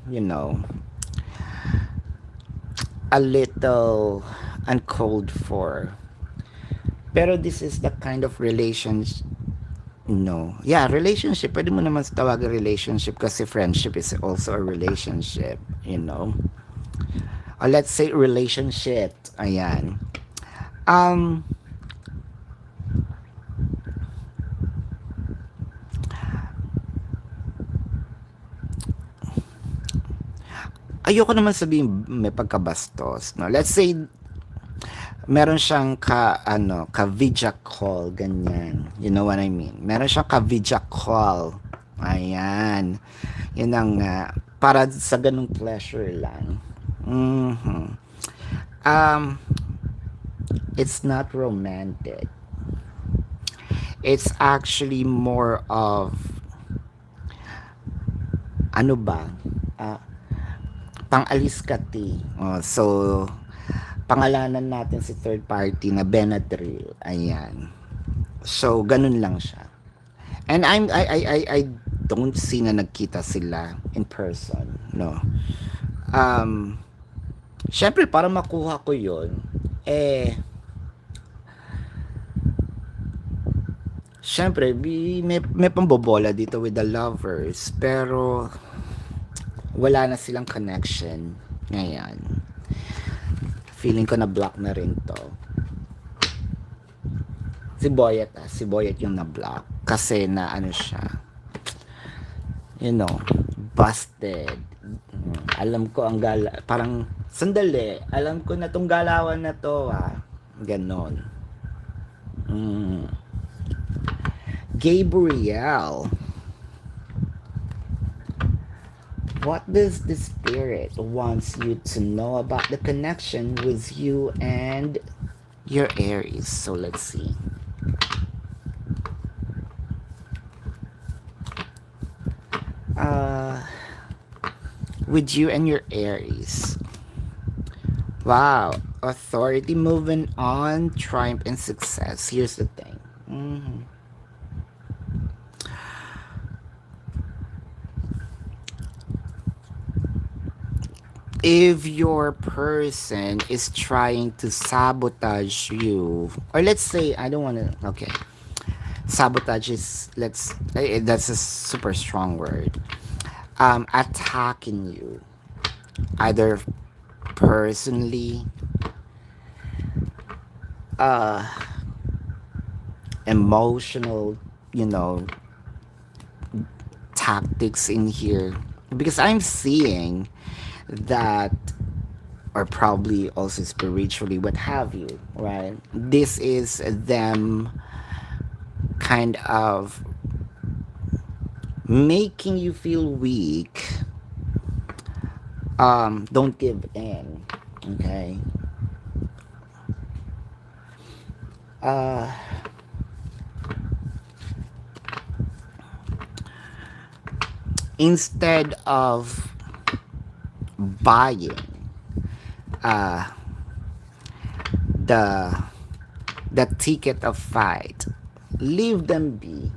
a little uncalled for. Pero this is the kind of relationship No. Yeah, relationship. Pwede mo naman tawagan relationship kasi friendship is also a relationship, you know. Or let's say relationship. Ayan. Um, ayoko naman sabihin may pagkabastos, no. Let's say meron siyang ka video call ganyan. You know what I mean? Meron siyang ka video call. Ayan. Yun ang para sa ganung pleasure lang. Mhm. Um, it's not romantic. It's actually more of ano ba? Ah, pang-aliskati. Oh, so pangalanan natin si third party na Benadryl. Ayan. So ganun lang siya. And I don't see na nagkita sila in person, no. Um, syempre para makuha ko 'yon, eh syempre may pambobola dito with the lovers pero wala na silang connection ngayon. Feeling ko na block na rin to. Si Boyet yung na-block kasi na ano siya, you know, busted. Alam ko ang parang sandali, alam ko na tong galawan na to ganon. mm. Gabriel, what does the spirit wants you to know about the connection with you and your Aries? So let's see. uh with you and your Aries. Wow. Authority, moving on, triumph, and success. Here's the thing. If your person is trying to sabotage you, or let's say, I don't want to, okay. Sabotage is, that's a super strong word. Attacking you, either personally, uh, emotional, you know, tactics in here. Because I'm seeing that, or probably also spiritually, what have you, right? This is them kind of making you feel weak. Don't give in, okay? uh Instead of buying uh the the ticket of fight, leave them be.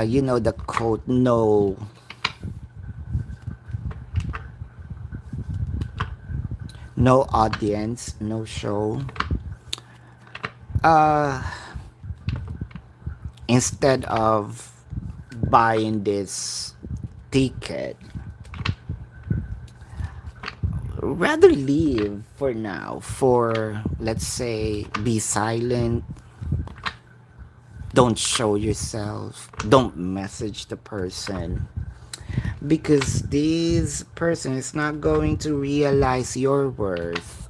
You know the quote, no audience, no show. uh Instead of buying this ticket, rather leave for now, for let's say be silent, don't show yourself, don't message the person, because this person is not going to realize your worth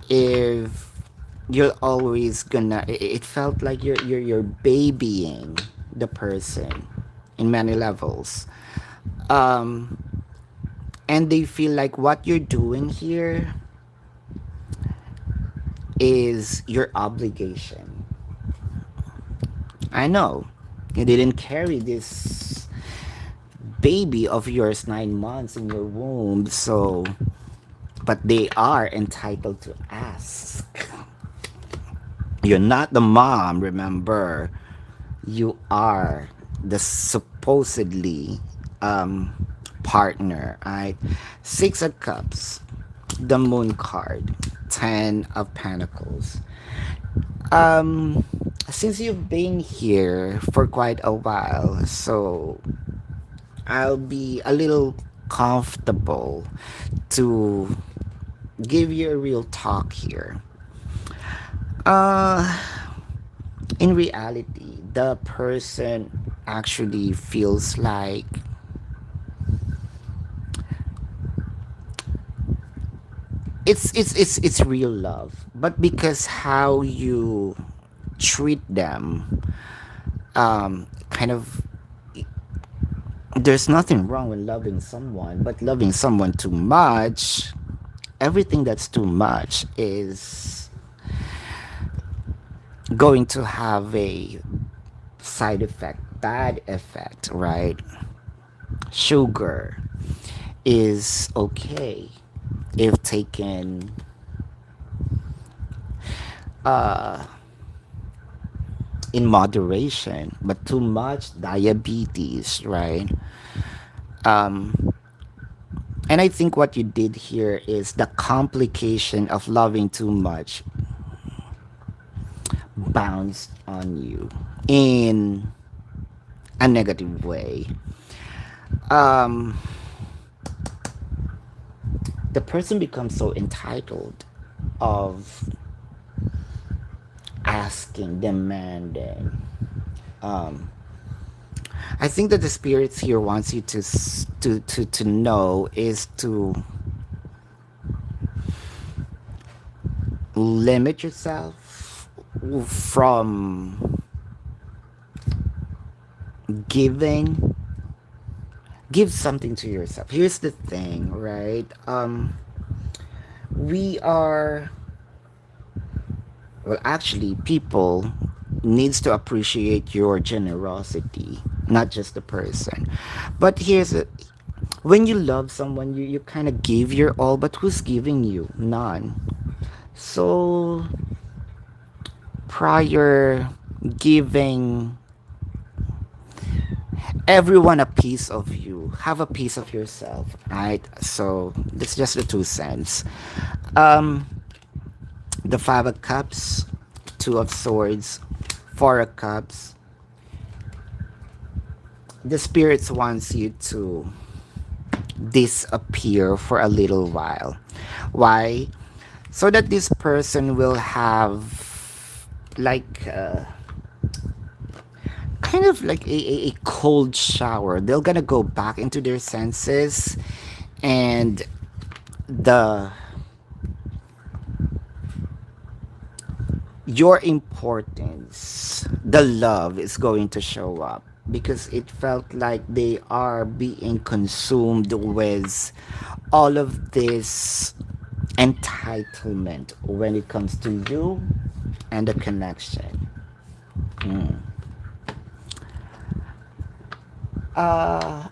if you're always gonna, it felt like you're babying the person in many levels. um and they feel like what you're doing here is your obligation. I know you didn't carry this baby of yours 9 months in your womb, so but they are entitled to ask. You're not the mom, remember. You are the supposedly partner, right? Six of Cups, the Moon card, Ten of Pentacles. Um, since you've been here for quite a while, so I'll be a little comfortable to give you a real talk here. Uh, in reality, the person actually feels like it's real love, but because how you treat them, kind of, there's nothing wrong with loving someone, but loving someone too much, everything that's too much is going to have a side effect, bad effect, right? Sugar is okay if taken uh, in moderation, but too much diabetes, right? Um, and I think what you did here is the complication of loving too much bounced on you in a negative way. Um, the person becomes so entitled of asking, demanding. Um, I think that the spirits here wants you to know is to limit yourself from giving. Give something to yourself. Here's the thing, right? We are, well, actually, people needs to appreciate your generosity, not just the person. But here's it: when you love someone, you kind of give your all, but who's giving you? None. So prior giving everyone a piece of you, have a piece of yourself, right? So that's just the 2 cents. um the 5 of cups, 2 of swords, 4 of cups. The spirits wants you to disappear for a little while. Why? So that this person will have like kind of like a cold shower. They're gonna go back into their senses, and the your importance, the love is going to show up, because it felt like they are being consumed with all of this entitlement when it comes to you and the connection. Mm.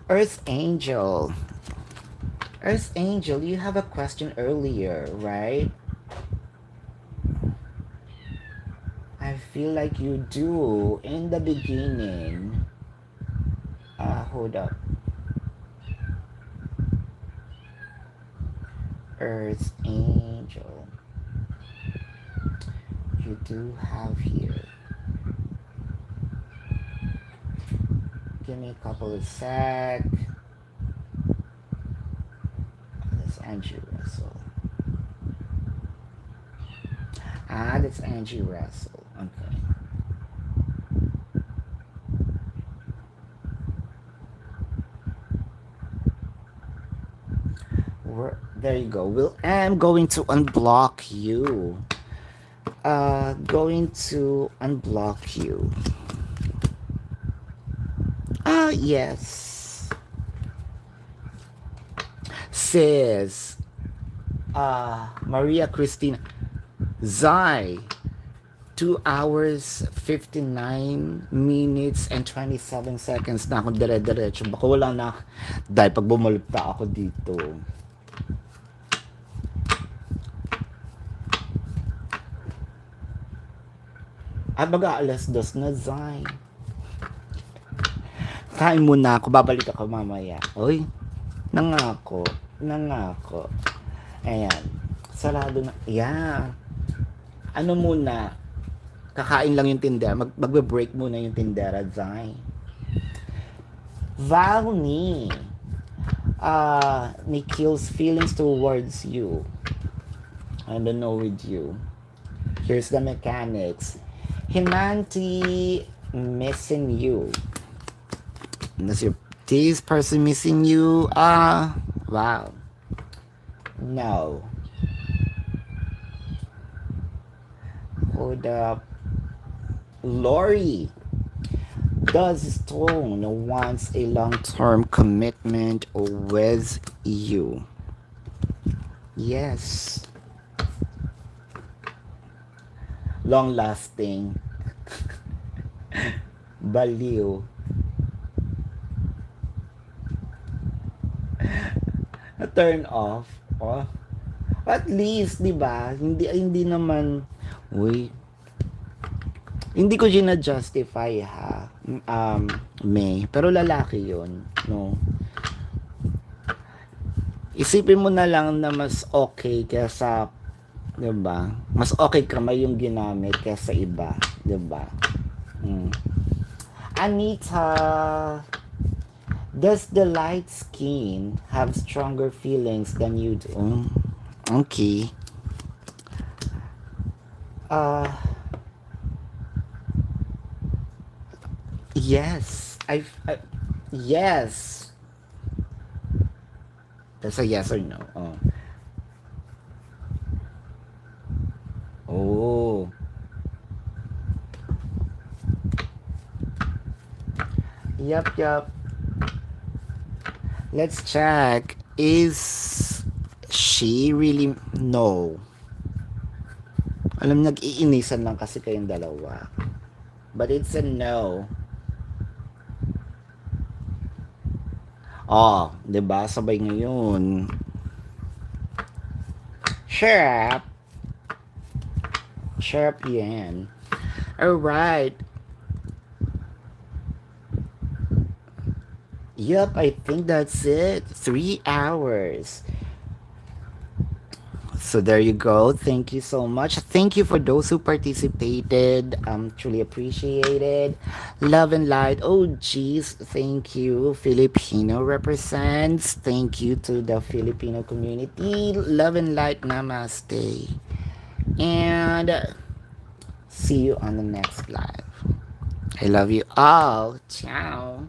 Earth Angel. Earth Angel, you have a question earlier, right? I feel like you do in the beginning. Hold up. Earth Angel. You do have here. Give me a couple of sec. That's Angie Russell. That's Angie Russell. Okay. There you go. I'm going to unblock you. Going to unblock you. Yes. Says Maria Christina Zai. 2 hours, 59 minutes, and 27 seconds na ako dire-diretso. Baka wala na. Dahil pag bumulupta ako dito. Baga alas 2 na, Zai. Kain muna ako. Babalik ako mamaya. Uy, nangako. Nangako. Ayan. Sarado na. Yeah. Ano muna? Kakain lang yung tindera. Magbe-break muna yung tindera, Zay. Valny. Nikhil's feelings towards you. I don't know with you. Here's the mechanics. Himanti missing you. Does your this person missing you? Wow. No. Hold up. Lori. Does Stone wants a long-term commitment with you? Yes. Long-lasting. Baliw. Turn off. Oh. At least, 'di ba? Hindi naman uy, hindi ko gina-justify ha. May, pero lalaki 'yon, no. Isipin mo na lang na mas okay kaysa, 'di ba? Mas okay kamay yung ginamit kaysa iba, 'di ba? Anita, does the light skin have stronger feelings than you do? Okay. Yes. Yes. That's a yes or no. Oh. Oh. Yup. Let's check. Is she really? No. Alam, nag-iinisan lang kasi kayong dalawa. But it's a no. Oh, 'di ba? Sabay ngayon. Sharp. Sharp yan. Alright. Yup, I think that's it. 3 hours. So there you go. Thank you so much. Thank you for those who participated. Truly appreciated. Love and light. Oh, geez. Thank you. Filipino represents. Thank you to the Filipino community. Love and light. Namaste. And see you on the next live. I love you all. Ciao.